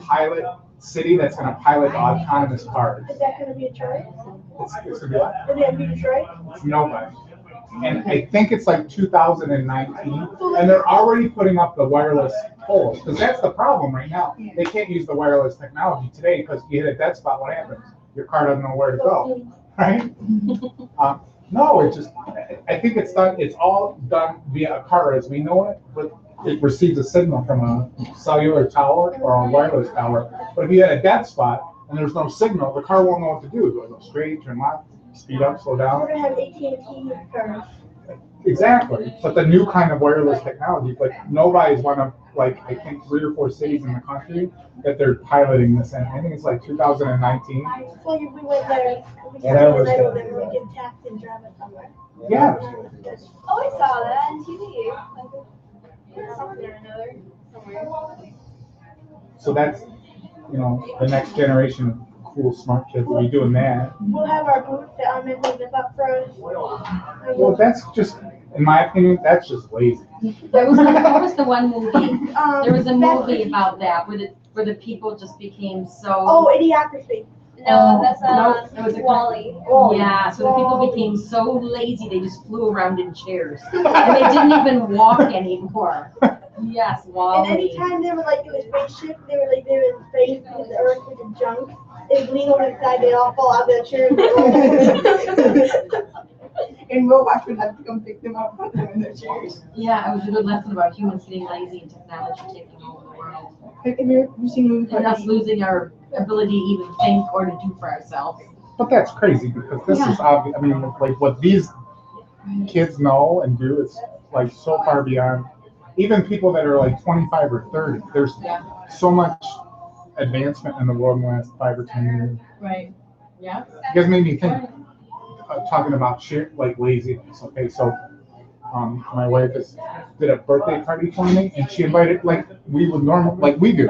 pilot city that's going to pilot autonomous cars. Is that gonna be a Detroit? It's going to be like, Is it gonna be Detroit? it's nobody. And I think it's like 2019, and they're already putting up the wireless poles, because that's the problem right now. They can't use the wireless technology today, because you hit a dead spot, what happens? Your car doesn't know where to go, right? No, it's just, I think it's all done via a car as we know it, but it receives a signal from a cellular tower or a wireless tower. But if you hit a dead spot and there's no signal, the car won't know what to do. Do I go straight, turn left, speed up, slow down? We're gonna have AT&T cars. Exactly, but the new kind of wireless technology, but nobody's one of, like, I think 3 or 4 cities in the country that they're piloting this in. I think it's like 2019. So we went there, we Yeah, that was went good. there, we get taxed and drive it somewhere. Yeah. Oh, I saw that on TV. Like, something or another. Somewhere. So that's, the next generation of cool, smart kids will be doing that. We'll have our booth that I'm in the up for us. Well, that's just, in my opinion, that's just lazy. There was the one movie, there was a movie that's- about that, where the people just became so. Oh, Idiocracy. No, that's Nope, it was a Wally. Yeah, so the people became so lazy, they just flew around in chairs. And they didn't even walk anymore. Yes, And Wally. anytime they were like in a spaceship, they were in space because the Earth was a junk. They'd lean over the side, they'd all fall out of the chair. And robots would have to come pick them up, put them in their chairs. Yeah, it was a good lesson about humans getting lazy and technology taking over the world. Have you seen movies And us losing our ability to even think or to do for ourselves. But that's crazy, because this is obvious. I mean, like, what these kids know and do is like so far beyond even people that are like 25 or 30. There's so much advancement in the world in the last 5 or 10 years. Right. Yeah. You guys made me think, talking about like laziness. Okay, so my wife did a birthday party for me, and she invited, like we would normally, like we do.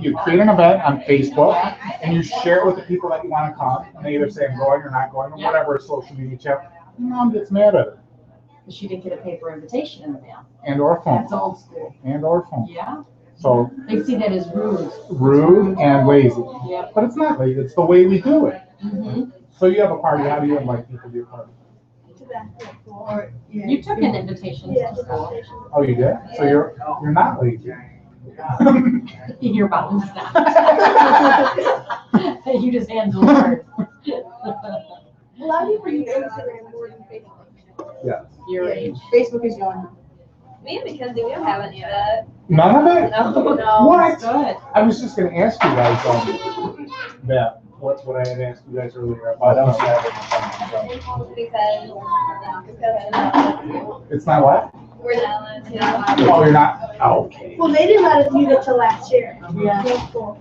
You create an event on Facebook, and you share it with the people that you want to come, and they either say I'm going or not going, or whatever social media chat. Mom gets mad at her. She didn't get a paper invitation in the mail. And or phone. That's old school. And or phone. Yeah. So They see that as rude. rude and lazy. Yep. But it's not lazy, it's the way we do it. Mm-hmm. So you have a party, how do you invite people to your party? You took an invitation to school. Oh, you did? So you're not lazy. Your mom's not. You just handle hard. A lot of people use Instagram more than Facebook. Yeah. Your age. Facebook is young. Me and Mackenzie, we don't have any of that. None of it? No. What? Good. I was just gonna ask you guys that, what I had asked you guys earlier about. Because It's not what? we're not allowed to. Oh, you're not? Oh, okay. Well, they didn't let us use it till last year. Yeah.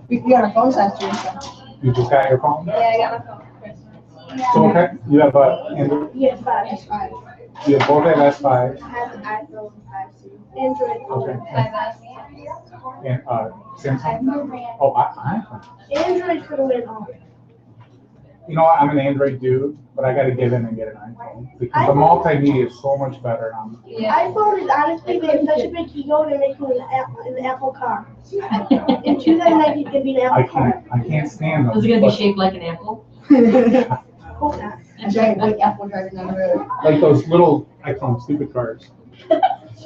We got our phones last year, so. You just got your phone? Yeah, I got my phone for Christmas. So, okay, you have Android? Yes, 5. You have both have S5 I have an iPhone 5C. Android. Okay. 5S. and Samsung? Oh, iPhone. Android for the win all. you know what, I'm an Android dude, but I gotta give in and get an iPhone because the multimedia is so much better on. iPhone is honestly, they have such a big ego, they're making an Apple car. In 2019, it's gonna be an Apple car. I can't stand them. Is it gonna be shaped like an apple? Hope not. A giant white apple driving down the road. Like those little, I call them stupid cars.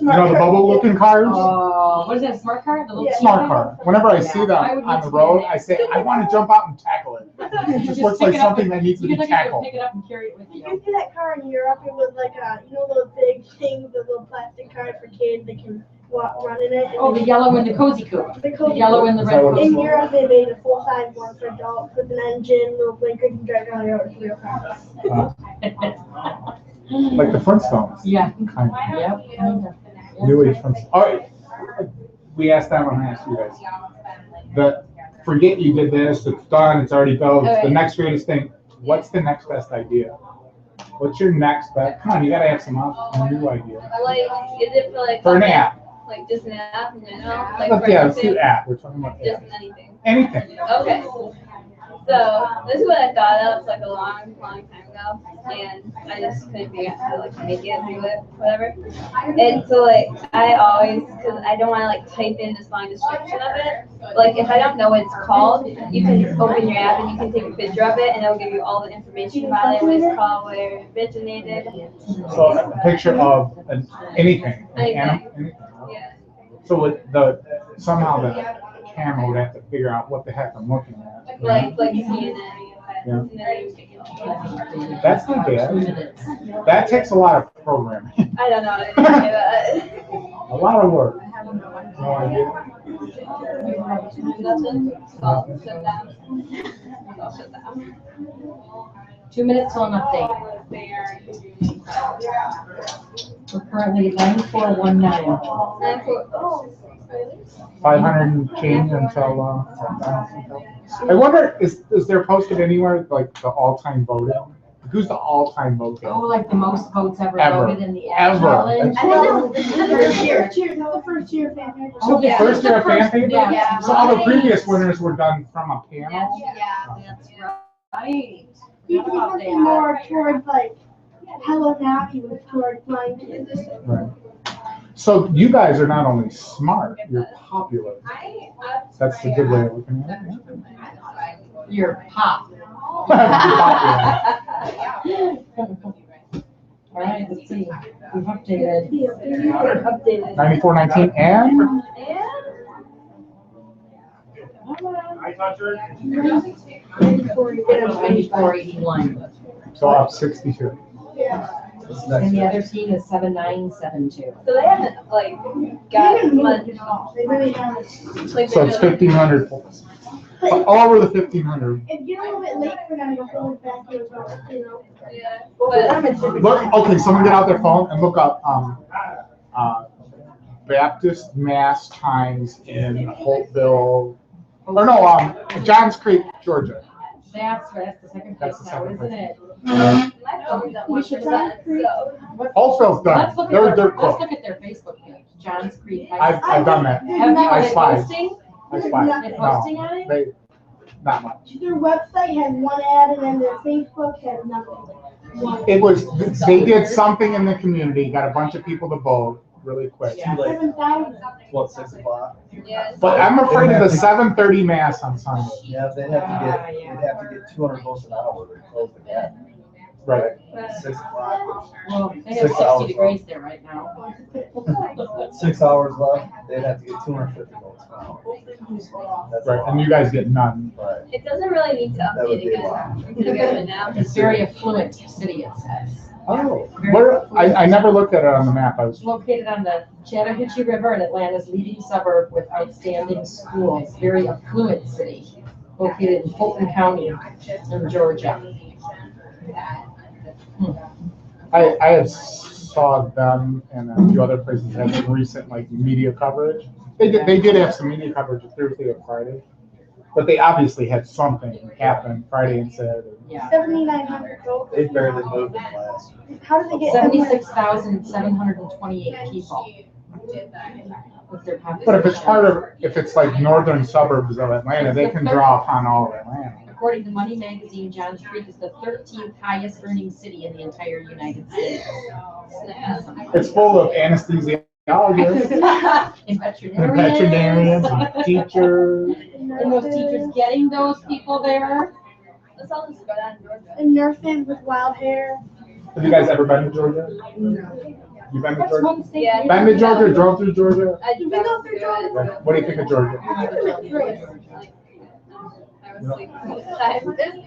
You know, the bubble-looking cars? What is that, smart car? The little Smart car. Whenever I see them on the road, I say, I want to jump out and tackle it. It just looks like something that needs to be tackled. Pick it up and carry it with You you. can see that car in Europe, it was like those big things, the little plastic cars for kids that can run in it. Oh, the yellow and the cozy coupe. The The yellow and the red coupe. In Europe, they made a full-size one for adults with an engine, little blinkers, and drive down the road with real cars. Like the Flintstones. Yeah. Kind of. Yep. New age Flintstones. All right. We asked that one, I asked you guys. Forget you did this, it's done, it's already built, it's the next greatest thing. What's the next best idea? What's your next best? Come on, you gotta have some new idea. Like, is it for like For an app. Like just an app, you know? Like Let's, for let's do anything? app. We're talking about Just app. anything. Anything. Okay. So this is what I thought of like a long time ago, and I just couldn't figure out how to like make it do it, whatever. And so like I always, cause I don't want to like type in this long description of it. Like if I don't know what it's called, you can open your app and you can take a picture of it, and it'll give you all the information about it, what it's called, where it originated. So a picture of anything. Anything. Yeah. So with somehow the camera would have to figure out what the heck I'm looking at. Like CNN. Yeah. And then That's not bad. That takes a lot of programming. I don't know how to do that. A lot of work. No idea. Nothing. I'll shut down. I'll shut down. 2 minutes till an update. We're currently at 9419. 500 and change until. I wonder, is there posted anywhere like the all-time voting? Who's the all-time voter? Oh, like the most votes ever Ever. voted in the app Ever. challenge? The first year fan page. So the first year of fan page? Yeah. So all the previous winners were done from a panel? Yeah, that's right. You can something more towards like Hello Navi was towards blind kids. Right. So you guys are not only smart, you're popular. That's the good way of looking at it. You're pop. All right, let's see. We've updated. 9419 and? I thought you 9481. So up 62. And the other team is 7972. So they haven't like got much. They really haven't. Like, So it's 1,500 votes. All over the 1,500. It's getting a little bit late for them to go back to Yeah. Look, okay, someone get out their phone and look up Baptist Mass times in Holtville, or no, Johns Creek, Georgia. That's the second place That's the now, second isn't place. it? We should Holtville's done. Let's look They're at their close. Facebook page, Johns Creek. I've done that. Have you I been spied. posting? I spied. Been posting on it? They, not much. Their website has one ad and then their Facebook has nothing. It was, they did something in the community, got a bunch of people to vote really quick. Yeah. 7,000. What, 6 o'clock? Yes. But I'm afraid of the 7:30 mass on Sunday. Yeah, they'd have to get 200 votes an hour to close the gap. Right. 6 o'clock. Well, they have 6 60 hours degrees there right now. 6 hours left, they'd have to get 250 votes an hour. That's Right, and you guys get none. Right. It doesn't really need to That would update be a again. lot. We can get it now. It's very affluent city, it says. Oh. Where, I never looked at it on the map. I was, It's located on the Chattahoochee River in Atlanta's leading suburb with outstanding schools. Very affluent city, located in Fulton County in Georgia. I have saw them and a few other places have some recent like media coverage. They did have some media coverage Thursday or Friday, but they obviously had something happen Friday and Saturday. Yeah. 7,900 votes. They barely moved in the last. How did they get 76,728 people. With their But if it's if it's like northern suburbs of Atlanta, they can draw upon all of Atlanta. according to Money Magazine, Johns Creek is the 13th highest earning city in the entire United States. It's full of anesthesiologists And and veterinarians and teachers. And those teachers getting those people there. Let's all just go down to Georgia. And nurses with wild hair. Have you guys ever been to Georgia? No. You been to That's Georgia? one state. Yeah. Been to Georgia? Drove through Georgia? Did we go through Georgia? Yeah. What do you think of Georgia?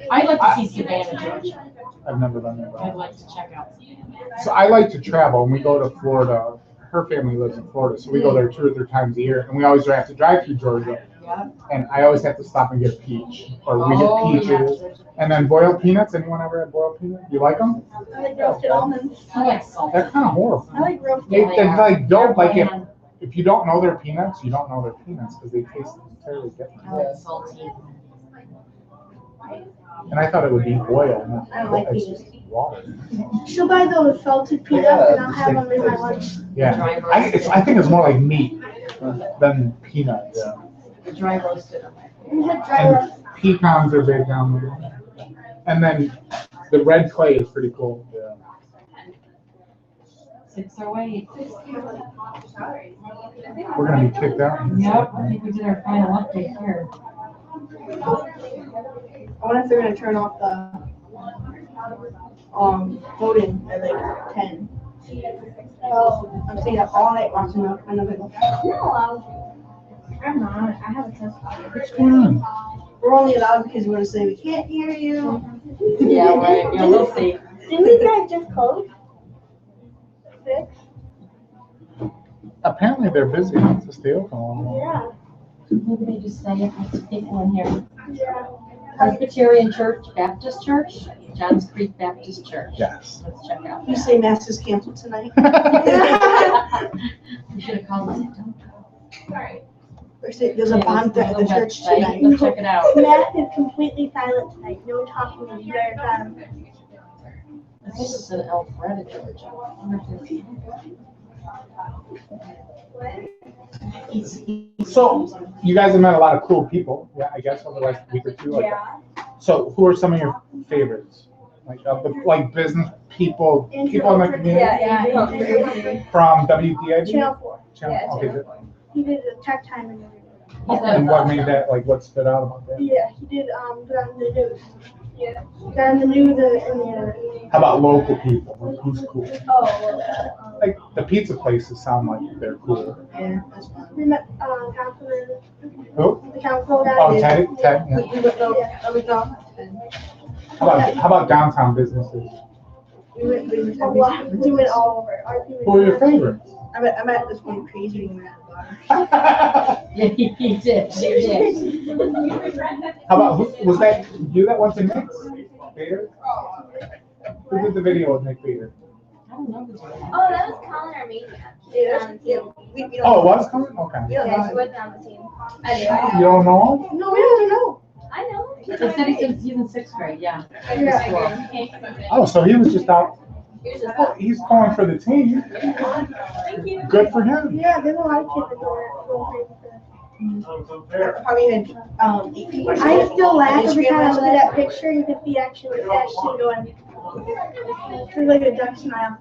I'd like to see Savannah, Georgia. I've never been there. I'd like to check out Savannah. So I like to travel, and we go to Florida. Her family lives in Florida, so we go there 2 or 3 times a year, and we always have to drive through Georgia. Yeah. And I always have to stop and get a peach, or we Oh, get peaches. yeah. And then boiled peanuts. Anyone ever had boiled peanuts? You like them? I like roasted almonds. I like salt. They're kind of horrible. I like roasted. They like don't like it. bland. If you don't know they're peanuts, you don't know they're peanuts because they taste entirely different. I like salty. And I thought it would be oil, not I don't like it's peanuts. just water. She'll buy those salted peanuts and I'll have them in my lunch. Yeah, I think it's more like meat than peanuts. The dry roasted. We had dry And roast. pecans are big down there. And then the red clay is pretty cool. 608. We're gonna be kicked out. Yep, I think we did our final update here. I wonder if they're gonna turn off the voting at like 10. Oh, I'm staying up all night watching the another. No, I'm not. I have a test. What's going on? We're only allowed because we're gonna say we can't hear you. Yeah, right, yeah, we'll see. Didn't we guys just close? 6? Apparently they're busy. It's to stay open all Yeah. Maybe they just say it, there's people in here. Yeah. Presbyterian Church, Baptist Church, Johns Creek Baptist Church. Yes. Let's check out. You say mass is canceled tonight. You should have called us. There's a bond at the church tonight. Let's check it out. Math is completely silent tonight. No talking the entire time. I think it's in Alpharetta, Georgia. I wonder if there's- So you guys have met a lot of cool people, yeah, I guess over the last week or two. Like, so who are some of your favorites? Like business people, people in the community from WDIB? Channel 4. Okay, good. He did a tech time and everything. And what made that, like, what stood out about that? Yeah, he did got on the news. Yeah. Got on the news and How about local people? Who's cool? oh, Like the pizza places sound like they're cool. Yeah, that's fine. we met Councilman, Who? the council guy. Oh, Ted, yeah. We went out. How about downtown businesses? We went We went all over. Our team Who are your favorites? I met this one crazy woman at the bar. Yeah, he did, she did. How about, was that you that went to Nick's? Bader? Who did the video with Nick Bader? I don't know who's that. Oh, that was Colin Armenia. Yeah, we don't. Oh, it was coming? Okay. We don't Yeah, know. she wasn't on the team. You don't know? No, we don't know. I know. He said he's in 6th grade, yeah. Oh, so he was just out, Here's just well, he's going for the team. Thank you. Good for him. Yeah, there's a lot of kids that go crazy for that. Probably had 8 people. I still laugh every time I look at that picture. You can see actually Ashton going. It's like a duck smile.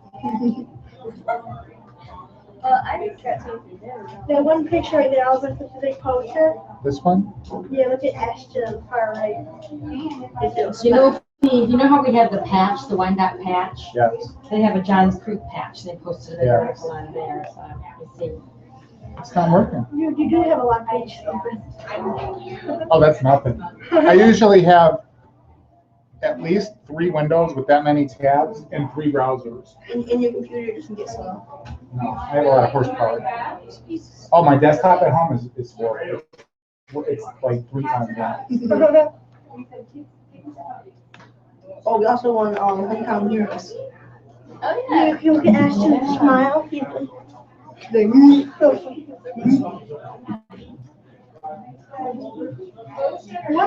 I did try to. That one picture right there, I was like, this is a big poster. This one? Yeah, look at Ashton on the far right. You know how we have the patch, the Wyandotte patch? Yes. They have a Johns Creek patch. They posted an Yeah. article on there, so let's see. It's not working. You do have a lot of pages open. Oh, that's nothing. I usually have at least 3 windows with that many tabs and 3 browsers. And your computer doesn't get slow. No, I have a lot of horsepower. Oh, my desktop at home is horrible. It's like 3 times that. Oh, we also won Hometown Heroes. Oh yeah. You look at Ashton's smile. He's They one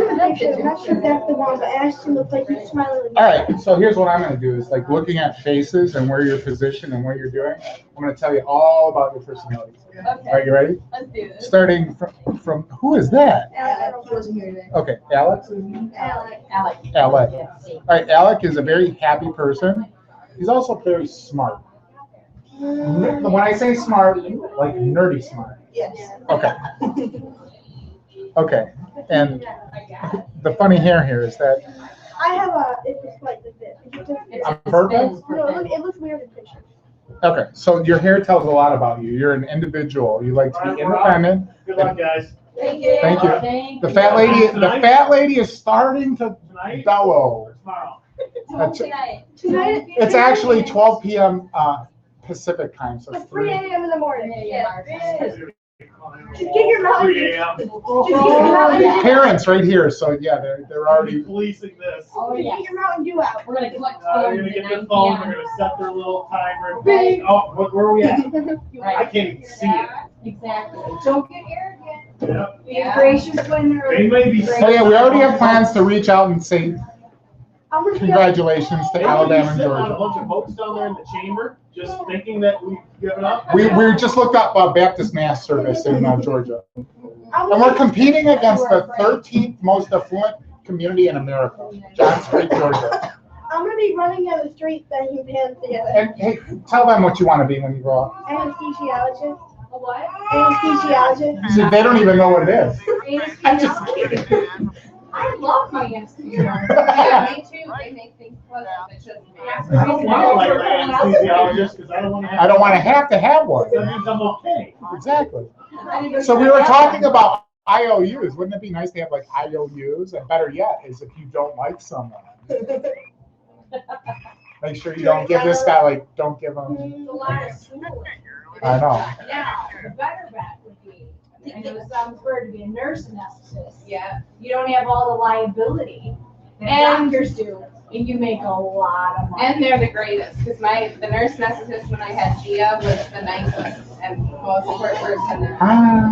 of the pictures, I'm not sure if that's the one, but Ashton looks like he's smiling. All right, so here's what I'm going to do is like looking at faces and where you're positioned and what you're doing. I'm going to tell you all about your personalities. Okay. Are you ready? Let's do this. Starting from, who is that? He wasn't here today. Okay, Alex? Alec. Alec. All right, Alec is a very happy person. He's also very smart. When I say smart, like nerdy smart. Yes. Okay. Okay. And the funny hair here is that I have it's like this. I'm perfect. No, it looks weird in pictures. Okay, so your hair tells a lot about you. You're an individual. You like to be independent. Good luck, guys. Thank you. The fat lady is starting to bellow. Tomorrow. Tonight? It's actually 12 p.m. Pacific time, so It's it's 3 3. a.m. in the morning. Yeah. Just get your mouth. 3 a.m. Just get your Mountain Parents right here, so yeah, they're already. Policing this. Oh, Dew. yeah. Get your Mountain Dew out. We're gonna collect They're phones gonna at get their 9 phone, p.m. they're gonna set their little timer. Right. Oh, where are we at? I Right, can't even see it. exactly. Don't get arrogant. Yeah. Be gracious when they're. They may be. Oh yeah, we already have plans to reach out and say I'm gonna be congratulations to Alabama and Sitting on a Georgia. bunch of votes down there in the chamber, just thinking that we've given up. We just looked up Baptist Mass Service in Georgia, I'm and we're gonna, competing against the 13th most affluent community in America, John Street, Georgia. I'm gonna be running down the street banging pans together. And hey, tell them what you want to be when you grow up. Anesthesiologist. A what? Anesthesiologist. See, they don't even know what it is. I'm just kidding. I love my anesthesia. Yeah, me too. They make things pleasant. It's just I don't want to like an anesthesiologist because I don't want to have. I don't want to have one. That means I'm okay. Exactly. So we were talking about IOUs. Wouldn't it be nice to have like IOUs? And better yet is if you don't like someone, make sure you don't give this guy like, don't give him. It's a lot of school. I know. Now, the better bet would be, I know it sounds weird to be a nurse anesthetist. Yeah. You don't have all the liability that And- doctors do, and you make a lot of money. And they're the greatest, because the nurse anesthetist when I had Gia was the nicest and most support person.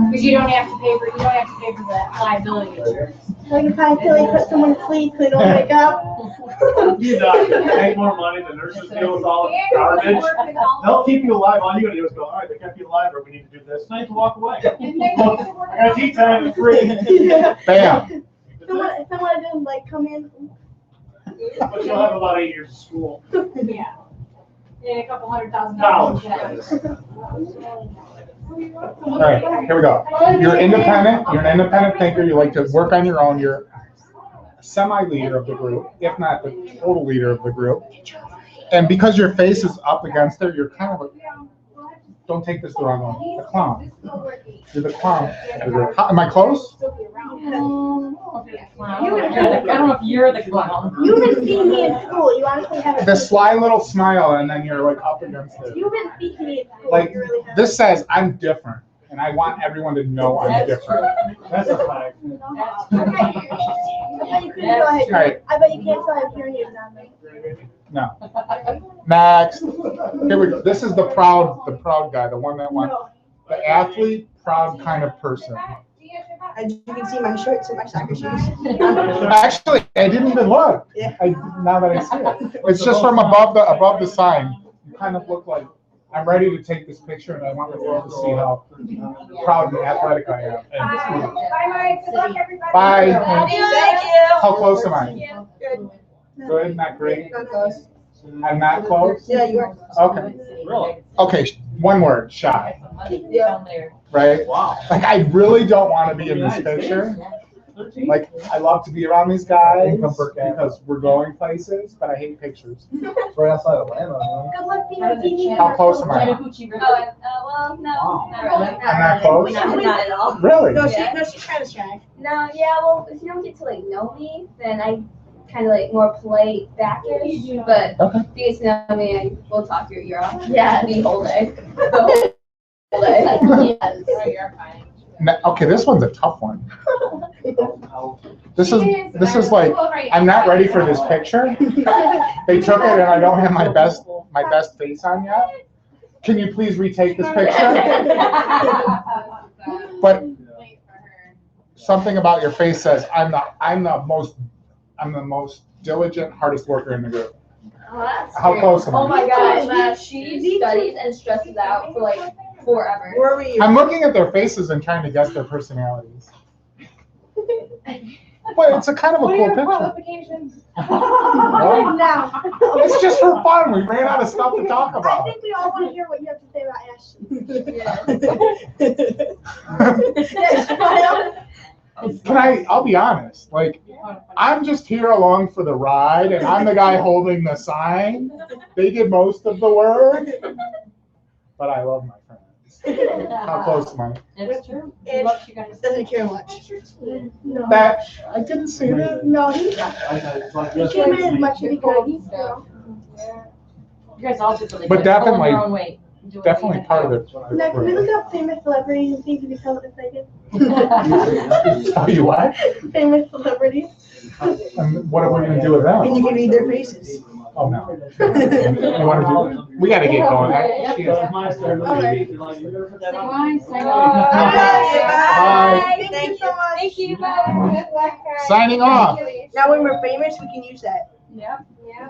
Because you don't have to pay for that liability insurance. Like if I feel like put someone to sleep, they don't wake up. You doctors make more money than nurses deal with all the garbage. They'll keep you alive. All you gotta do is go, all right, they kept you alive, or we need to do this. Now you can walk away. I got tea time, it's free. Bam. Someone just like come in. But you'll have about 8 years of school. Yeah. And a couple $100,000. College. All right, here we go. You're independent. You're an independent thinker. You like to work on your own. You're a semi-leader of the group, if not the total leader of the group. And because your face is up against it, you're kind of a, don't take this the wrong way, a clown. You're the clown. Am I close? I don't know if you're the clown. You've been seeing me in school. You honestly haven't. The sly little smile, and then you're like up against it. You've been seeing me in school. Like, You really haven't. this says, I'm different, and I want everyone to know I'm different. That's a fact. I bet you couldn't still have. Right. I bet you can't still have hearing aids on me. No. Next. Here we go. This is the proud guy, the one that wants, the athlete, proud kind of person. As you can see my shorts and my soccer shoes. Actually, I didn't even look. Yeah. Now that I see it, it's just from above the sign. You kind of look like, I'm ready to take this picture, and I want the world to see how proud and athletic I am. And, Bye, Good luck, everybody. bye. Thank you. How close am I? Good. Good, not great. Not close. I'm not close. Yeah, you are. Okay. Really? Okay. One word. Shy. Yeah. Right. Wow. Like I really don't want to be in this picture. Like I love to be around these guys because we're going places, but I hate pictures. Right outside Atlanta. Good luck being on TV. How close am I? Well, no, not really. I'm not close. Not at all. Really? No, she's kind of shy. No, yeah, well, if you don't get to like know me, then I kind of like more polite backish. But Okay. if you get to know me, we'll talk your ear off. Yeah, the whole day. Okay, this one's a tough one. This is like I'm not ready for this picture. They took it and I don't have my best face on yet. Can you please retake this picture? But something about your face says I'm the most diligent, hardest worker in the group. Oh, that's How great. close am I? Oh my gosh, she studies and stresses out for like forever. Where were you? I'm looking at their faces and trying to guess their personalities. But it's a kind of a What are cool your picture. qualifications? Now. It's just for fun. We ran out of stuff to talk I about. think we all want to hear what you have to say about Ashley. I'll be honest, like, I'm just here along for the ride and I'm the guy holding the sign. They did most of the work, but I love my friends. How close am I? It's true. It doesn't care much. No. That, I didn't see that. No, he came in as much as he could. You guys all just really But good. definitely- All in your own way. Do what Definitely you part of do. it. Now, can we look up famous celebrities and see if we can tell what they're thinking? Oh, you what? Famous celebrities. And what are we gonna do with them? And you can read their faces. Oh, no. You wanna do, we gotta get going. She is- Say bye, say Bye. Thank you so much. Thank you, bye. Signing off. Now when we're famous, we can use that. Yep. Yeah.